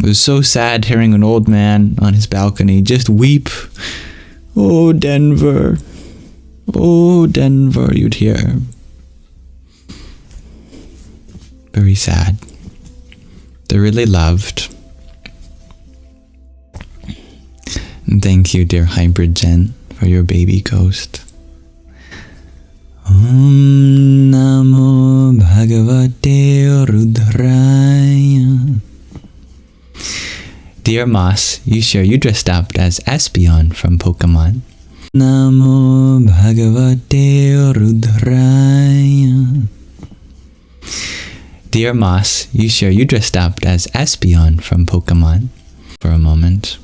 It was so sad hearing an old man on his balcony just weep. Oh, Denver. Oh, Denver, you'd hear. Very sad. They're really loved. And thank you, dear hybrid Jen, for your baby ghost. Om Namo Bhagavate Rudraya. Dear Moss, you share, you dressed up as Espeon from Pokemon. Namo Bhagavate Rudraya. Dear Moss, you share, you dressed up as Espeon from Pokemon. For a moment.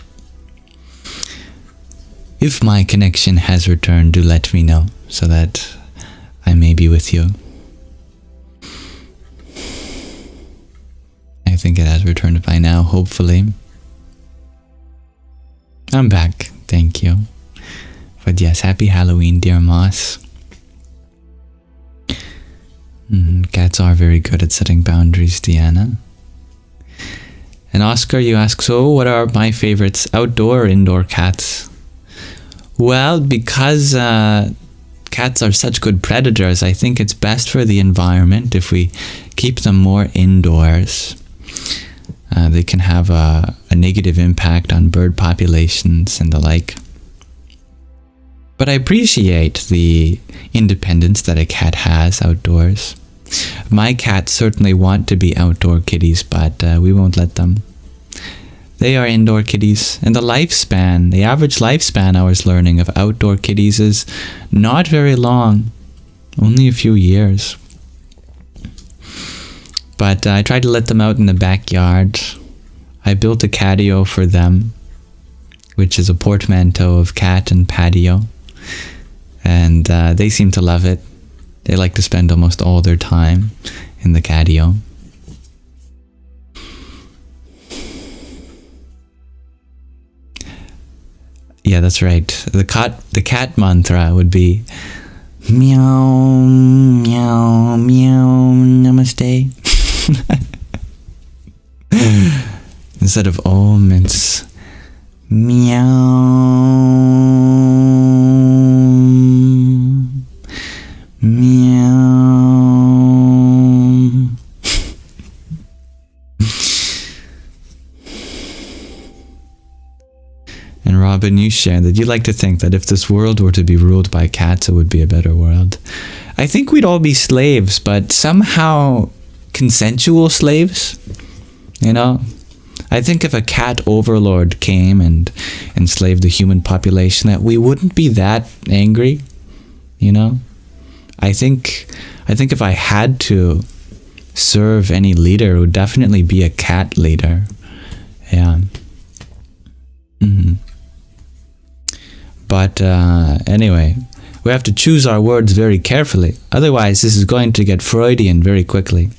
If my connection has returned, do let me know, so that I may be with you. I think it has returned by now, hopefully. I'm back, thank you. But yes, happy Halloween, dear Moss. Cats are very good at setting boundaries, Deanna. And Oscar, you ask, so what are my favorites, outdoor or indoor cats? Well, because cats are such good predators, I think it's best for the environment if we keep them more indoors. They can have a negative impact on bird populations and the like. But I appreciate the independence that a cat has outdoors. My cats certainly want to be outdoor kitties, but we won't let them. They are indoor kitties, and the average lifespan, I was learning, of outdoor kitties is not very long, only a few years. But I try to let them out in the backyard. I built a catio for them, which is a portmanteau of cat and patio. And they seem to love it. They like to spend almost all their time in the catio. Yeah, that's right. The cat mantra would be meow, meow, meow, namaste. Instead of om, it's meow, meow. And Robin, you share that you like to think that if this world were to be ruled by cats, it would be a better world. I think we'd all be slaves, but somehow consensual slaves, you know? I think if a cat overlord came and enslaved the human population, that we wouldn't be that angry, you know? I think if I had to serve any leader, it would definitely be a cat leader. Yeah. But anyway, we have to choose our words very carefully. Otherwise, this is going to get Freudian very quickly.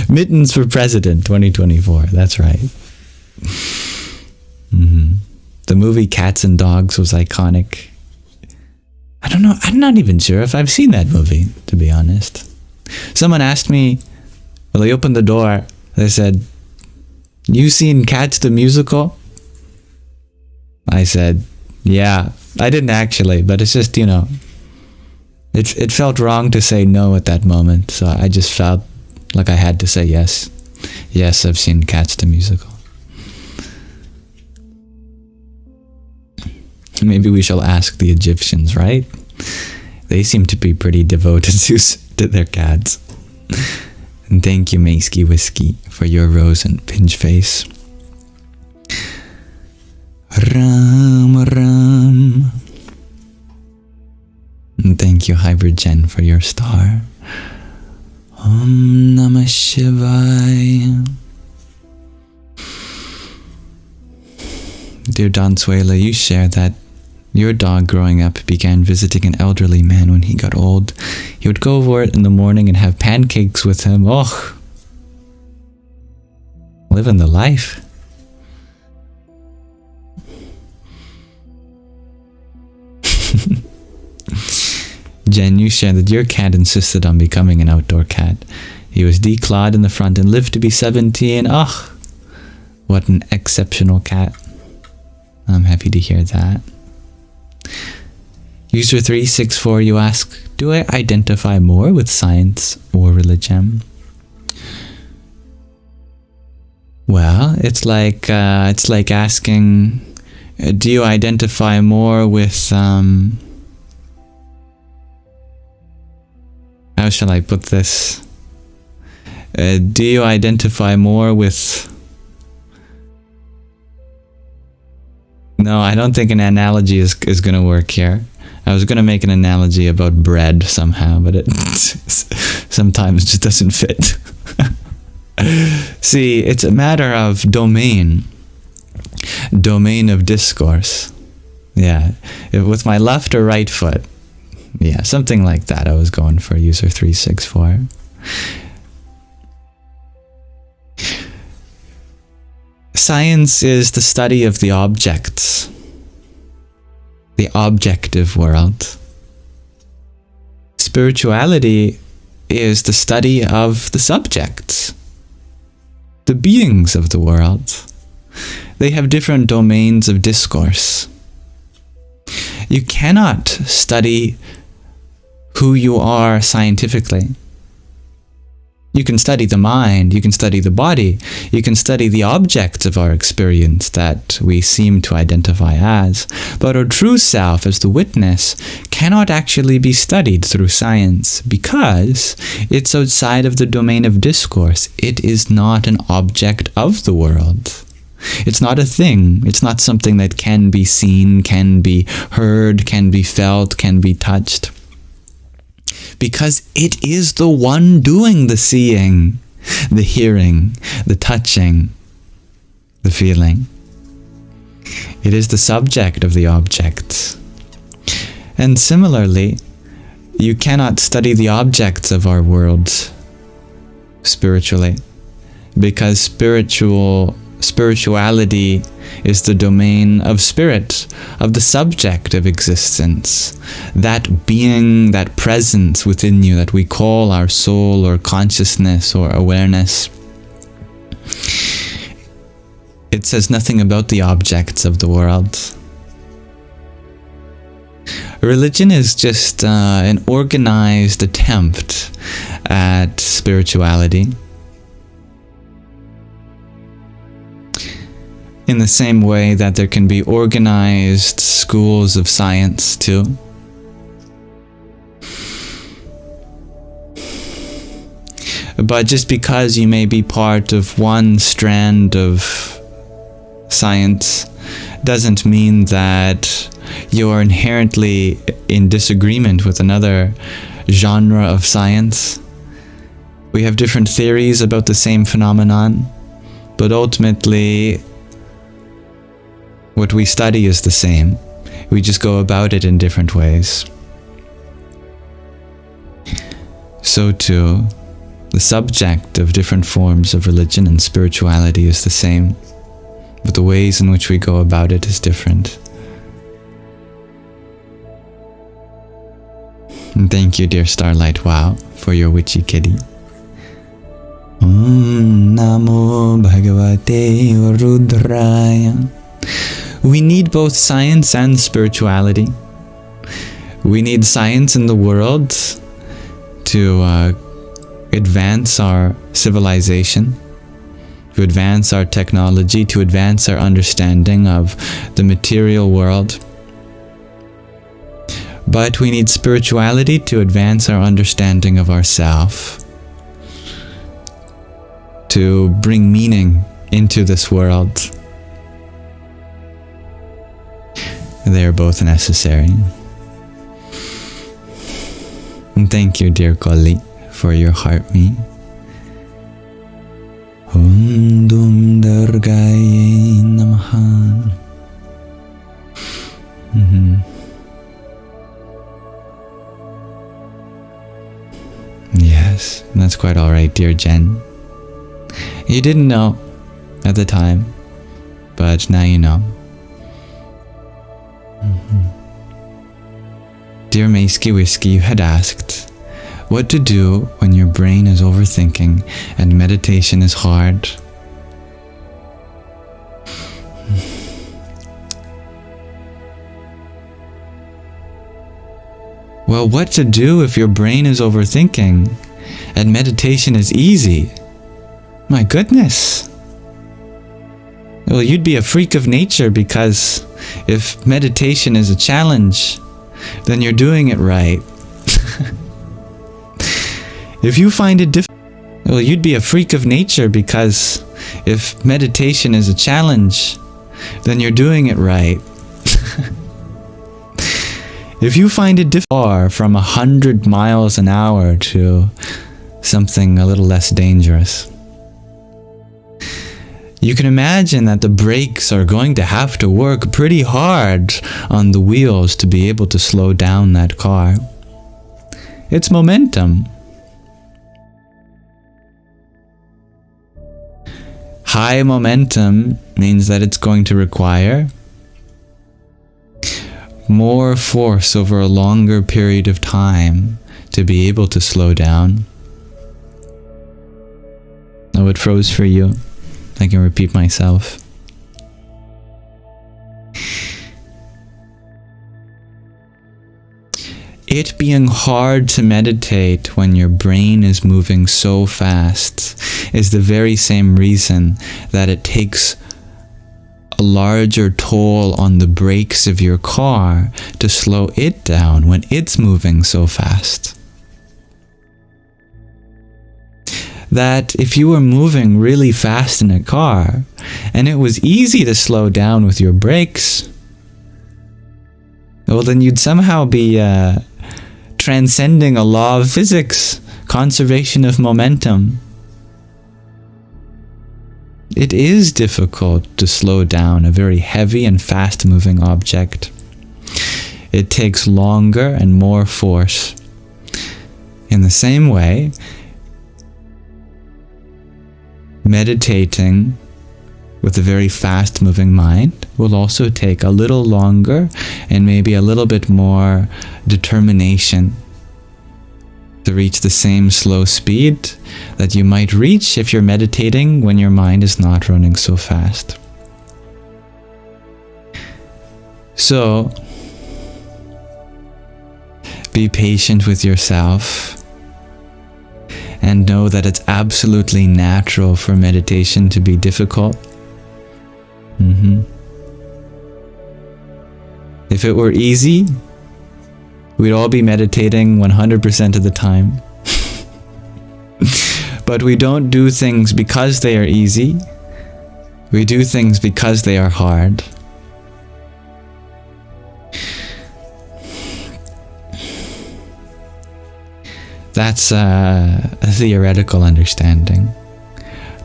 Mittens for President 2024. That's right. The movie Cats and Dogs was iconic. I don't know. I'm not even sure if I've seen that movie, to be honest. Someone asked me, well, they opened the door. They said, "You seen Cats the musical?" I said, yeah. I didn't actually, but it's just, you know, it felt wrong to say no at that moment. So I just felt like I had to say yes. Yes, I've seen Cats the musical. Maybe we shall ask the Egyptians, right? They seem to be pretty devoted to their cats. And thank you, Maisky Whiskey, for your rose and pinch face. Ram Ram. And thank you, Hybrid Jen, for your star. Om Namah Shivaya. Dear Don Suela, you share that your dog growing up began visiting an elderly man when he got old. He would go over it in the morning and have pancakes with him. Oh, living the life. Jen, you share that your cat insisted on becoming an outdoor cat. He was declawed in the front and lived to be 17. Oh, what an exceptional cat. I'm happy to hear that. User 364, you ask, do I identify more with science or religion? Well, it's like asking, do you identify more with how shall I put this? Do you identify more with... No, I don't think an analogy is going to work here. I was going to make an analogy about bread somehow, but it sometimes just doesn't fit. See, it's a matter of domain. Domain of discourse. Yeah, with my left or right foot. Yeah, something like that I was going for, user 364. Science is the study of the objects, the objective world. Spirituality is the study of the subjects, the beings of the world. They have different domains of discourse. You cannot study who you are scientifically. You can study the mind, you can study the body, you can study the objects of our experience that we seem to identify as, but our true self as the witness cannot actually be studied through science because it's outside of the domain of discourse. It is not an object of the world. It's not a thing. It's not something that can be seen, can be heard, can be felt, can be touched. Because it is the one doing the seeing. the hearing, the touching, the feeling. It is the subject of the objects. And similarly, you cannot study the objects of our world spiritually, because spirituality is the domain of spirit, of the subject of existence, that being, that presence within you that we call our soul or consciousness or awareness. It says nothing about the objects of the world. Religion is just an organized attempt at spirituality. In the same way that there can be organized schools of science too. But just because you may be part of one strand of science doesn't mean that you are inherently in disagreement with another genre of science. We have different theories about the same phenomenon, but ultimately what we study is the same. We just go about it in different ways. So too, the subject of different forms of religion and spirituality is the same, but the ways in which we go about it is different. And thank you, dear Starlight Wow, for your witchy kitty. Namo Bhagavate Rudraya. We need both science and spirituality. We need science in the world to advance our civilization, to advance our technology, to advance our understanding of the material world. But we need spirituality to advance our understanding of ourself, to bring meaning into this world. They are both necessary. And thank you, dear Kali, for your heartme. Om Dum Durgaye Namaha. Yes, that's quite alright, dear Jen. You didn't know at the time, but now you know. Dear Maisky Whiskey, you had asked what to do when your brain is overthinking and meditation is hard. Well, what to do if your brain is overthinking and meditation is easy? My goodness. Well, you'd be a freak of nature, because if meditation is a challenge, then you're doing it right. If you find it difficult, well, you'd be a freak of nature, because if meditation is a challenge, then you're doing it right. If you find it difficult from 100 miles an hour to something a little less dangerous, you can imagine that the brakes are going to have to work pretty hard on the wheels to be able to slow down that car. It's momentum. High momentum means that it's going to require more force over a longer period of time to be able to slow down. Oh, it froze for you. I can repeat myself. It being hard to meditate when your brain is moving so fast is the very same reason that it takes a larger toll on the brakes of your car to slow it down when it's moving so fast. That if you were moving really fast in a car and it was easy to slow down with your brakes, well, then you'd somehow be transcending a law of physics, conservation of momentum. It is difficult to slow down a very heavy and fast-moving object. It takes longer and more force. In the same way, meditating with a very fast-moving mind will also take a little longer and maybe a little bit more determination to reach the same slow speed that you might reach if you're meditating when your mind is not running so fast. So, be patient with yourself and know that it's absolutely natural for meditation to be difficult. If it were easy, we'd all be meditating 100% of the time. But we don't do things because they are easy. We do things because they are hard. That's a theoretical understanding.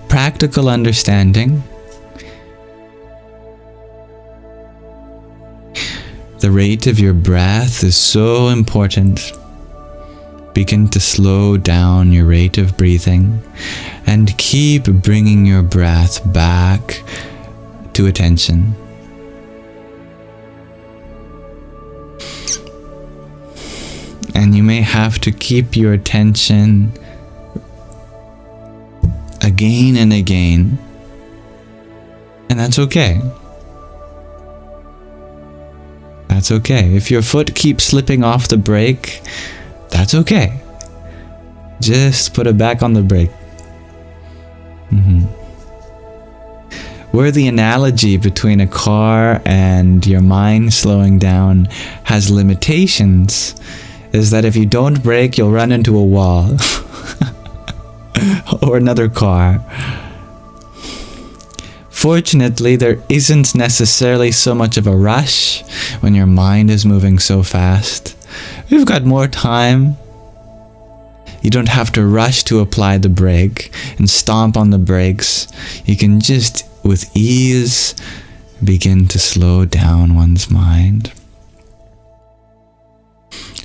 Practical understanding. The rate of your breath is so important. Begin to slow down your rate of breathing and keep bringing your breath back to attention. And you may have to keep your attention again and again, and that's okay. That's okay. If your foot keeps slipping off the brake, that's okay. Just put it back on the brake. Where the analogy between a car and your mind slowing down has limitations is that if you don't brake, you'll run into a wall or another car. Fortunately, there isn't necessarily so much of a rush when your mind is moving so fast. We've got more time. You don't have to rush to apply the brake and stomp on the brakes. You can just, with ease, begin to slow down one's mind.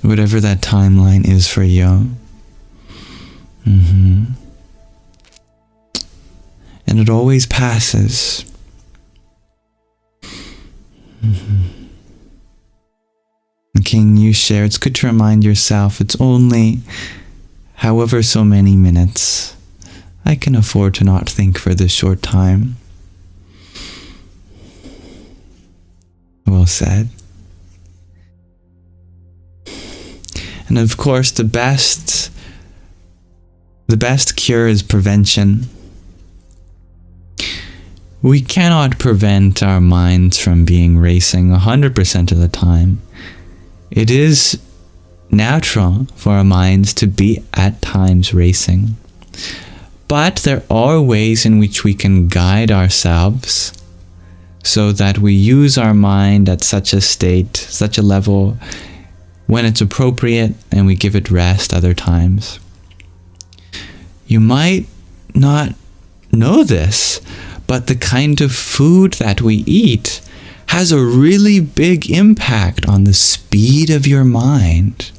Whatever that timeline is for you. And it always passes. King, you share, it's good to remind yourself it's only however so many minutes. I can afford to not think for this short time. Well said. And of course, the best cure is prevention. We cannot prevent our minds from being racing 100% of the time. It is natural for our minds to be at times racing. But there are ways in which we can guide ourselves so that we use our mind at such a state, such a level, when it's appropriate, and we give it rest other times. You might not know this, but the kind of food that we eat has a really big impact on the speed of your mind.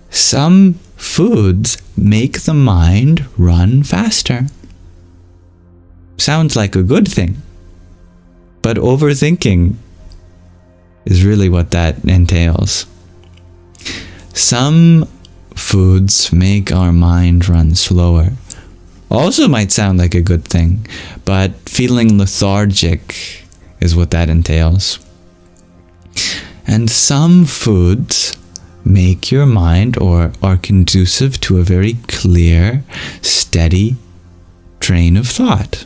Some foods make the mind run faster. Sounds like a good thing, but overthinking is really what that entails. Some foods make our mind run slower. Also might sound like a good thing, but feeling lethargic is what that entails. And some foods make your mind or are conducive to a very clear, steady train of thought.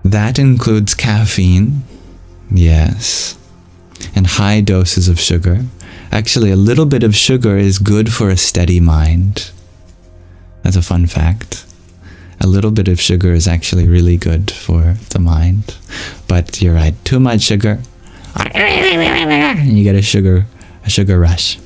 That includes caffeine, yes, and high doses of sugar. Actually, a little bit of sugar is good for a steady mind. That's a fun fact. A little bit of sugar is actually really good for the mind. But you're right, too much sugar, and you get a sugar rush.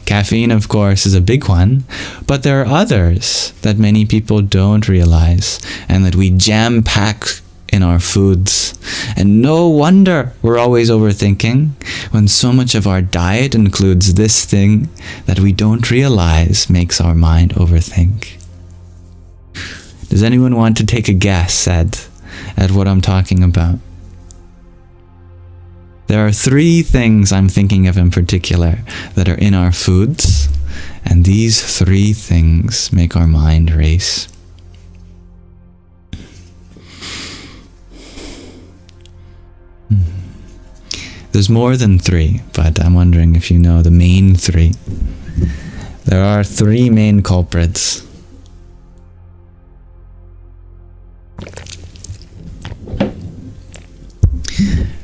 Caffeine, of course, is a big one, but there are others that many people don't realize and that we jam-pack in our foods. And no wonder we're always overthinking when so much of our diet includes this thing that we don't realize makes our mind overthink. Does anyone want to take a guess at what I'm talking about? There are 3 things I'm thinking of in particular that are in our foods, and these 3 things make our mind race. There's more than 3, but I'm wondering if you know the main 3. There are 3 main culprits.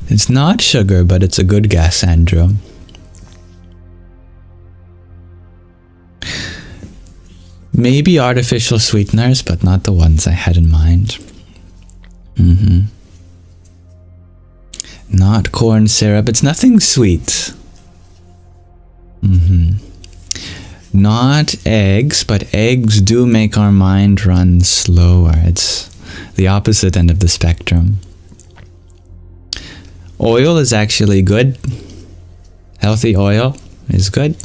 It's not sugar, but it's a good guess, Andrew. Maybe artificial sweeteners, but not the ones I had in mind. Not corn syrup. It's nothing sweet. Not eggs, but eggs do make our mind run slower. It's the opposite end of the spectrum. Oil is actually good. Healthy oil is good.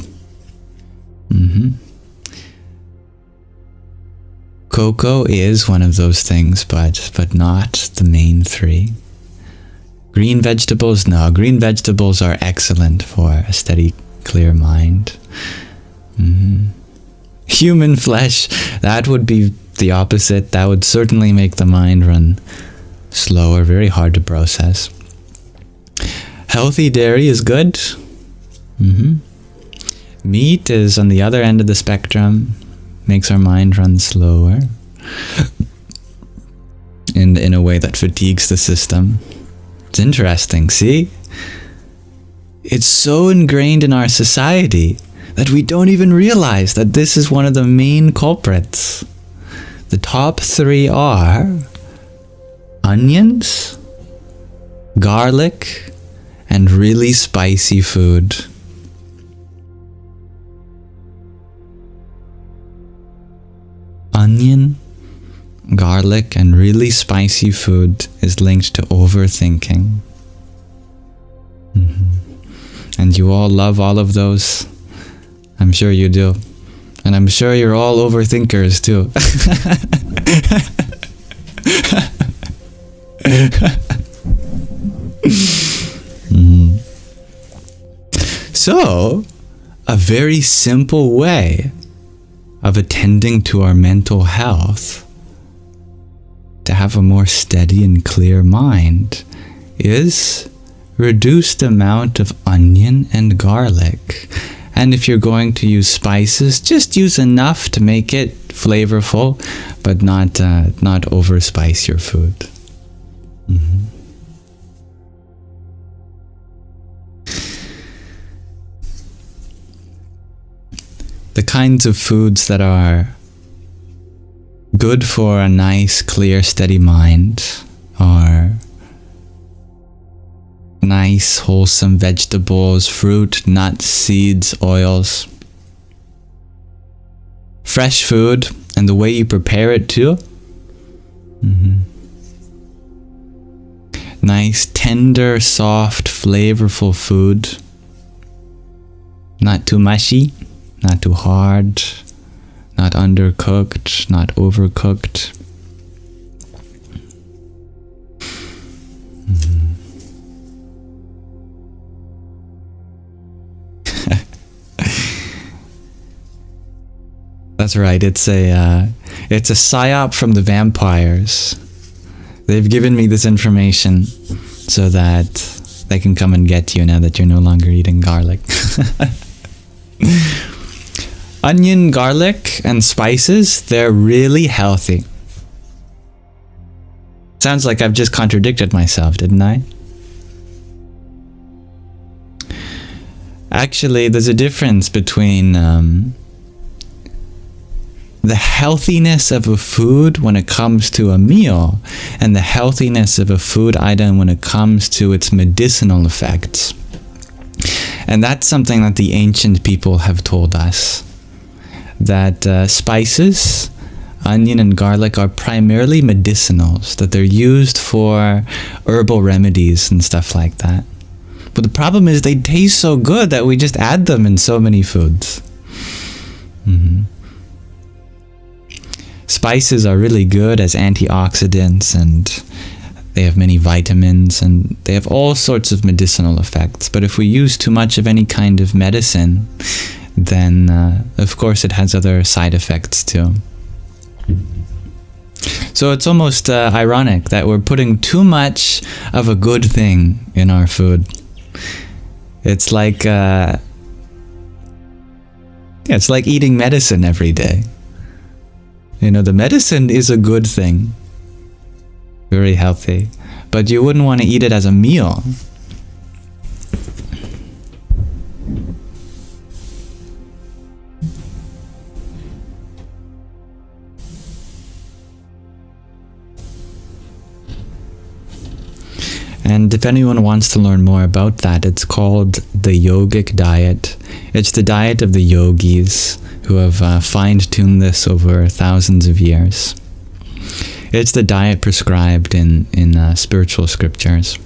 Cocoa is one of those things, but not the main 3. Green vegetables, no. Green vegetables are excellent for a steady, clear mind. Human flesh, that would be the opposite. That would certainly make the mind run slower, very hard to process. Healthy dairy is good. Meat is on the other end of the spectrum, makes our mind run slower in a way that fatigues the system. It's interesting, see? It's so ingrained in our society that we don't even realize that this is one of the main culprits. The top 3 are onions, garlic, and really spicy food. Onion, garlic, and really spicy food is linked to overthinking. And you all love all of those. I'm sure you do. And I'm sure you're all overthinkers too. So, a very simple way of attending to our mental health, to have a more steady and clear mind, is reduced amount of onion and garlic. And if you're going to use spices, just use enough to make it flavorful, but not overspice your food. The kinds of foods that are good for a nice, clear, steady mind are nice, wholesome vegetables, fruit, nuts, seeds, oils. Fresh food, and the way you prepare it too. Nice, tender, soft, flavorful food. Not too mushy, not too hard, not undercooked, not overcooked. That's right. It's a psyop from the vampires. They've given me this information so that they can come and get you now that you're no longer eating garlic. Onion, garlic, and spices, they're really healthy. Sounds like I've just contradicted myself, didn't I? Actually, there's a difference between the healthiness of a food when it comes to a meal and the healthiness of a food item when it comes to its medicinal effects. And that's something that the ancient people have told us, that spices, onion and garlic are primarily medicinals, that they're used for herbal remedies and stuff like that. But the problem is they taste so good that we just add them in so many foods. Spices are really good as antioxidants, and they have many vitamins, and they have all sorts of medicinal effects. But if we use too much of any kind of medicine, then of course it has other side effects too. So it's almost ironic that we're putting too much of a good thing in our food. It's like eating medicine every day. You know, the medicine is a good thing, very healthy, but you wouldn't want to eat it as a meal. And if anyone wants to learn more about that, it's called the Yogic diet. It's the diet of the yogis who have fine-tuned this over thousands of years. It's the diet prescribed in spiritual scriptures.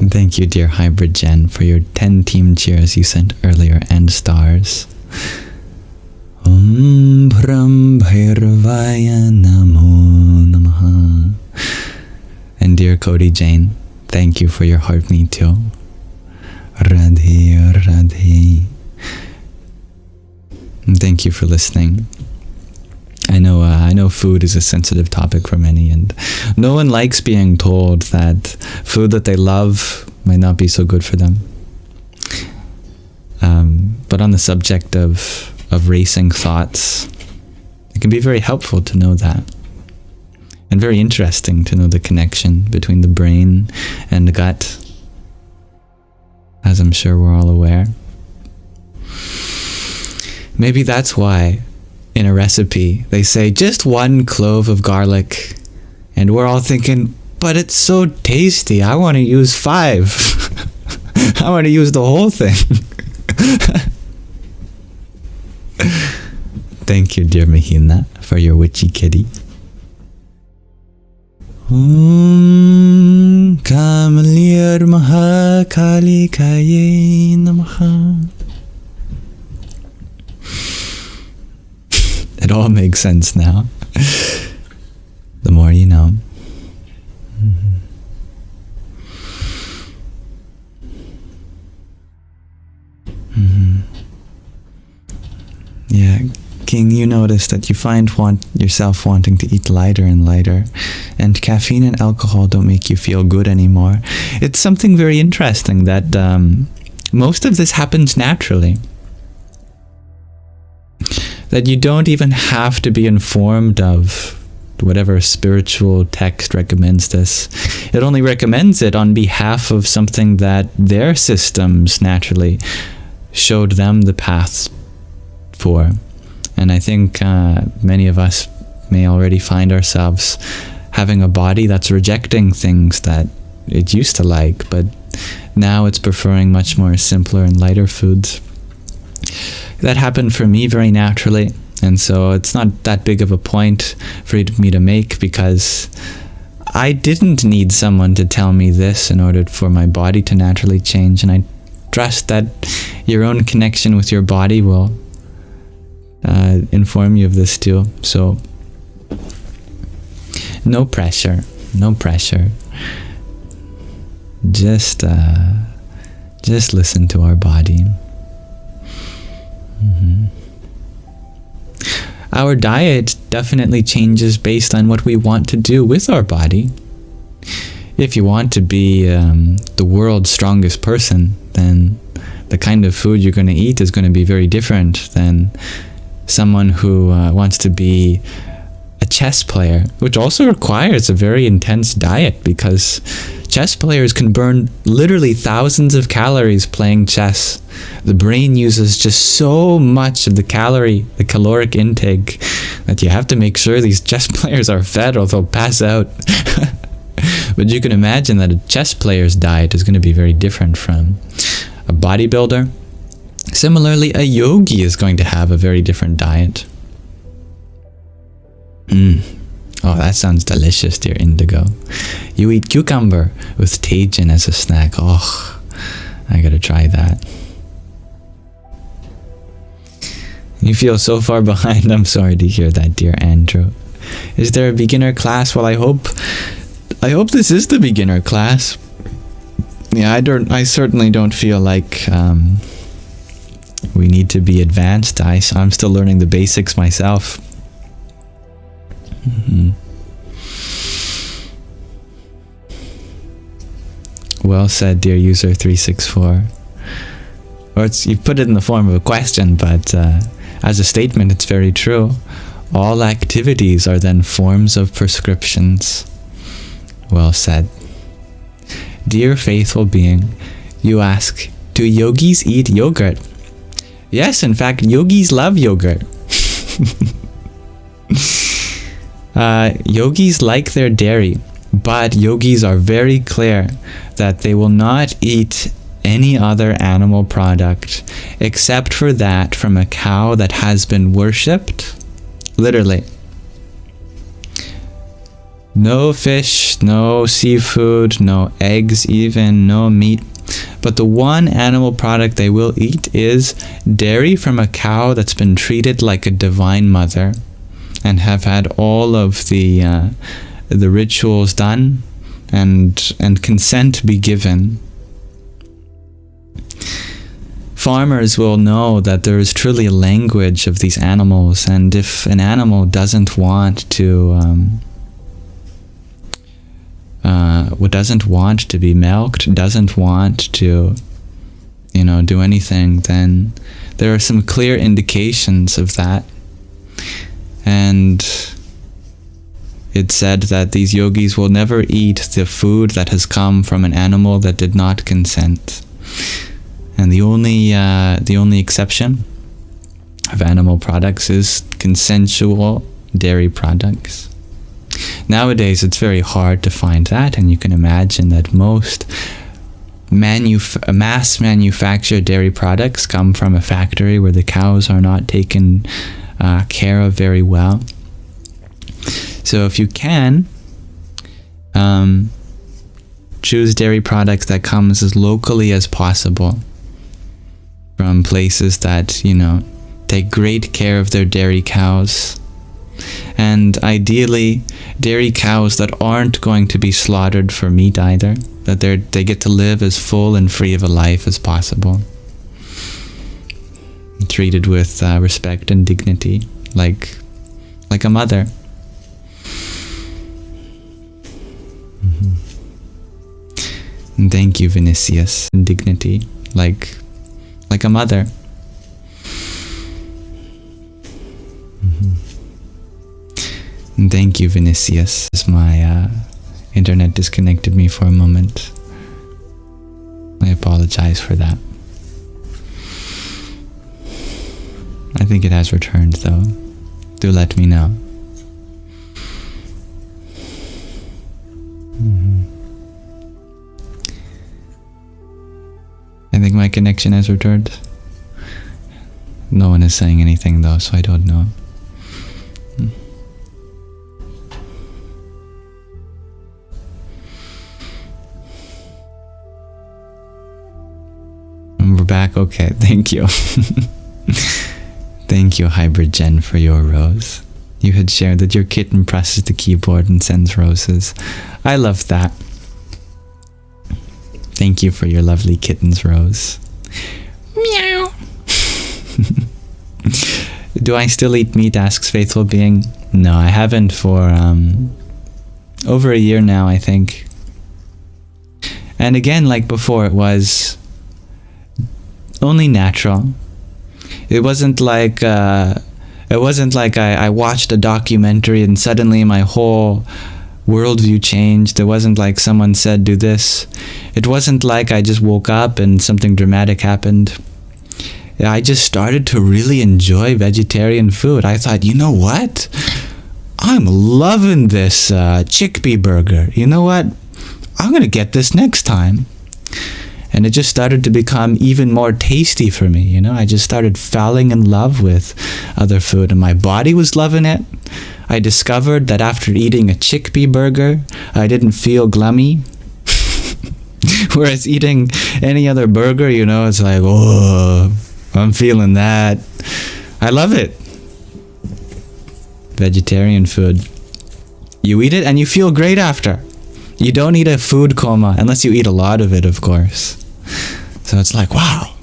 Thank you, dear Hybrid Jen, for your 10 team cheers you sent earlier, and stars. Om Bram Bhairavaya Namo Namaha. And dear Cody Jane, thank you for your heart me too. Radhe Radhe. And thank you for listening. I know food is a sensitive topic for many, and no one likes being told that food that they love might not be so good for them. But on the subject of racing thoughts, it can be very helpful to know that, and very interesting to know the connection between the brain and the gut, as I'm sure we're all aware. Maybe that's why in a recipe they say just 1 clove of garlic, and we're all thinking, but it's so tasty, I want to use 5. I want to use the whole thing. Thank you, dear Mahina, for your witchy kitty. Om Kamalir Mahakali Kaye Namaha. It all makes sense now. The more you know. Yeah, King, you notice that you find yourself wanting to eat lighter and lighter, and caffeine and alcohol don't make you feel good anymore. It's something very interesting that most of this happens naturally. That you don't even have to be informed of whatever spiritual text recommends this. It only recommends it on behalf of something that their systems naturally showed them the path for. And I think many of us may already find ourselves having a body that's rejecting things that it used to like, but now it's preferring much more simpler and lighter foods. That happened for me very naturally, and so it's not that big of a point for me to make, because I didn't need someone to tell me this in order for my body to naturally change, and I trust that your own connection with your body will inform you of this too. So no pressure, no pressure. Just listen to our body. Our diet definitely changes based on what we want to do with our body. If you want to be the world's strongest person, then the kind of food you're going to eat is going to be very different than someone who wants to be a chess player, which also requires a very intense diet, because chess players can burn literally thousands of calories playing chess. The brain uses just so much of the caloric intake that you have to make sure these chess players are fed or they'll pass out. But you can imagine that a chess player's diet is going to be very different from a bodybuilder. Similarly, a yogi is going to have a very different diet. Oh, that sounds delicious, dear Indigo. You eat cucumber with Tajin as a snack. Oh, I gotta try that. You feel so far behind. I'm sorry to hear that, dear Andrew. Is there a beginner class? Well, I hope this is the beginner class. Yeah, I certainly don't feel like we need to be advanced. I'm still learning the basics myself. Well said, dear user 364. Or you put it in the form of a question, but as a statement, it's very true. All activities are then forms of prescriptions. Well said. Dear faithful being, you ask, do yogis eat yogurt? Yes, in fact, yogis love yogurt. Yogis like their dairy, but yogis are very clear that they will not eat any other animal product except for that from a cow that has been worshipped. Literally. No fish, no seafood, no eggs even, no meat. But the one animal product they will eat is dairy from a cow that's been treated like a divine mother and have had all of the rituals done and consent be given. Farmers will know that there is truly a language of these animals, and if an animal doesn't want to be milked, doesn't want to, do anything, then there are some clear indications of that. And it's said that these yogis will never eat the food that has come from an animal that did not consent. And the only exception of animal products is consensual dairy products. Nowadays, it's very hard to find that, and you can imagine that most mass manufactured dairy products come from a factory where the cows are not taken care of very well. So if you can, choose dairy products that comes as locally as possible from places that, take great care of their dairy cows. And ideally, dairy cows that aren't going to be slaughtered for meat either, that they get to live as full and free of a life as possible. Treated with respect and dignity, like a mother. And thank you, Vinicius. And dignity, like a mother. And thank you, Vinicius. My internet disconnected me for a moment. I apologize for that. I think it has returned, though. Do let me know. I think my connection has returned. No one is saying anything, though, so I don't know. And we're back. Okay, thank you. Thank you, Hybrid Jen, for your rose. You had shared that your kitten presses the keyboard and sends roses. I love that. Thank you for your lovely kitten's rose. Meow. Do I still eat meat, asks Faithful Being. No, I haven't for over a year now, I think. And again, like before, it was only natural. It wasn't like I watched a documentary and suddenly my whole worldview changed. It wasn't like someone said do this. It wasn't like I just woke up and something dramatic happened. I just started to really enjoy vegetarian food. I thought, you know what? I'm loving this chickpea burger. You know what? I'm going to get this next time. And it just started to become even more tasty for me. You know, I just started falling in love with other food, and my body was loving it. I discovered that after eating a chickpea burger, I didn't feel glummy. Whereas eating any other burger, you know, it's like, oh, I'm feeling that. I love it. Vegetarian food. You eat it and you feel great after. You don't need a food coma unless you eat a lot of it, of course. So it's like, wow.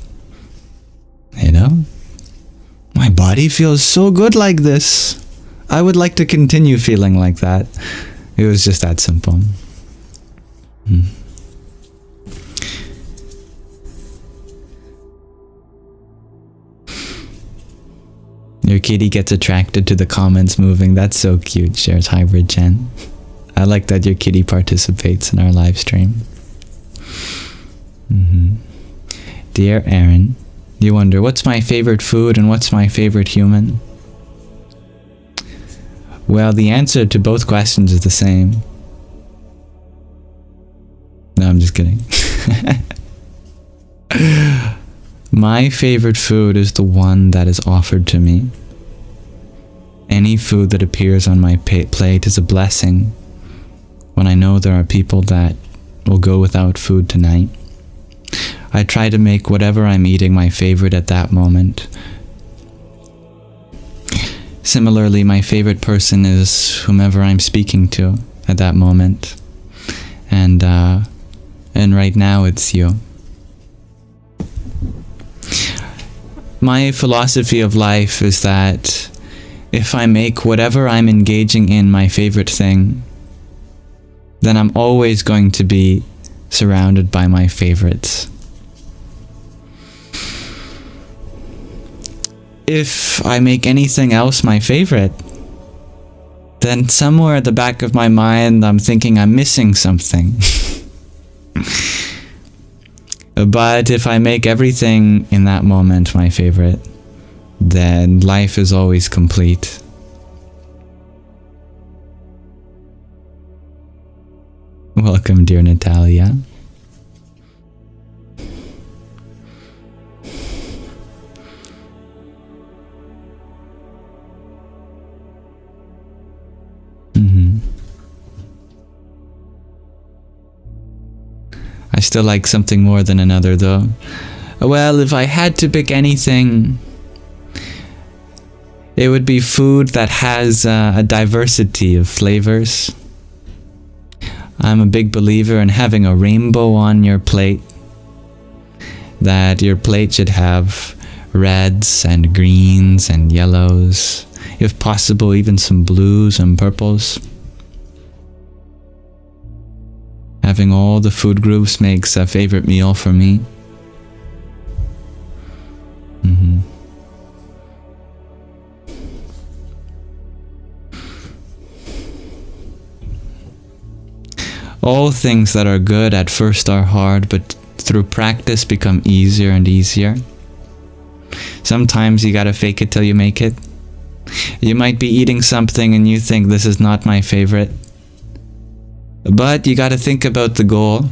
You know? My body feels so good like this. I would like to continue feeling like that. It was just that simple. Your kitty gets attracted to the comments moving. That's so cute, shares Hybrid Chen. I like that your kitty participates in our live stream. Dear Aaron, you wonder, what's my favorite food and what's my favorite human? Well, the answer to both questions is the same. No, I'm just kidding. My favorite food is the one that is offered to me. Any food that appears on my plate is a blessing. When I know there are people that will go without food tonight, I try to make whatever I'm eating my favorite at that moment. Similarly, my favorite person is whomever I'm speaking to at that moment. And right now it's you. My philosophy of life is that if I make whatever I'm engaging in my favorite thing, then I'm always going to be surrounded by my favorites. If I make anything else my favorite, then somewhere at the back of my mind I'm thinking I'm missing something. But if I make everything in that moment my favorite, then life is always complete. Welcome, dear Natalia. I still like something more than another, though. Well, if I had to pick anything, it would be food that has a diversity of flavors. I'm a big believer in having a rainbow on your plate. That your plate should have reds and greens and yellows, if possible even some blues and purples. Having all the food groups makes a favorite meal for me. All things that are good at first are hard, but through practice become easier and easier. Sometimes you gotta fake it till you make it. You might be eating something and you think this is not my favorite. But you gotta think about the goal.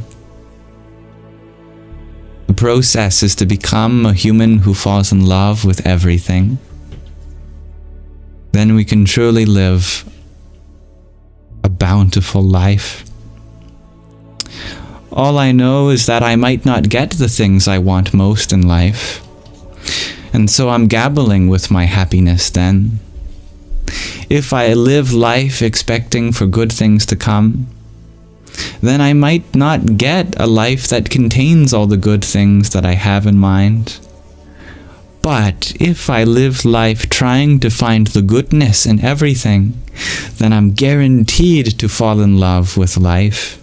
The process is to become a human who falls in love with everything. Then we can truly live a bountiful life. All I know is that I might not get the things I want most in life. And so I'm gabbling with my happiness then. If I live life expecting for good things to come, then I might not get a life that contains all the good things that I have in mind. But if I live life trying to find the goodness in everything, then I'm guaranteed to fall in love with life,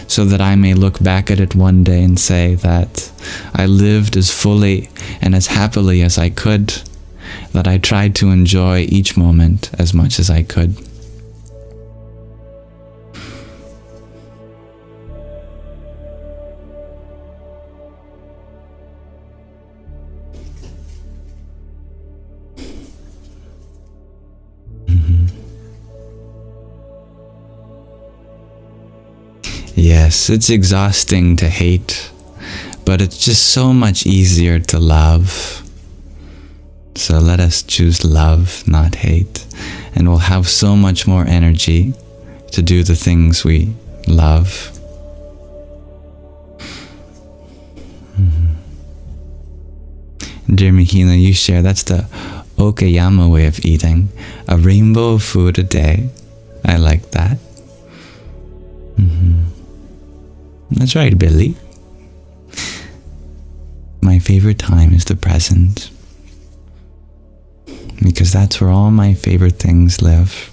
so that I may look back at it one day and say that I lived as fully and as happily as I could, that I tried to enjoy each moment as much as I could. Yes, it's exhausting to hate, but it's just so much easier to love. So let us choose love, not hate, and we'll have so much more energy to do the things we love. Dear Mahina, you share, that's the Okayama way of eating. A rainbow of food a day. I like that. That's right, Billy. My favorite time is the present, because that's where all my favorite things live.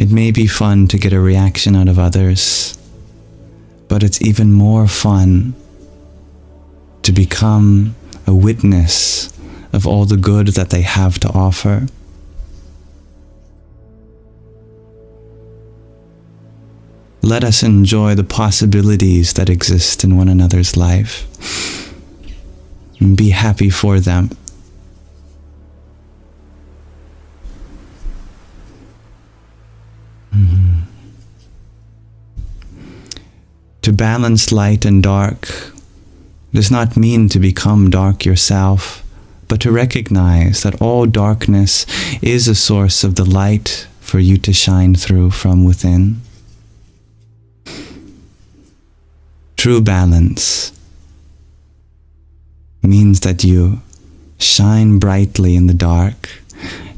It may be fun to get a reaction out of others, but it's even more fun to become a witness of all the good that they have to offer. Let us enjoy the possibilities that exist in one another's life and be happy for them. To balance light and dark does not mean to become dark yourself, but to recognize that all darkness is a source of the light for you to shine through from within. True balance means that you shine brightly in the dark,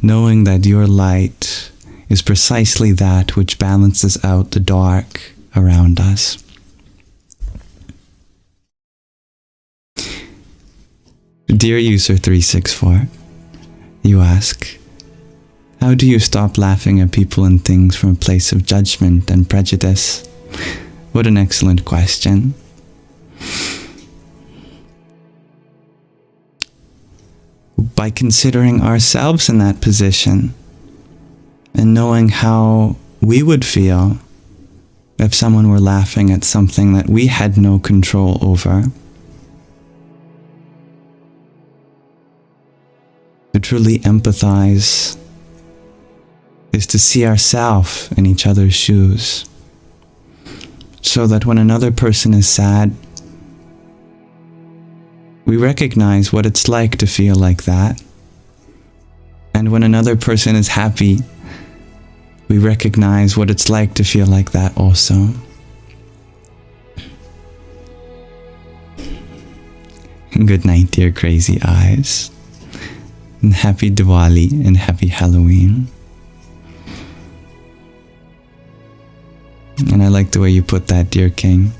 knowing that your light is precisely that which balances out the dark around us. Dear user 364, you ask, how do you stop laughing at people and things from a place of judgment and prejudice? What an excellent question. By considering ourselves in that position and knowing how we would feel if someone were laughing at something that we had no control over. To truly empathize is to see ourselves in each other's shoes, so that when another person is sad, we recognize what it's like to feel like that. And when another person is happy, we recognize what it's like to feel like that also. Good night, dear crazy eyes. And happy Diwali and happy Halloween. And I like the way you put that, dear King.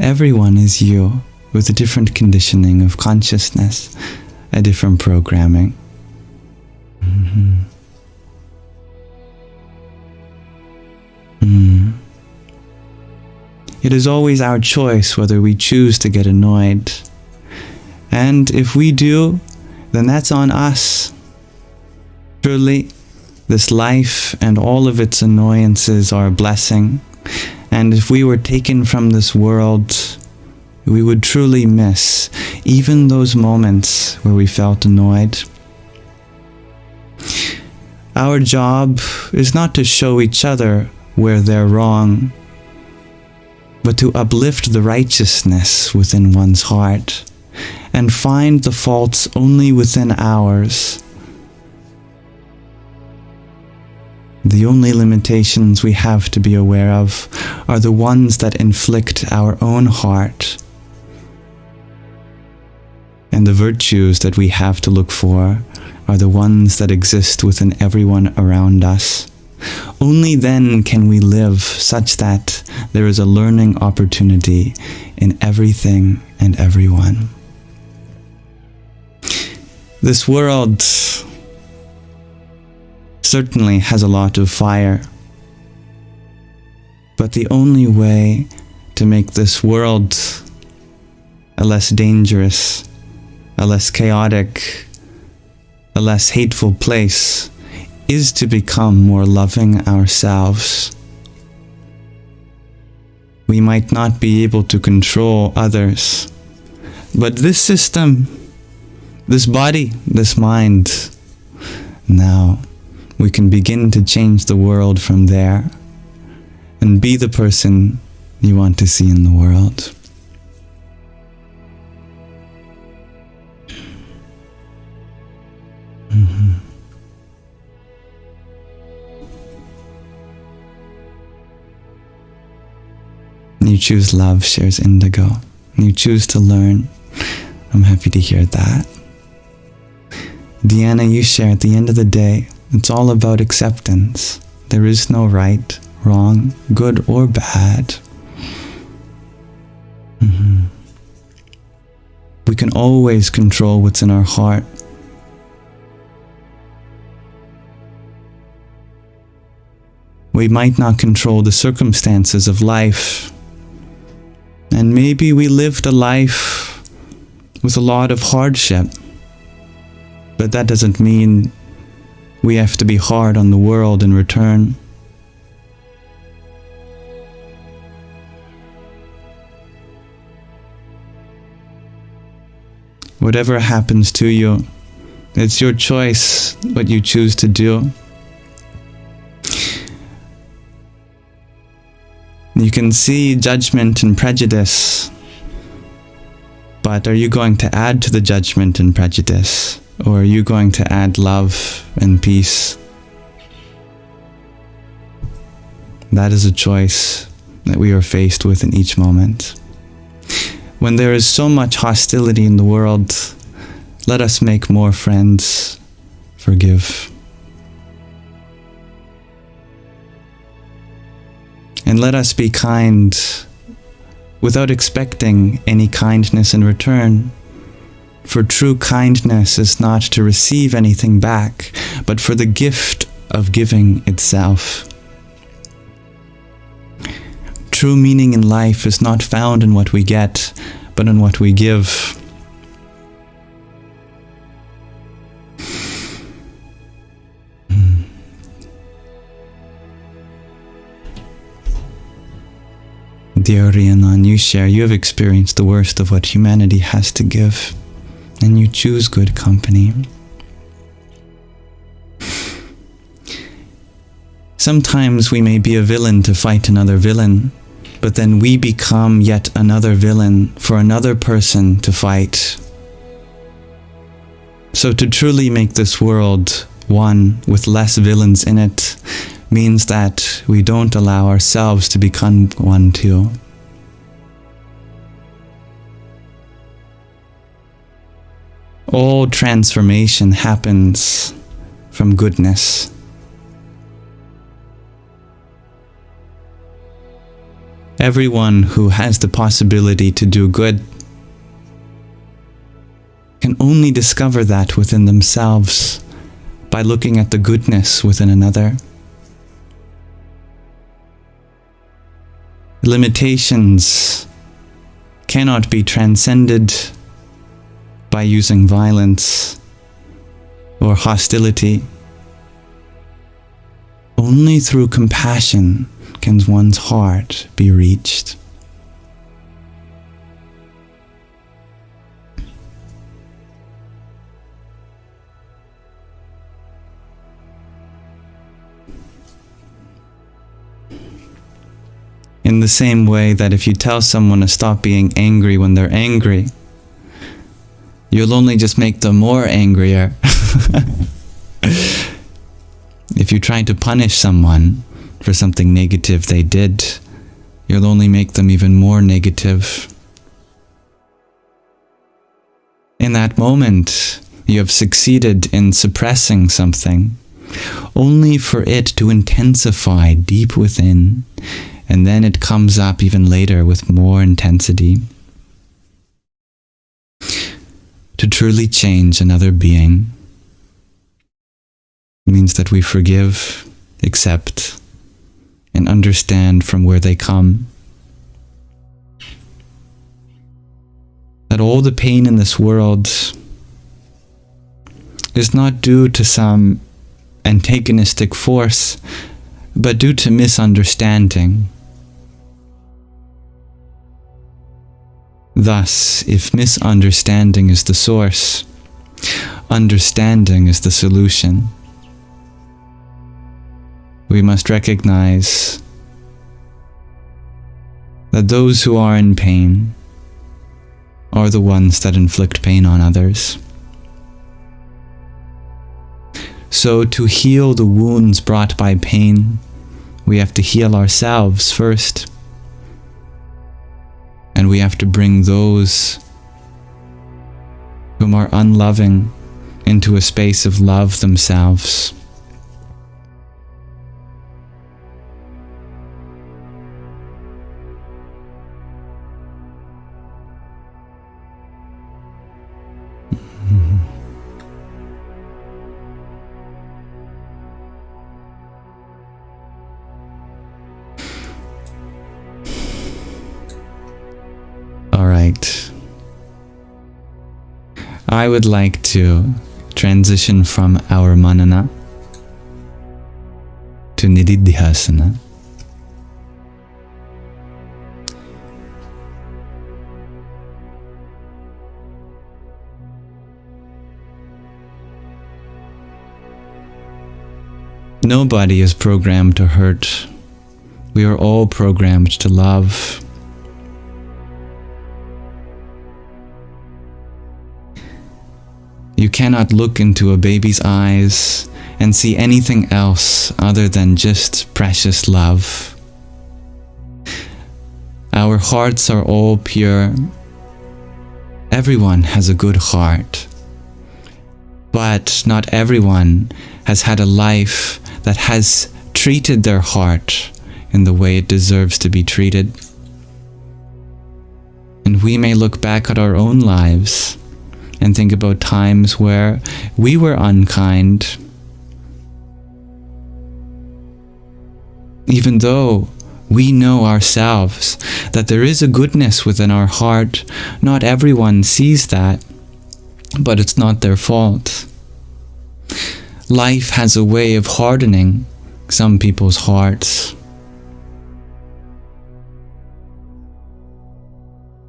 Everyone is you, with a different conditioning of consciousness, a different programming. It is always our choice whether we choose to get annoyed. And if we do, then that's on us. Truly, this life and all of its annoyances are a blessing. And if we were taken from this world, we would truly miss even those moments where we felt annoyed. Our job is not to show each other where they're wrong, but to uplift the righteousness within one's heart and find the faults only within ours. The only limitations we have to be aware of are the ones that inflict our own heart. And the virtues that we have to look for are the ones that exist within everyone around us. Only then can we live such that there is a learning opportunity in everything and everyone. This world certainly has a lot of fire, but the only way to make this world a less dangerous, a less chaotic, a less hateful place is to become more loving ourselves. We might not be able to control others, but this system, this body, this mind, now we can begin to change the world from there and be the person you want to see in the world. You choose love, shares Indigo. You choose to learn. I'm happy to hear that. Deanna, you share at the end of the day, it's all about acceptance. There is no right, wrong, good or bad. We can always control what's in our heart. We might not control the circumstances of life. And maybe we lived a life with a lot of hardship. But that doesn't mean we have to be hard on the world in return. Whatever happens to you, it's your choice what you choose to do. You can see judgment and prejudice, but are you going to add to the judgment and prejudice, or are you going to add love and peace? That is a choice that we are faced with in each moment. When there is so much hostility in the world, let us make more friends, forgive. And let us be kind without expecting any kindness in return. For true kindness is not to receive anything back, but for the gift of giving itself. True meaning in life is not found in what we get, but in what we give. Dear Rhiannon, you share, you have experienced the worst of what humanity has to give, and you choose good company. Sometimes we may be a villain to fight another villain, but then we become yet another villain for another person to fight. So to truly make this world one with less villains in it means that we don't allow ourselves to become one too. All transformation happens from goodness. Everyone who has the possibility to do good can only discover that within themselves by looking at the goodness within another. Limitations cannot be transcended by using violence or hostility. Only through compassion can one's heart be reached. In the same way that if you tell someone to stop being angry when they're angry, you'll only just make them more angrier. If you try to punish someone for something negative they did, you'll only make them even more negative. In that moment, you have succeeded in suppressing something, only for it to intensify deep within, and then it comes up even later with more intensity. To truly change another being means that we forgive, accept, and understand from where they come. that all the pain in this world is not due to some antagonistic force, but due to misunderstanding. Thus, if misunderstanding is the source, understanding is the solution. We must recognize that those who are in pain are the ones that inflict pain on others. So to heal the wounds brought by pain, we have to heal ourselves first. And we have to bring those whom are unloving into a space of love themselves. Alright. I would like to transition from our manana to nididhyasana. Nobody is programmed to hurt. We are all programmed to love. You cannot look into a baby's eyes and see anything else other than just precious love. Our hearts are all pure. Everyone has a good heart. But not everyone has had a life that has treated their heart in the way it deserves to be treated. And we may look back at our own lives and think about times where we were unkind, even though we know ourselves that there is a goodness within our heart. Not everyone sees that, but it's not their fault. Life has a way of hardening some people's hearts.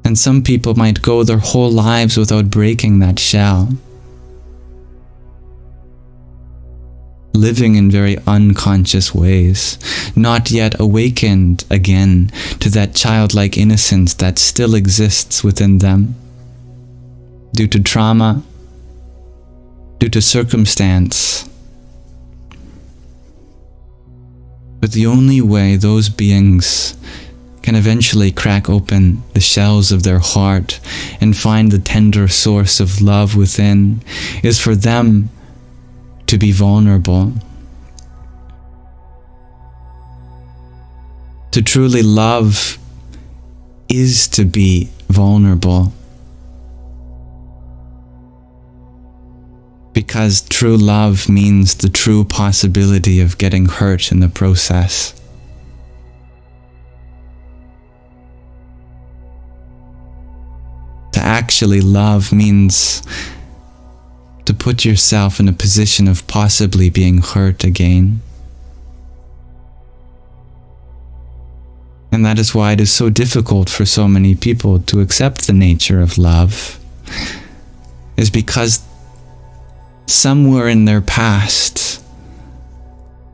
And some people might go their whole lives without breaking that shell, living in very unconscious ways, not yet awakened again to that childlike innocence that still exists within them, due to trauma, due to circumstance. But the only way those beings can eventually crack open the shells of their heart and find the tender source of love within is for them to be vulnerable. To truly love is to be vulnerable. Because true love means the true possibility of getting hurt in the process. To actually love means to put yourself in a position of possibly being hurt again. And that is why it is so difficult for so many people to accept the nature of love, is because somewhere in their past,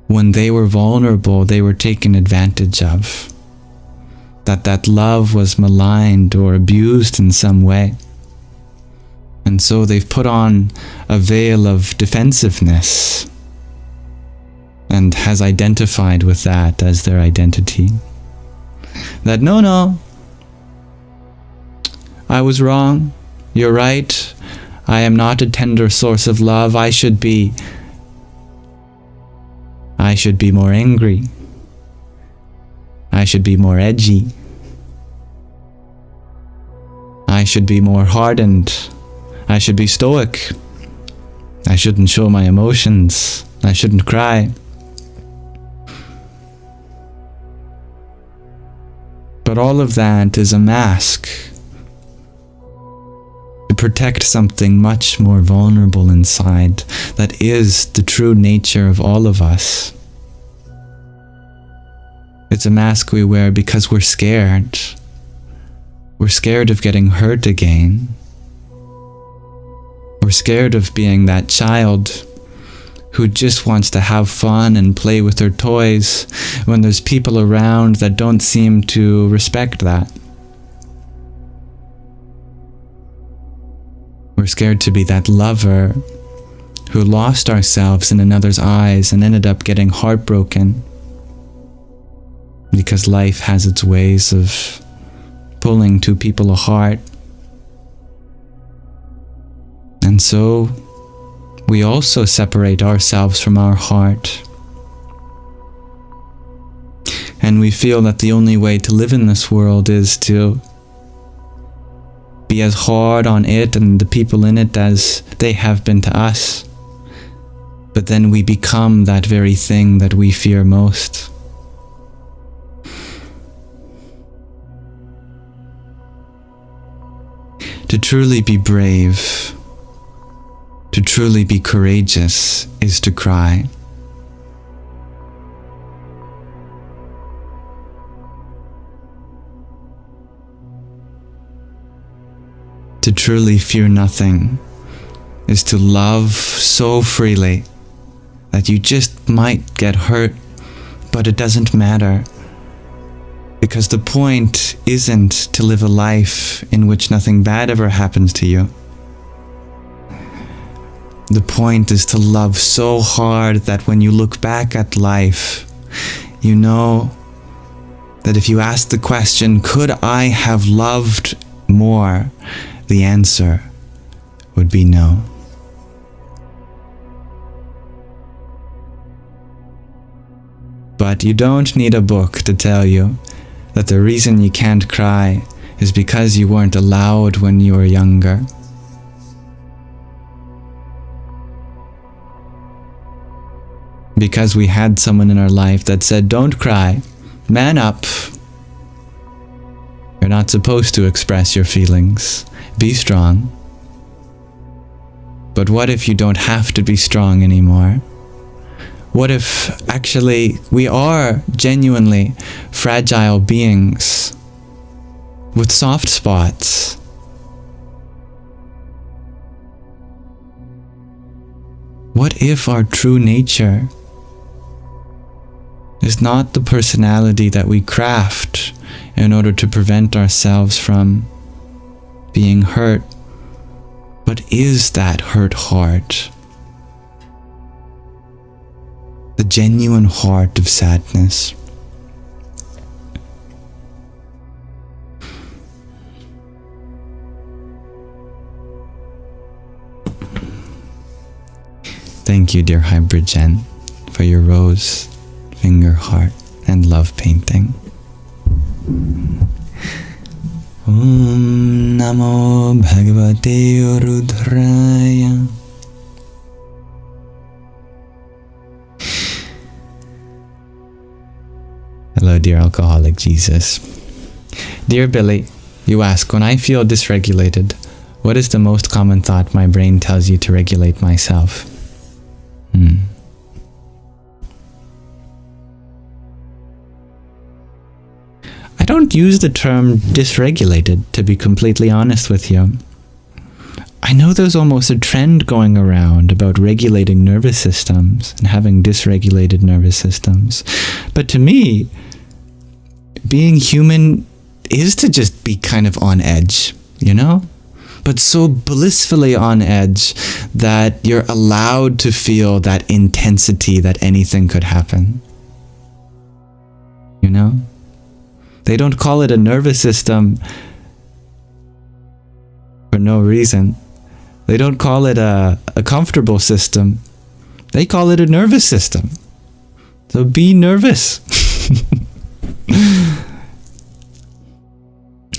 when they were vulnerable, they were taken advantage of. That love was maligned or abused in some way. And so they've put on a veil of defensiveness and has identified with that as their identity. That no, I was wrong, you're right, I am not a tender source of love, I should be more angry. I should be more edgy. I should be more hardened. I should be stoic. I shouldn't show my emotions. I shouldn't cry. But all of that is a mask. protect something much more vulnerable inside that is the true nature of all of us. It's a mask we wear because we're scared. We're scared of getting hurt again. We're scared of being that child who just wants to have fun and play with their toys when there's people around that don't seem to respect that. We're scared to be that lover who lost ourselves in another's eyes and ended up getting heartbroken because life has its ways of pulling two people apart. And so we also separate ourselves from our heart. And we feel that the only way to live in this world is to be as hard on it and the people in it as they have been to us. But then we become that very thing that we fear most. To truly be brave, to truly be courageous, is to cry. To truly fear nothing is to love so freely that you just might get hurt, but it doesn't matter. Because the point isn't to live a life in which nothing bad ever happens to you. The point is to love so hard that when you look back at life, you know that if you ask the question, could I have loved more? The answer would be no. But you don't need a book to tell you that the reason you can't cry is because you weren't allowed when you were younger. Because we had someone in our life that said, don't cry, man up. You're not supposed to express your feelings. Be strong. But what if you don't have to be strong anymore? What if actually we are genuinely fragile beings with soft spots? What if our true nature is not the personality that we craft in order to prevent ourselves from being hurt, but is that hurt heart? The genuine heart of sadness. Thank you, dear Hybrid Jen, for your rose, finger heart, and love painting. Om Namo Bhagavate Rudraya. Hello, dear alcoholic Jesus. Dear Billy, you ask, when I feel dysregulated, what is the most common thought my brain tells you to regulate myself? I don't use the term dysregulated, to be completely honest with you. I know there's almost a trend going around about regulating nervous systems and having dysregulated nervous systems. But to me, being human is to just be kind of on edge, you know? But so blissfully on edge that you're allowed to feel that intensity that anything could happen. You know? They don't call it a nervous system for no reason. They don't call it a comfortable system. They call it a nervous system. So be nervous.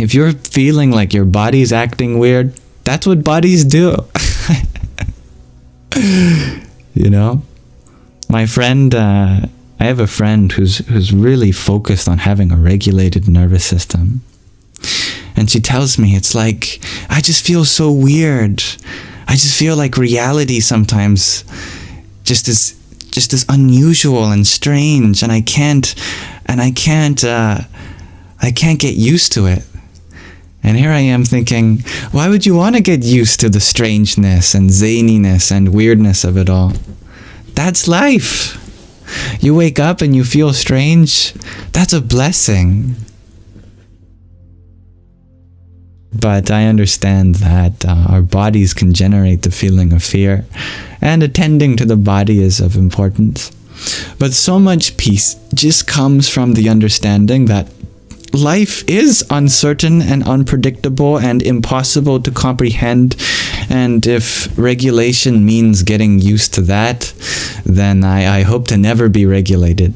If you're feeling like your body's acting weird, that's what bodies do. You know? My friend, I have a friend who's really focused on having a regulated nervous system. And she tells me, it's like, I just feel so weird. I just feel like reality sometimes just is unusual and strange, and I can't get used to it. And here I am thinking, why would you want to get used to the strangeness and zaniness and weirdness of it all? That's life. You wake up and you feel strange. That's a blessing. But I understand that our bodies can generate the feeling of fear, and attending to the body is of importance. But so much peace just comes from the understanding that life is uncertain and unpredictable and impossible to comprehend, and if regulation means getting used to that, then I hope to never be regulated.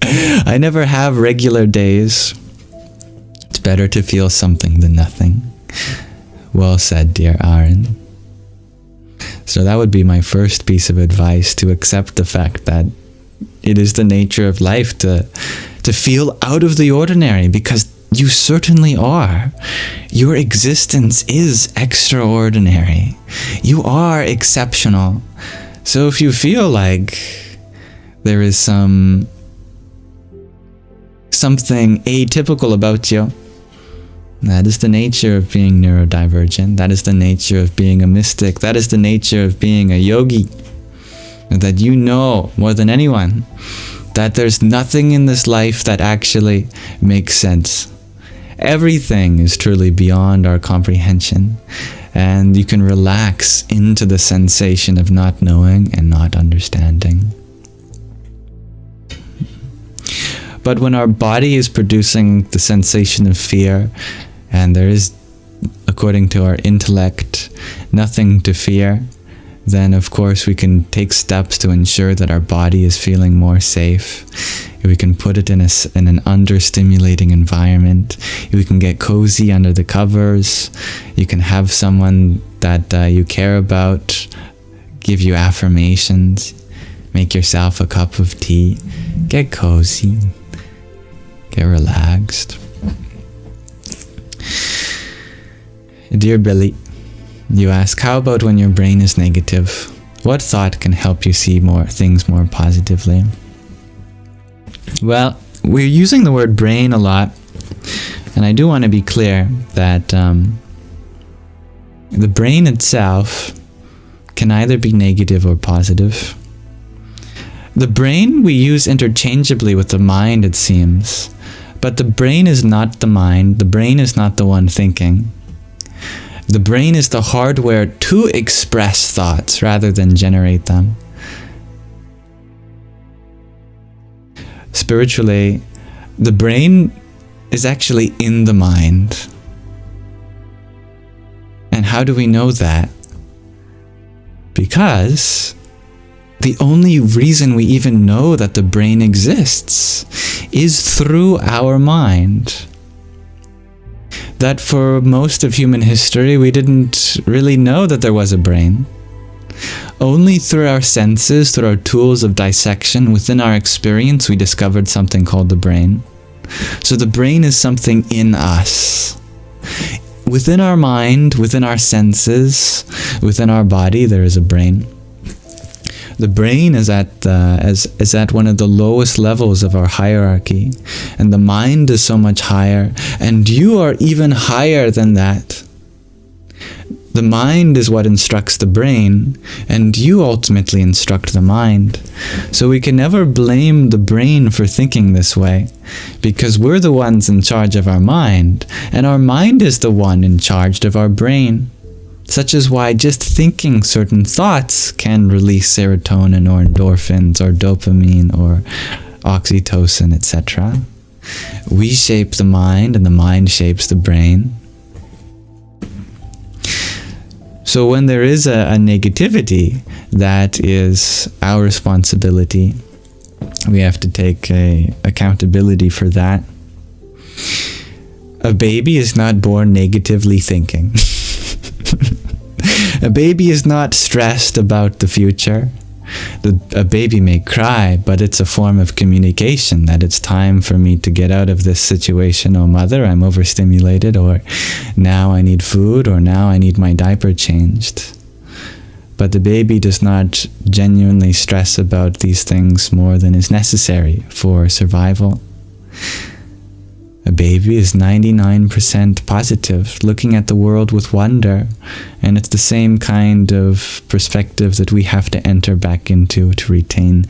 I never have regular days. It's better to feel something than nothing. Well said, dear Aaron. So that would be my first piece of advice, to accept the fact that it is the nature of life to feel out of the ordinary, because you certainly are. Your existence is extraordinary. You are exceptional. So if you feel like there is something atypical about you, that is the nature of being neurodivergent. That is the nature of being a mystic. That is the nature of being a yogi. And that you know more than anyone that there's nothing in this life that actually makes sense. Everything is truly beyond our comprehension, and you can relax into the sensation of not knowing and not understanding. But when our body is producing the sensation of fear, and there is, according to our intellect, nothing to fear, then of course we can take steps to ensure that our body is feeling more safe. We can put it in an understimulating environment. We can get cozy under the covers. You can have someone that you care about give you affirmations. Make yourself a cup of tea. Get cozy. Get relaxed. Dear Billy, you ask, how about when your brain is negative? What thought can help you see things more positively? Well, we're using the word brain a lot, and I do want to be clear that the brain itself can either be negative or positive. The brain we use interchangeably with the mind, it seems, but the brain is not the mind. The brain is not the one thinking. The brain is the hardware to express thoughts rather than generate them. Spiritually, the brain is actually in the mind. And how do we know that? Because the only reason we even know that the brain exists is through our mind. That for most of human history, we didn't really know that there was a brain. Only through our senses, through our tools of dissection, within our experience, we discovered something called the brain. So the brain is something in us. Within our mind, within our senses, within our body, there is a brain. The brain is at one of the lowest levels of our hierarchy, and the mind is so much higher, and you are even higher than that. The mind is what instructs the brain, and you ultimately instruct the mind. So we can never blame the brain for thinking this way, because we're the ones in charge of our mind, and our mind is the one in charge of our brain. Such is why just thinking certain thoughts can release serotonin or endorphins or dopamine or oxytocin, etc. We shape the mind, and the mind shapes the brain. So when there is a negativity, that is our responsibility. We have to take accountability for that. A baby is not born negatively thinking. A baby is not stressed about the future. A baby may cry, but it's a form of communication that it's time for me to get out of this situation. Oh, mother, I'm overstimulated, or now I need food, or now I need my diaper changed. But the baby does not genuinely stress about these things more than is necessary for survival. A baby is 99% positive, looking at the world with wonder, and it's the same kind of perspective that we have to enter back into to retain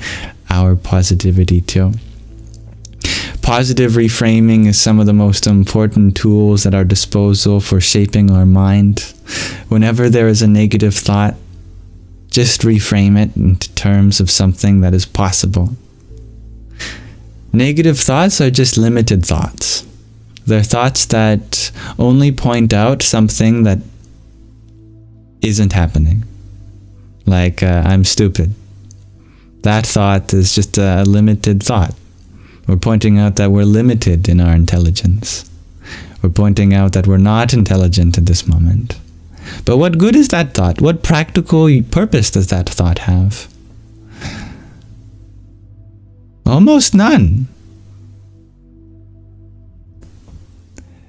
our positivity too. Positive reframing is some of the most important tools at our disposal for shaping our mind. Whenever there is a negative thought, just reframe it into terms of something that is possible. Negative thoughts are just limited thoughts. They're thoughts that only point out something that isn't happening. Like, I'm stupid. That thought is just a limited thought. We're pointing out that we're limited in our intelligence. We're pointing out that we're not intelligent at this moment. But what good is that thought? What practical purpose does that thought have? Almost none.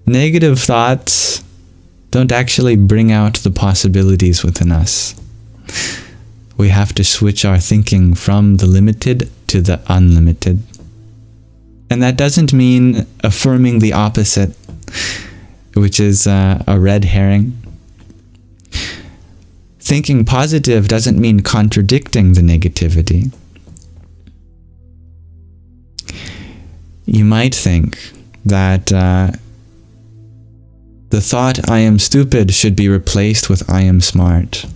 Negative thoughts don't actually bring out the possibilities within us. We have to switch our thinking from the limited to the unlimited. And that doesn't mean affirming the opposite, which is a red herring. Thinking positive doesn't mean contradicting the negativity. You might think that the thought "I am stupid" should be replaced with "I am smart."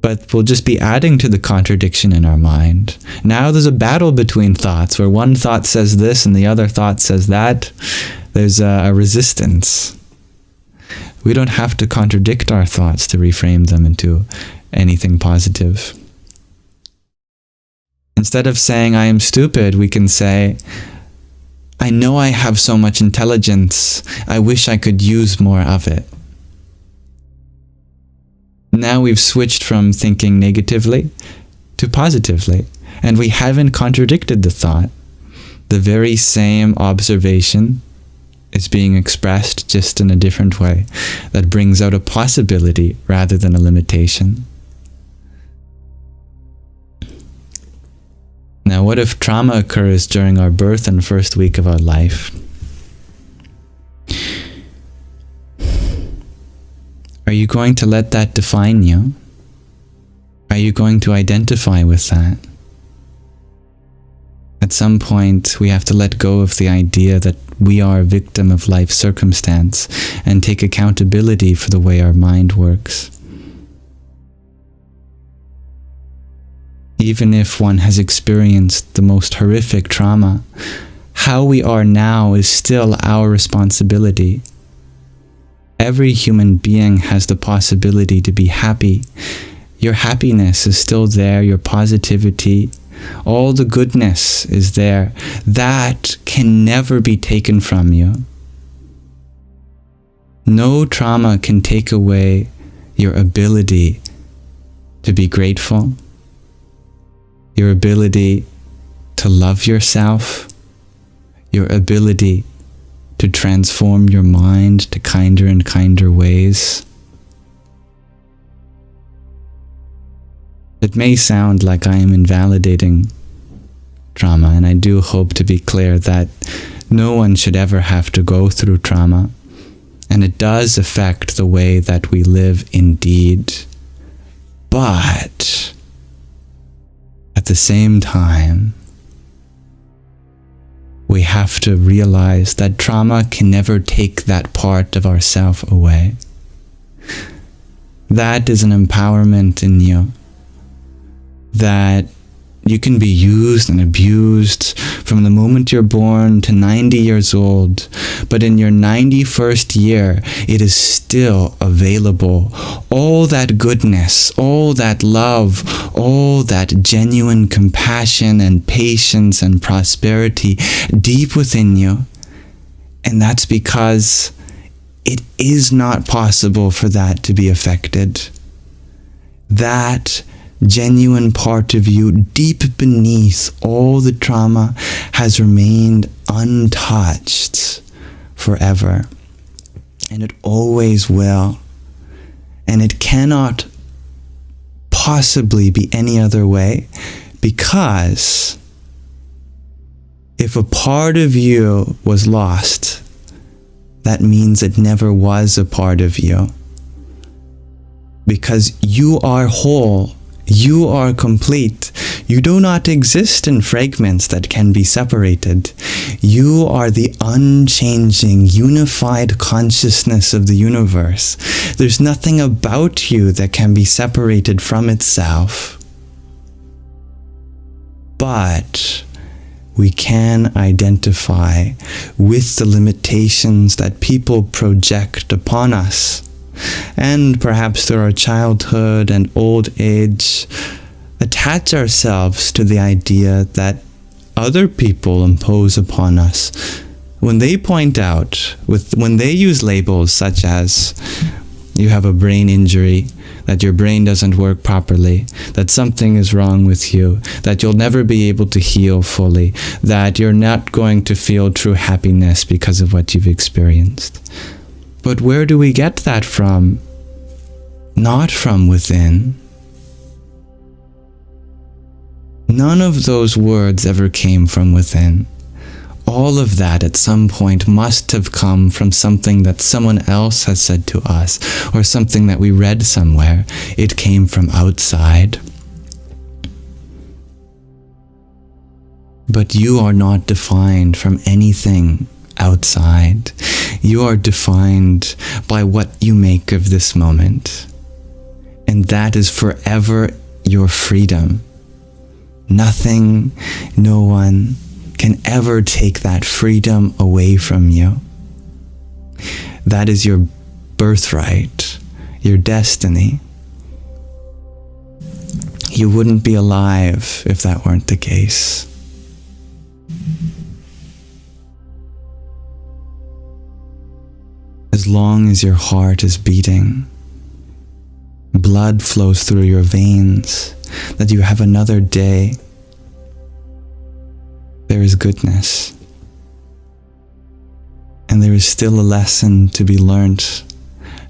But we'll just be adding to the contradiction in our mind. Now there's a battle between thoughts, where one thought says this and the other thought says that. There's a resistance. We don't have to contradict our thoughts to reframe them into anything positive. Instead of saying "I am stupid," we can say, "I know I have so much intelligence. I wish I could use more of it." Now we've switched from thinking negatively to positively, and we haven't contradicted the thought. The very same observation is being expressed just in a different way that brings out a possibility rather than a limitation. Now, what if trauma occurs during our birth and first week of our life? Are you going to let that define you? Are you going to identify with that? At some point, we have to let go of the idea that we are a victim of life's circumstance and take accountability for the way our mind works. Even if one has experienced the most horrific trauma, how we are now is still our responsibility. Every human being has the possibility to be happy. Your happiness is still there, your positivity, all the goodness is there. That can never be taken from you. No trauma can take away your ability to be grateful, your ability to love yourself, your ability to transform your mind to kinder and kinder ways. It may sound like I am invalidating trauma, and I do hope to be clear that no one should ever have to go through trauma, and it does affect the way that we live indeed. But at the same time, we have to realize that trauma can never take that part of ourself away. That is an empowerment in you, that you can be used and abused from the moment you're born to 90 years old, but in your 91st year, it is still available. All that goodness, all that love, all that genuine compassion and patience and prosperity deep within you. And that's because it is not possible for that to be affected. that genuine part of you deep beneath all the trauma has remained untouched forever. And it always will. And it cannot possibly be any other way, because if a part of you was lost, that means it never was a part of you. Because you are whole, you are complete. You do not exist in fragments that can be separated. You are the unchanging, unified consciousness of the universe. There's nothing about you that can be separated from itself. But we can identify with the limitations that people project upon us. And perhaps through our childhood and old age, attach ourselves to the idea that other people impose upon us when they point out, when they use labels such as you have a brain injury, that your brain doesn't work properly, that something is wrong with you, that you'll never be able to heal fully, that you're not going to feel true happiness because of what you've experienced. But where do we get that from? Not from within. None of those words ever came from within. All of that at some point must have come from something that someone else has said to us, or something that we read somewhere. It came from outside. But you are not defined from anything outside. You are defined by what you make of this moment. And that is forever your freedom. Nothing, no one can ever take that freedom away from you. That is your birthright, your destiny. You wouldn't be alive if that weren't the case. As long as your heart is beating, blood flows through your veins, that you have another day, there is goodness. And there is still a lesson to be learnt,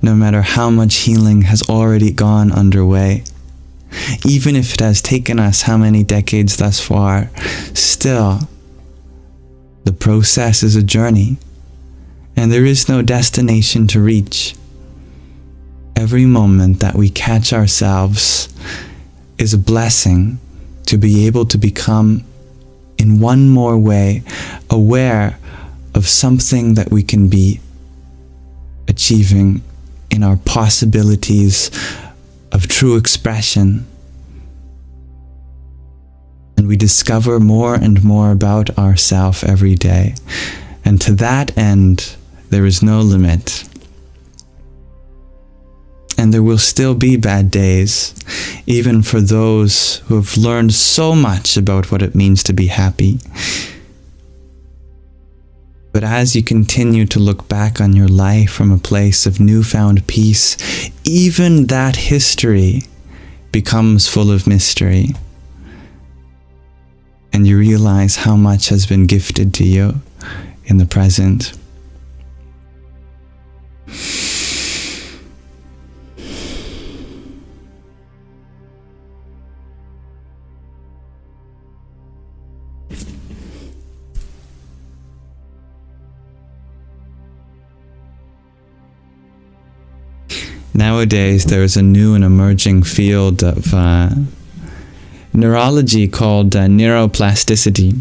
no matter how much healing has already gone underway. Even if it has taken us how many decades thus far, still, the process is a journey. And there is no destination to reach. Every moment that we catch ourselves is a blessing to be able to become, in one more way, aware of something that we can be achieving in our possibilities of true expression. And we discover more and more about ourselves every day. And to that end, there is no limit. And there will still be bad days, even for those who have learned so much about what it means to be happy. But as you continue to look back on your life from a place of newfound peace, even that history becomes full of mystery. And you realize how much has been gifted to you in the present. Nowadays, there is a new and emerging field of neurology called neuroplasticity.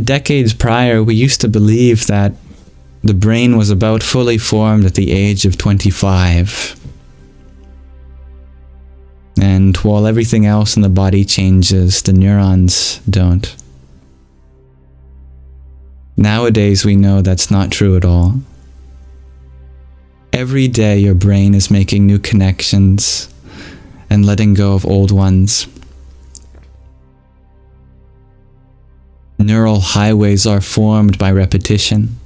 Decades prior, we used to believe that the brain was about fully formed at the age of 25. And while everything else in the body changes, the neurons don't. Nowadays, we know that's not true at all. Every day your brain is making new connections and letting go of old ones. Neural highways are formed by repetition.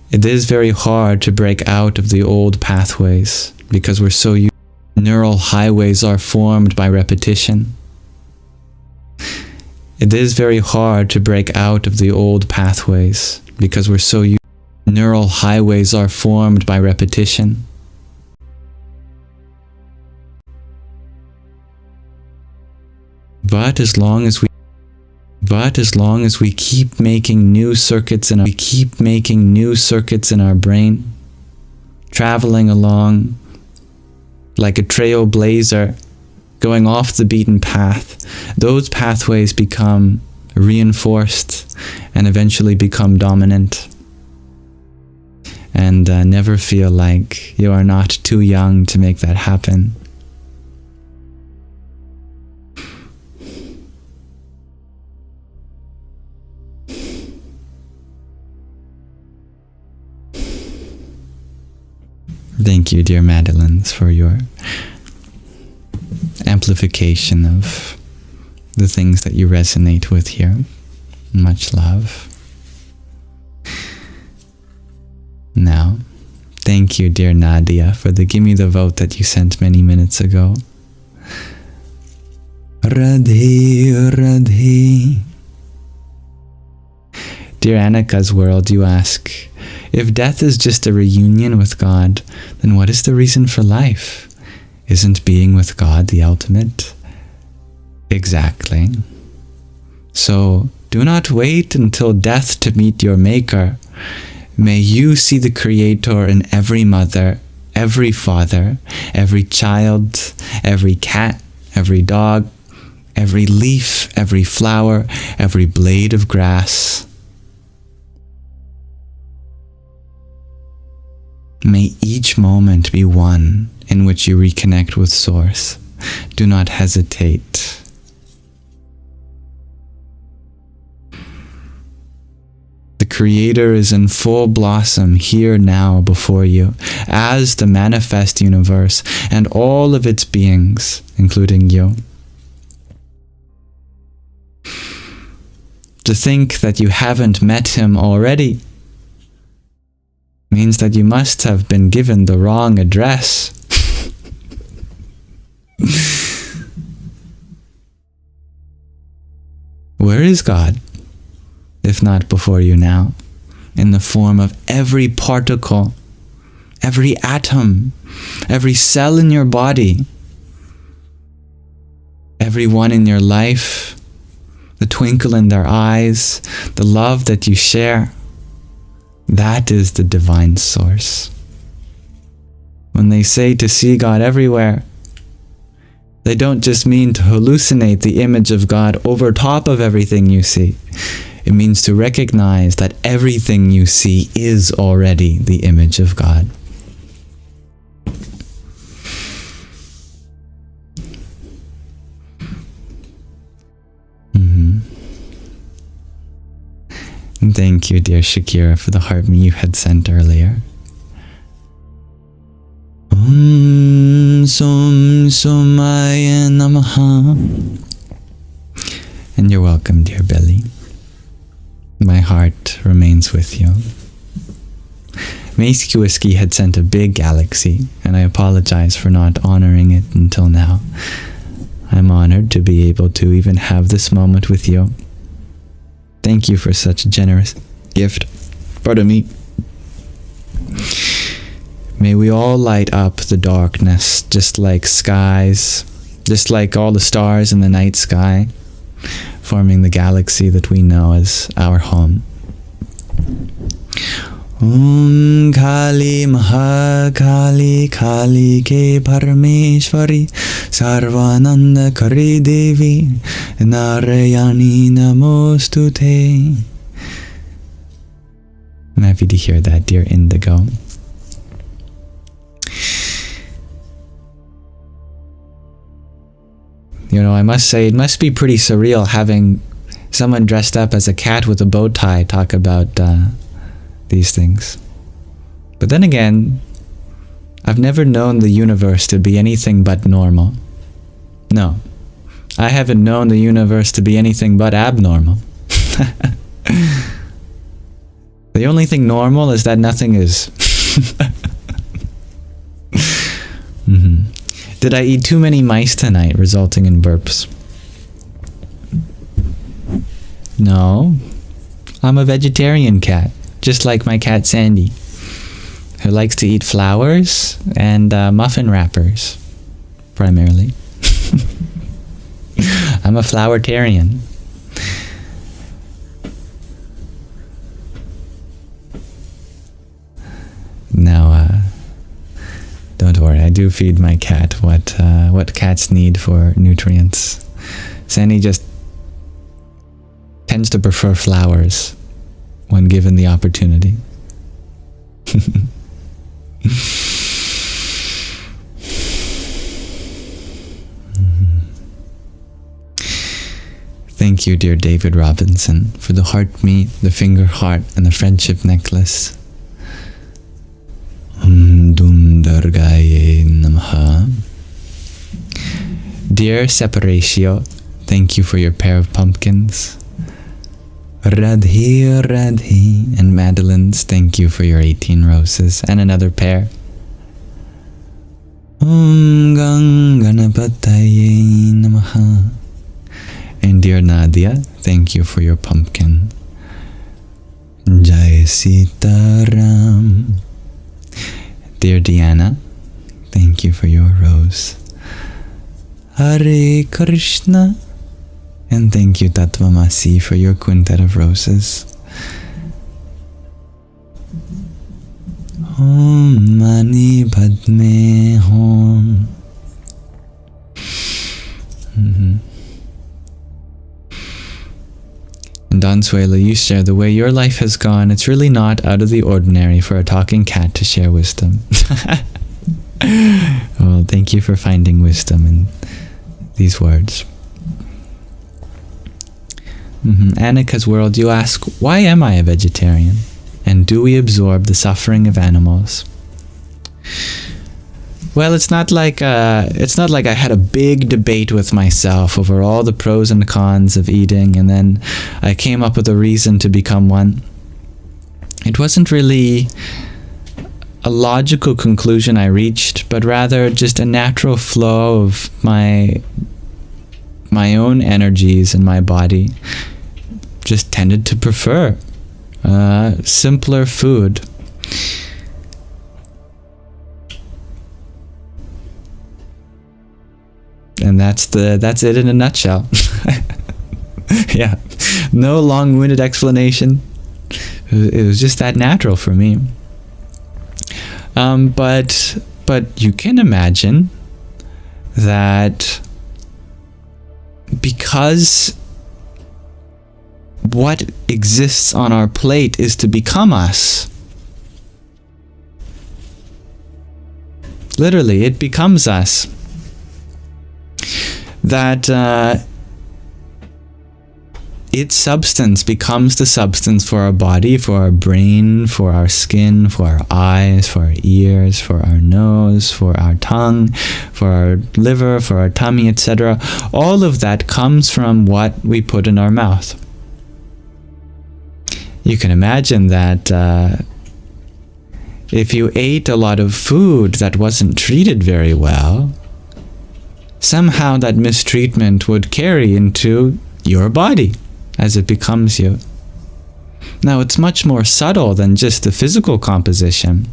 It is very hard to break out of the old pathways because we're so used. Neural highways are formed by repetition. It is very hard to break out of the old pathways because we're so used. Neural highways are formed by repetition. But as long as we keep making new circuits in our brain, traveling along like a trailblazer, going off the beaten path, those pathways become reinforced and eventually become dominant. And never feel like you are not too young to make that happen. Thank you, dear Madeleines, for your amplification of the things that you resonate with here. Much love. Now, thank you, dear Nadia, for the gimme the vote that you sent many minutes ago. Radhe, Radhe. Dear Annika's World, you ask, if death is just a reunion with God, then what is the reason for life? Isn't being with God the ultimate? Exactly. So, do not wait until death to meet your Maker. May you see the Creator in every mother, every father, every child, every cat, every dog, every leaf, every flower, every blade of grass. May each moment be one in which you reconnect with Source. Do not hesitate. The Creator is in full blossom here now before you, as the manifest universe and all of its beings, including you. To think that you haven't met Him already means that you must have been given the wrong address. Where is God, if not before you now, in the form of every particle, every atom, every cell in your body, everyone in your life, the twinkle in their eyes, the love that you share? That is the divine source. When they say to see God everywhere, they don't just mean to hallucinate the image of God over top of everything you see. It means to recognize that everything you see is already the image of God. And thank you, dear Shakira, for the heart me you had sent earlier. Som Somaya Namaha. And you're welcome, dear Billy. My heart remains with you. Mace Whiskey had sent a big galaxy, and I apologize for not honoring it until now. I'm honored to be able to even have this moment with you. Thank you for such a generous gift. Pardon me. May we all light up the darkness, just like skies, just like all the stars in the night sky, forming the galaxy that we know as our home. Om Kali Mahakali Kali Ke Parameshwari Sarvananda Kari Devi Narayani Namostute. I'm happy to hear that, dear Indigo. You know, I must say, it must be pretty surreal having someone dressed up as a cat with a bow tie talk about these things. But then again, I've never known the universe to be anything but normal. No, I haven't known the universe to be anything but abnormal. The only thing normal is that nothing is. Did I eat too many mice tonight, resulting in burps? No. I'm a vegetarian cat, just like my cat Sandy, who likes to eat flowers and muffin wrappers, primarily. I'm a flowertarian. Now, don't worry, I do feed my cat what cats need for nutrients. Sandy just tends to prefer flowers when given the opportunity. Thank you, dear David Robinson, for the heart meat, the finger heart, and the friendship necklace. Dum Durgaye Namaha. Dear Separatio, thank you for your pair of pumpkins. Radhi Radhi and Madeline's, thank you for your 18 roses and another pair. Gang Ganapataye Namaha. And dear Nadia, thank you for your pumpkin. Jai Sitaram. Dear Deanna, thank you for your rose. Hare Krishna. And thank you, Tatvamasi, for your quintet of roses. Om Mani Padme Hum. And Don Suela, you share the way your life has gone. It's really not out of the ordinary for a talking cat to share wisdom. Well, thank you for finding wisdom in these words. Annika's World, you ask, why am I a vegetarian? And do we absorb the suffering of animals? Well, it's not like I had a big debate with myself over all the pros and cons of eating, and then I came up with a reason to become one. It wasn't really a logical conclusion I reached, but rather just a natural flow of my own energies in my body. Just tended to prefer simpler food. And that's it in a nutshell. Yeah, no long-winded explanation. It was just that natural for me. But you can imagine that because what exists on our plate is to become us. Literally, it becomes us. That its substance becomes the substance for our body, for our brain, for our skin, for our eyes, for our ears, for our nose, for our tongue, for our liver, for our tummy, etc. All of that comes from what we put in our mouth. You can imagine that if you ate a lot of food that wasn't treated very well, somehow that mistreatment would carry into your body as it becomes you. Now, it's much more subtle than just the physical composition.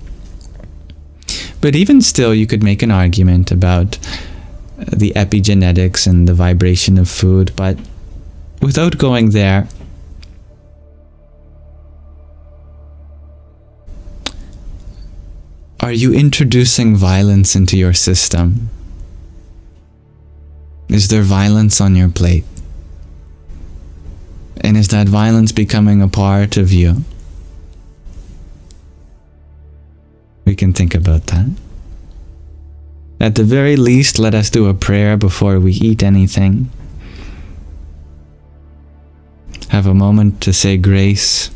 But even still, you could make an argument about the epigenetics and the vibration of food, but without going there, are you introducing violence into your system? Is there violence on your plate? And is that violence becoming a part of you? We can think about that. At the very least, let us do a prayer before we eat anything. Have a moment to say grace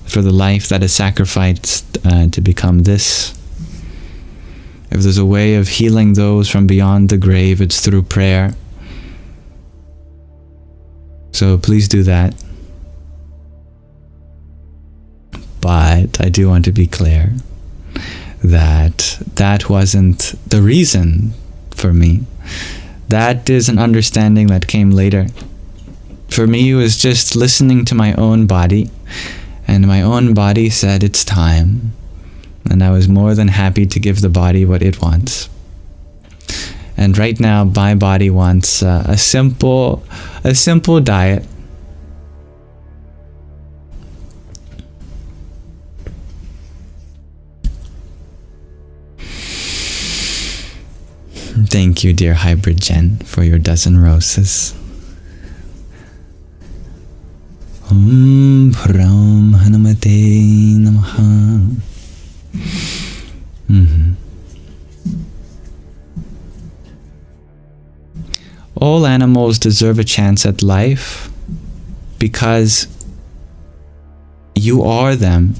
for the life that is sacrificed to become this. If there's a way of healing those from beyond the grave, it's through prayer. So please do that. But I do want to be clear that that wasn't the reason for me. That is an understanding that came later. For me, it was just listening to my own body, and my own body said it's time. And I was more than happy to give the body what it wants. And right now, my body wants a simple diet. Thank you, dear Hybrid Jen, for your dozen roses. Om Pram Hanamate Namaha. All animals deserve a chance at life because you are them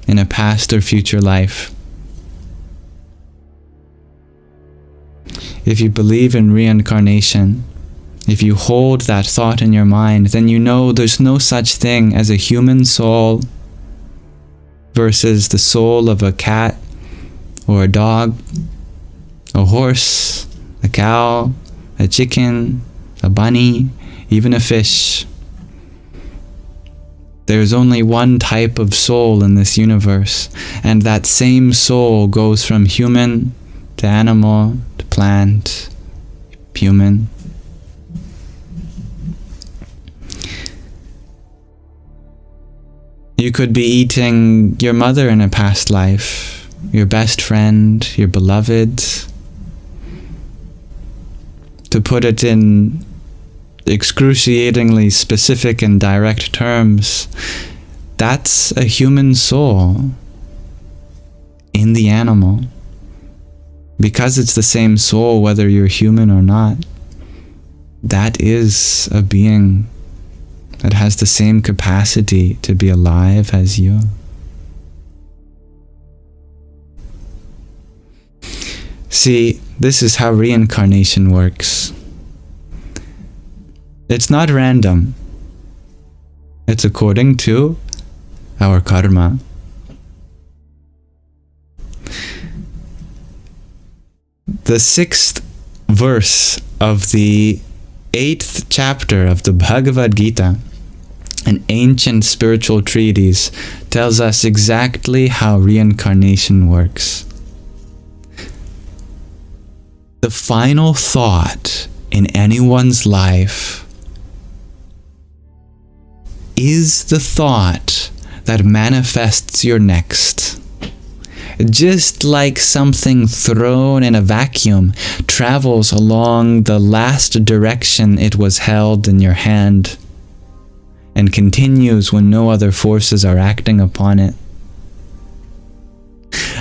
in a past or future life. If you believe in reincarnation, if you hold that thought in your mind, then you know there's no such thing as a human soul versus the soul of a cat or a dog, a horse, a cow, a chicken, a bunny, even a fish. There's only one type of soul in this universe, and that same soul goes from human to animal to plant, human. You could be eating your mother in a past life, your best friend, your beloved. To put it in excruciatingly specific and direct terms, that's a human soul in the animal. Because it's the same soul whether you're human or not, that is a being that has the same capacity to be alive as you. See, this is how reincarnation works. It's not random. It's according to our karma. The 6th verse of the 8th chapter of the Bhagavad Gita, an ancient spiritual treatise, tells us exactly how reincarnation works. The final thought in anyone's life is the thought that manifests your next. Just like something thrown in a vacuum travels along the last direction it was held in your hand and continues when no other forces are acting upon it.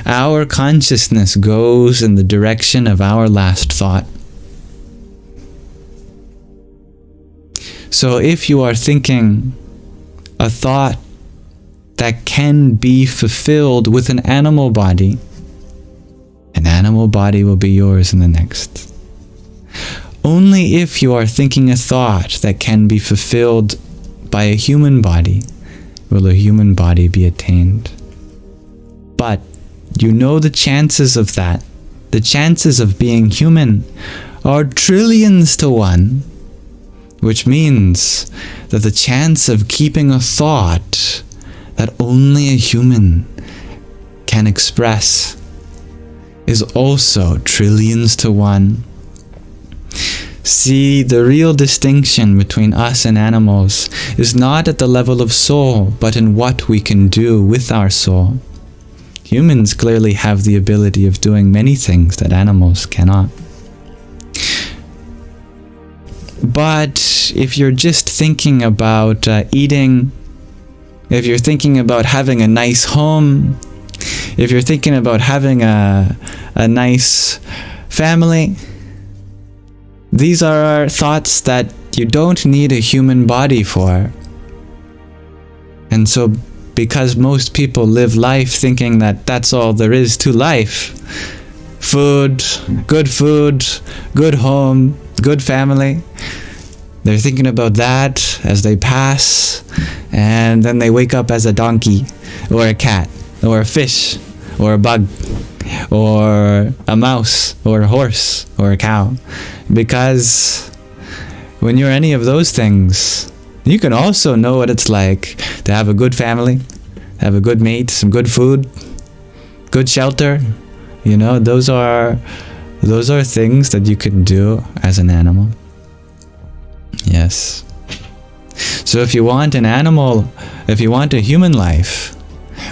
Our consciousness goes in the direction of our last thought. So if you are thinking a thought that can be fulfilled with an animal body will be yours in the next. Only if you are thinking a thought that can be fulfilled by a human body will a human body be attained. But you know the chances of that, the chances of being human, are trillions to 1, which means that the chance of keeping a thought that only a human can express is also trillions to 1. See, the real distinction between us and animals is not at the level of soul, but in what we can do with our soul. Humans clearly have the ability of doing many things that animals cannot. But if you're just thinking about eating, if you're thinking about having a nice home, if you're thinking about having a nice family, these are thoughts that you don't need a human body for. And so, because most people live life thinking that that's all there is to life, food, good home, good family, they're thinking about that as they pass, and then they wake up as a donkey, or a cat, or a fish, or a bug, or a mouse, or a horse, or a cow. Because when you're any of those things, you can also know what it's like to have a good family, have a good mate, some good food, good shelter. You know, those are things that you can do as an animal. Yes. So if you want an animal, if you want a human life,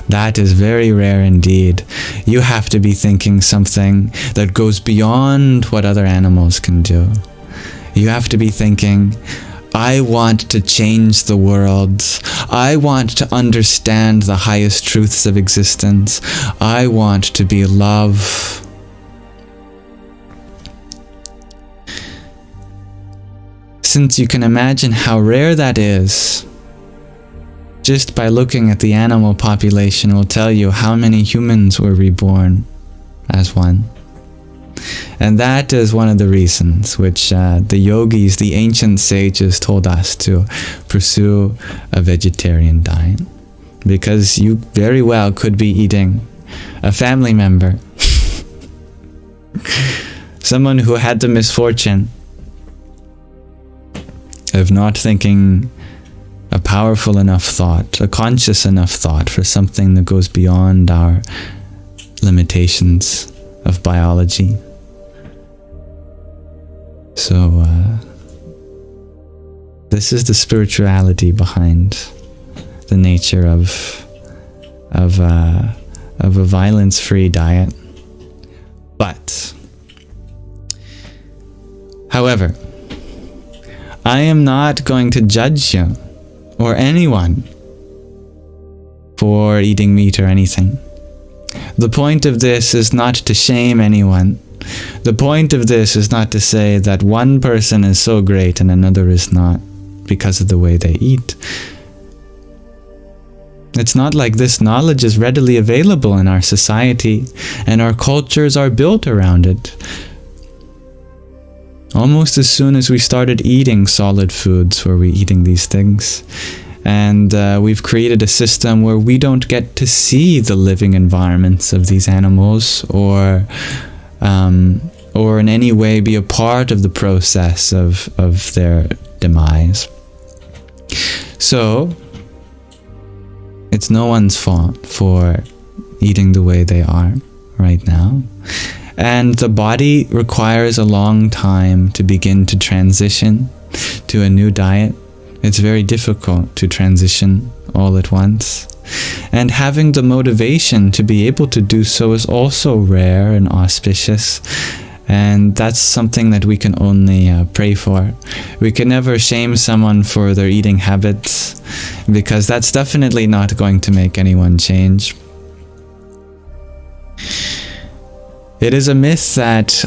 that is very rare indeed. You have to be thinking something that goes beyond what other animals can do. You have to be thinking, I want to change the world. I want to understand the highest truths of existence. I want to be love. Since you can imagine how rare that is, just by looking at the animal population will tell you how many humans were reborn as one. And that is one of the reasons which the yogis, the ancient sages, told us to pursue a vegetarian diet. Because you very well could be eating a family member, someone who had the misfortune of not thinking a powerful enough thought, a conscious enough thought for something that goes beyond our limitations of biology. So, this is the spirituality behind the nature of a violence-free diet. But, however, I am not going to judge you or anyone for eating meat or anything. The point of this is not to shame anyone. The point of this is not to say that one person is so great and another is not because of the way they eat. It's not like this knowledge is readily available in our society, and our cultures are built around it. Almost as soon as we started eating solid foods were we eating these things. And we've created a system where we don't get to see the living environments of these animals or in any way be a part of the process of their demise. So, it's no one's fault for eating the way they are right now. And the body requires a long time to begin to transition to a new diet. It's very difficult to transition all at once. And having the motivation to be able to do so is also rare and auspicious. And that's something that we can only pray for. We can never shame someone for their eating habits, because that's definitely not going to make anyone change. It is a myth that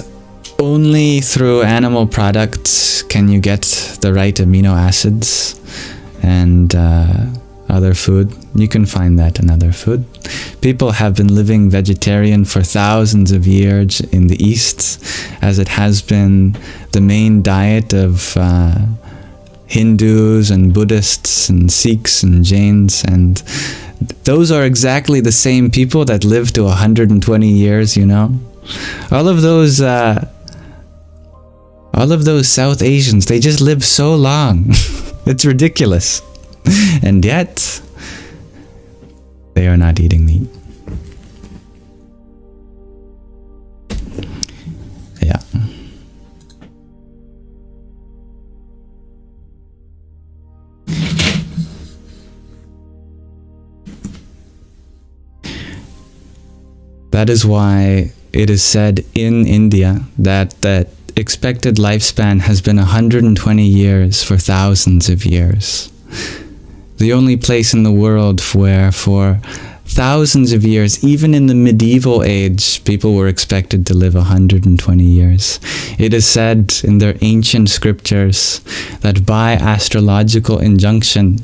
only through animal products can you get the right amino acids and other food. You can find that in other food. People have been living vegetarian for thousands of years in the East, as it has been the main diet of Hindus and Buddhists and Sikhs and Jains, and those are exactly the same people that live to 120 years, you know. All of those South Asians, they just live so long. It's ridiculous. And yet, they are not eating meat. Yeah. That is why it is said in India that expected lifespan has been 120 years for thousands of years. The only place in the world where for thousands of years, even in the medieval age, people were expected to live 120 years. It is said in their ancient scriptures that by astrological injunction,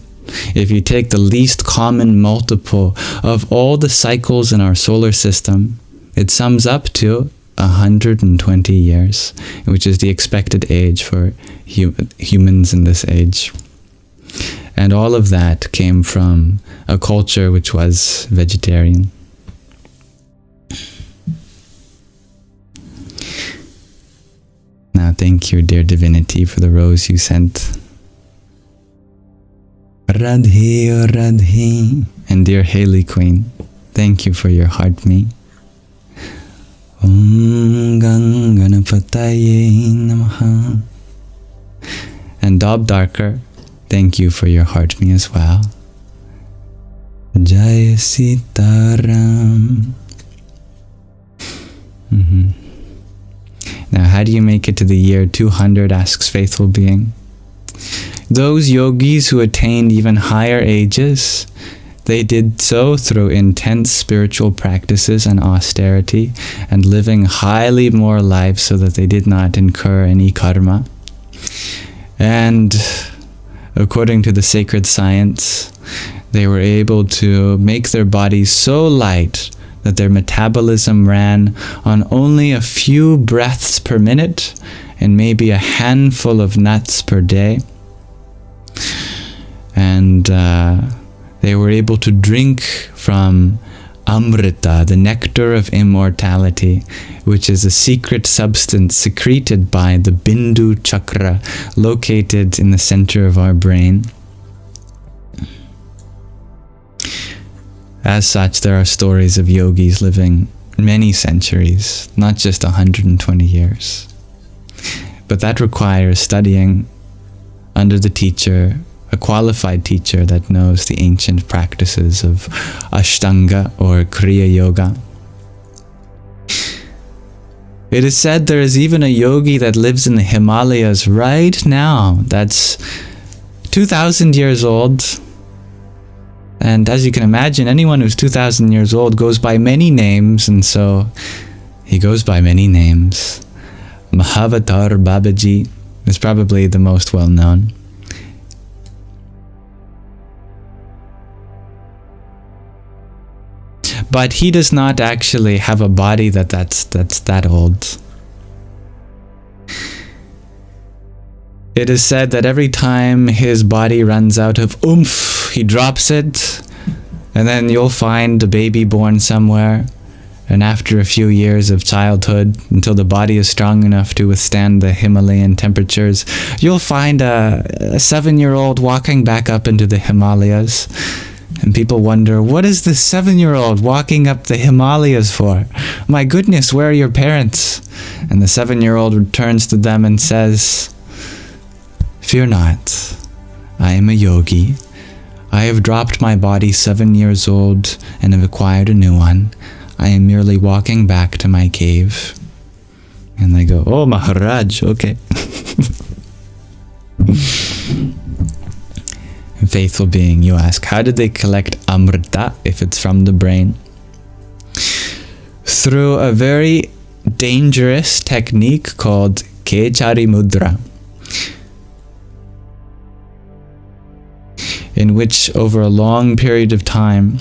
if you take the least common multiple of all the cycles in our solar system, it sums up to 120 years, which is the expected age for humans in this age. And all of that came from a culture which was vegetarian. Now, thank you, dear divinity, for the rose you sent. Radhe, oh Radhe. And dear Haley Queen, thank you for your heart me. Om Ganganapataye Namaha. And Dob Darker, thank you for your heart me as well. Jai Sitaram. Now, how do you make it to the year 200, asks Faithful Being. Those yogis who attained even higher ages, they did so through intense spiritual practices and austerity, and living highly more lives so that they did not incur any karma. And according to the sacred science, they were able to make their bodies so light that their metabolism ran on only a few breaths per minute and maybe a handful of nuts per day. And they were able to drink from Amrita, the nectar of immortality, which is a secret substance secreted by the Bindu chakra located in the center of our brain. As such, there are stories of yogis living many centuries, not just 120 years. But that requires studying under the teacher, a qualified teacher that knows the ancient practices of Aṣṭanga or Kriya Yoga. It is said there is even a yogi that lives in the Himalayas right now that's 2,000 years old. And as you can imagine, anyone who's 2,000 years old goes by many names, and so he goes by many names. Mahavatar Babaji is probably the most well-known. But he does not actually have a body that's that old. It is said that every time his body runs out of oomph, he drops it, and then you'll find a baby born somewhere, and after a few years of childhood, until the body is strong enough to withstand the Himalayan temperatures, you'll find a 7-year-old walking back up into the Himalayas. And people wonder, what is this 7-year-old walking up the Himalayas for? My goodness, where are your parents? And the 7-year-old returns to them and says, "Fear not, I am a yogi. I have dropped my body 7 years old and have acquired a new one. I am merely walking back to my cave." And they go, "Oh, Maharaj, okay." Faithful Being, you ask, how did they collect Amrita if it's from the brain? Through a very dangerous technique called Kechari Mudra, in which over a long period of time,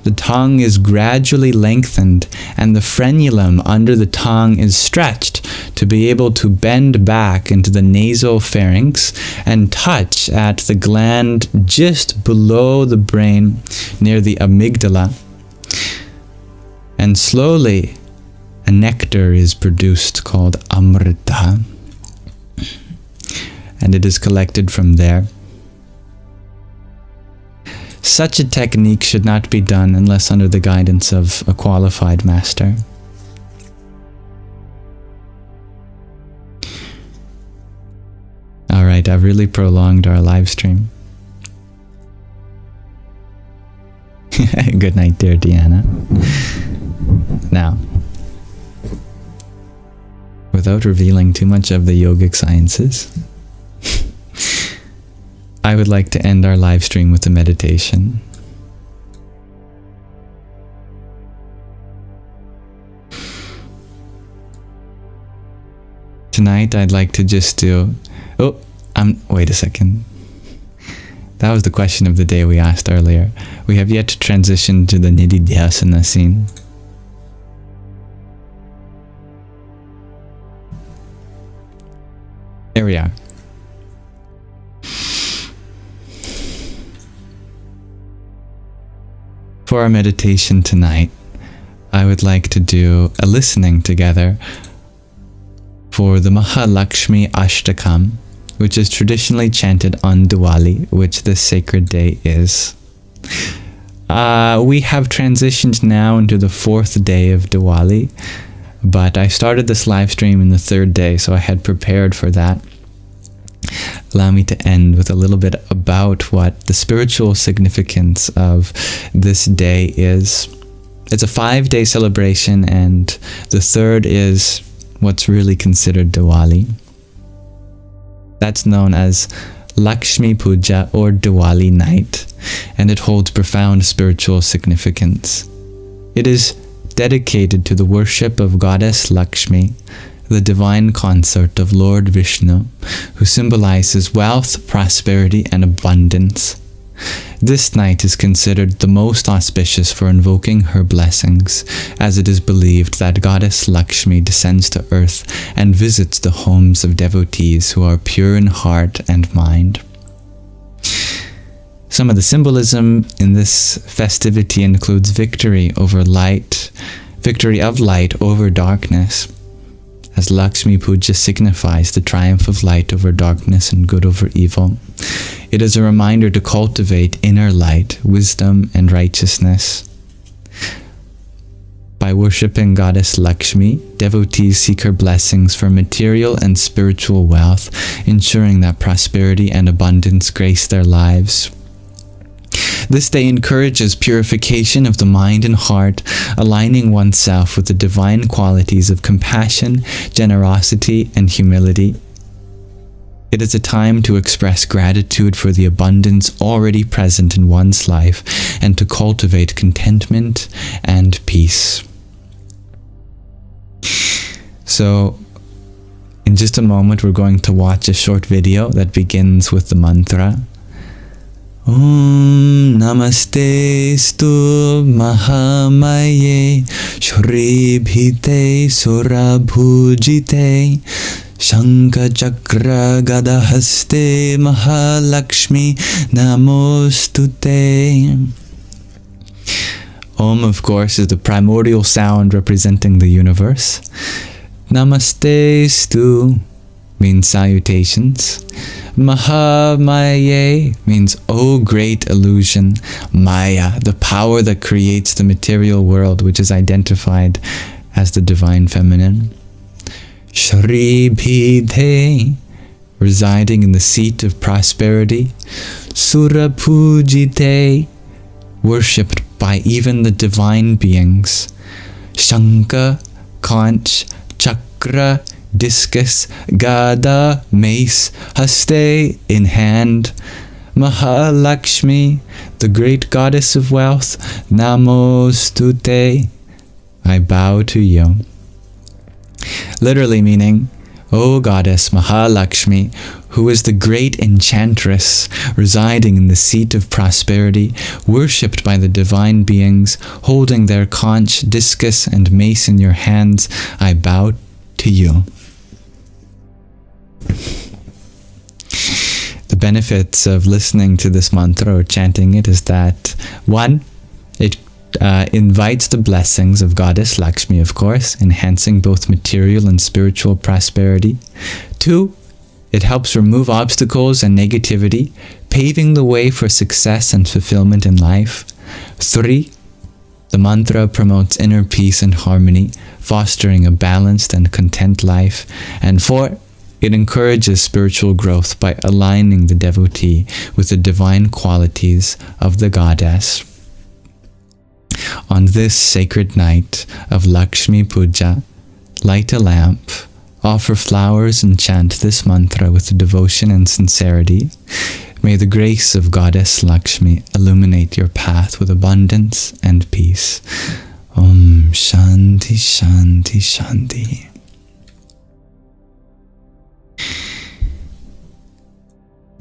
the tongue is gradually lengthened and the frenulum under the tongue is stretched to be able to bend back into the nasal pharynx and touch at the gland just below the brain near the amygdala. And slowly, a nectar is produced called Amrita, and it is collected from there. Such a technique should not be done unless under the guidance of a qualified master. Alright, I've really prolonged our live stream. Good night, dear Deanna. Now, without revealing too much of the yogic sciences, I would like to end our live stream with a meditation. Tonight I'd like to just do... wait a second. That was the question of the day we asked earlier. We have yet to transition to the Nididhyasana scene. There we are. For our meditation tonight, I would like to do a listening together for the Mahālakṣmī Aṣṭakam, which is traditionally chanted on Diwali, which this sacred day is. We have transitioned now into the 4th day of Diwali, but I started this live stream in the 3rd day, so I had prepared for that. Allow me to end with a little bit about what the spiritual significance of this day is. It's a 5-day celebration, and the 3rd is what's really considered Diwali. That's known as Lakshmi Puja or Diwali night, and it holds profound spiritual significance. It is dedicated to the worship of Goddess Lakshmi, the divine consort of Lord Vishnu, who symbolizes wealth, prosperity, and abundance. This night is considered the most auspicious for invoking her blessings, as it is believed that Goddess Lakshmi descends to earth and visits the homes of devotees who are pure in heart and mind. Some of the symbolism in this festivity includes victory of light over darkness, as Lakshmi Puja signifies the triumph of light over darkness and good over evil. It is a reminder to cultivate inner light, wisdom, and righteousness. By worshipping Goddess Lakshmi, devotees seek her blessings for material and spiritual wealth, ensuring that prosperity and abundance grace their lives. This day encourages purification of the mind and heart, aligning oneself with the divine qualities of compassion, generosity, and humility. It is a time to express gratitude for the abundance already present in one's life and to cultivate contentment and peace. So, in just a moment, we're going to watch a short video that begins with the mantra. Om Namaste Stu Mahamaye Shribhite Surabhujite Shankha Chakra Gadahaste Mahālakṣmī Namostute. Om, of course, is the primordial sound representing the universe. Namaste Stu means salutations. Mahamaye means O great illusion. Maya, the power that creates the material world, which is identified as the divine feminine. Shribhite, residing in the seat of prosperity. Surapujite, worshipped by even the divine beings. Shankha, conch, chakra, discus, gada, mace, haste, in hand. Mahālakṣmī, the great goddess of wealth. Namostute, I bow to you. Literally meaning, O Goddess Mahālakṣmī, who is the great enchantress residing in the seat of prosperity, worshipped by the divine beings, holding their conch, discus, and mace in your hands, I bow to you. The benefits of listening to this mantra or chanting it is that 1. It invites the blessings of Goddess Lakshmi, of course, enhancing both material and spiritual prosperity. 2. It helps remove obstacles and negativity, paving the way for success and fulfillment in life. 3. The mantra promotes inner peace and harmony, fostering a balanced and content life. And 4. It encourages spiritual growth by aligning the devotee with the divine qualities of the goddess. On this sacred night of Lakshmi Puja, light a lamp, offer flowers, and chant this mantra with devotion and sincerity. May the grace of Goddess Lakshmi illuminate your path with abundance and peace. Om Shanti Shanti Shanti.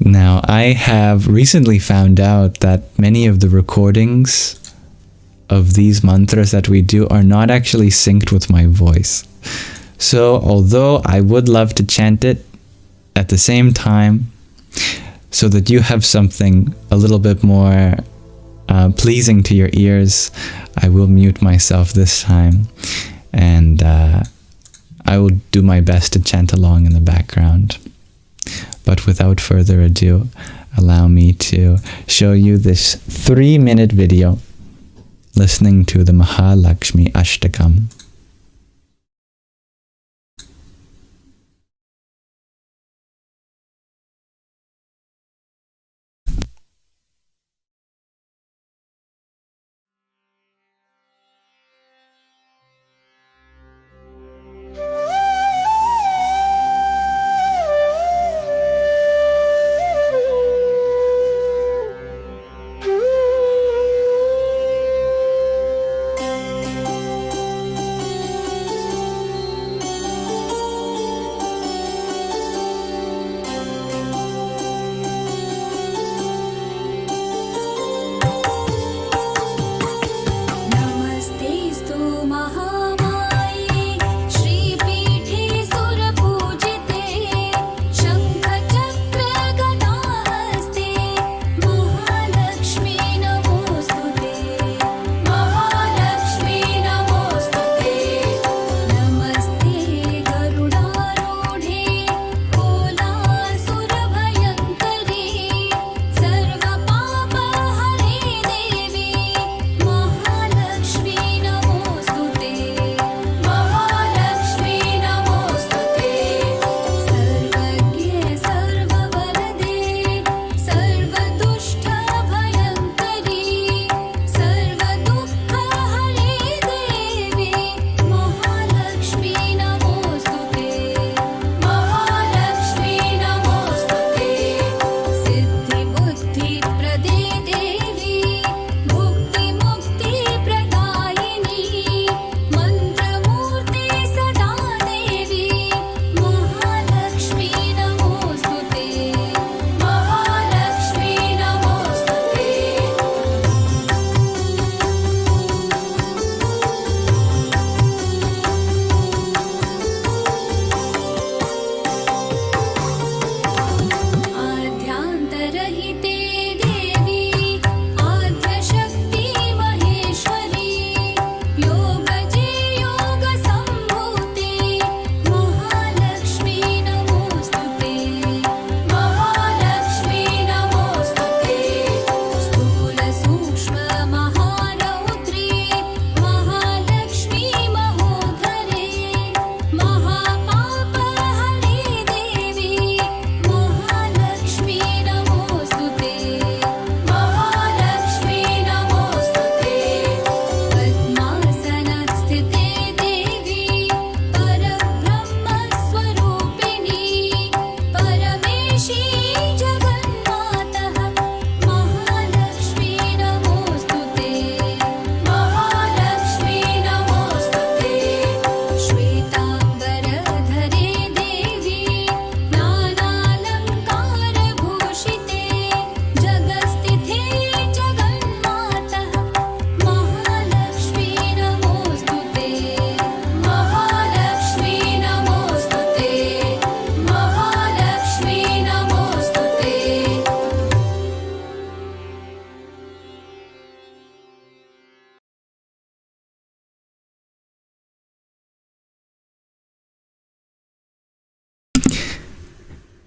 Now, I have recently found out that many of the recordings of these mantras that we do are not actually synced with my voice. So, although I would love to chant it at the same time, so that you have something a little bit more pleasing to your ears, I will mute myself this time, and I will do my best to chant along in the background. But without further ado, allow me to show you this 3-minute video listening to the Mahālakṣmī Aṣṭakam.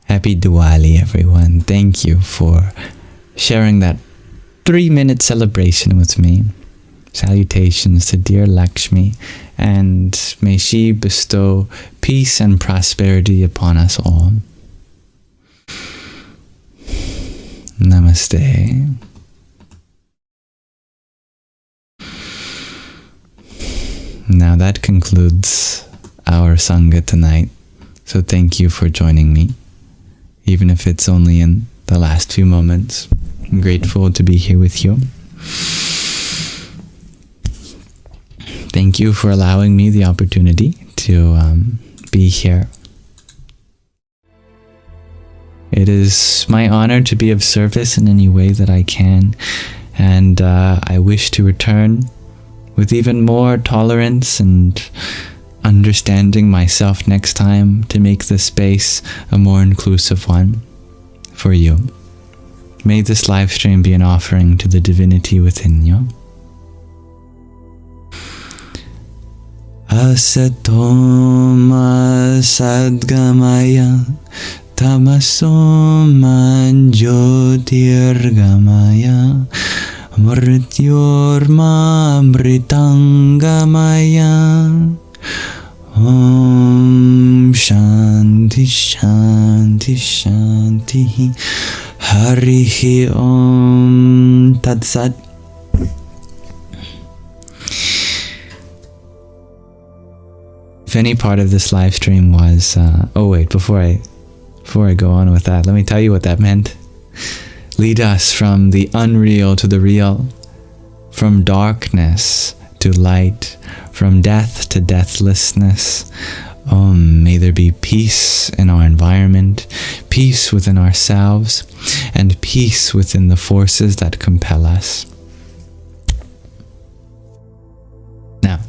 Happy Diwali, everyone. Thank you for sharing that 3-minute celebration with me. Salutations to dear Lakshmi, and may she bestow peace and prosperity upon us all. Namaste. Now that concludes our Sangha tonight, so thank you for joining me. Even if it's only in the last few moments, I'm grateful to be here with you. Thank you for allowing me the opportunity to be here. It is my honor to be of service in any way that I can, and I wish to return with even more tolerance and understanding myself next time to make this space a more inclusive one for you. May this live stream be an offering to the divinity within you. Asatoma sadgamaya tamasoma jyotirgamaya mrityorma mritangamaya. Om Shanti Shanti Shanti Harihi Om Tat Sat. If any part of this live stream was before I go on with that, let me tell you what that meant. Lead us from the unreal to the real, from darkness to light, from death to deathlessness. May there be peace in our environment, peace within ourselves, and peace within the forces that compel us. Now,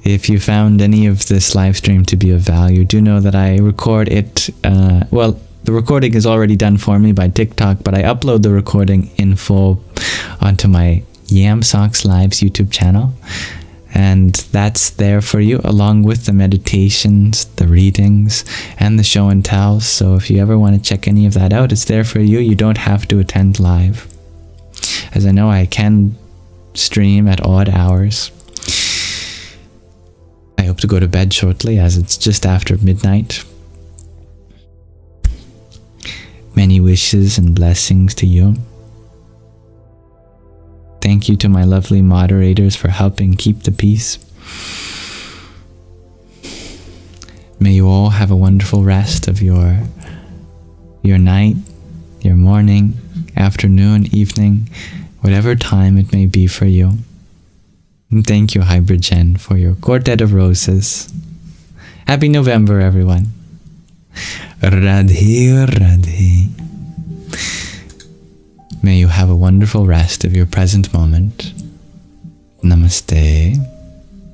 if you found any of this live stream to be of value, do know that I record it, the recording is already done for me by TikTok, but I upload the recording in full onto my Yamsox Lives YouTube channel, and that's there for you along with the meditations, the readings, and the show and tells. So if you ever want to check any of that out, it's there for you. You don't have to attend live, as I know I can stream at odd hours. I hope to go to bed shortly, as it's just after midnight. Many wishes and blessings to you. Thank you to my lovely moderators for helping keep the peace. May you all have a wonderful rest of your night, your morning, afternoon, evening, whatever time it may be for you. And thank you, Hybrid Jen, for your quartet of roses. Happy November, everyone. Radhe Radhe. May you have a wonderful rest of your present moment. Namaste.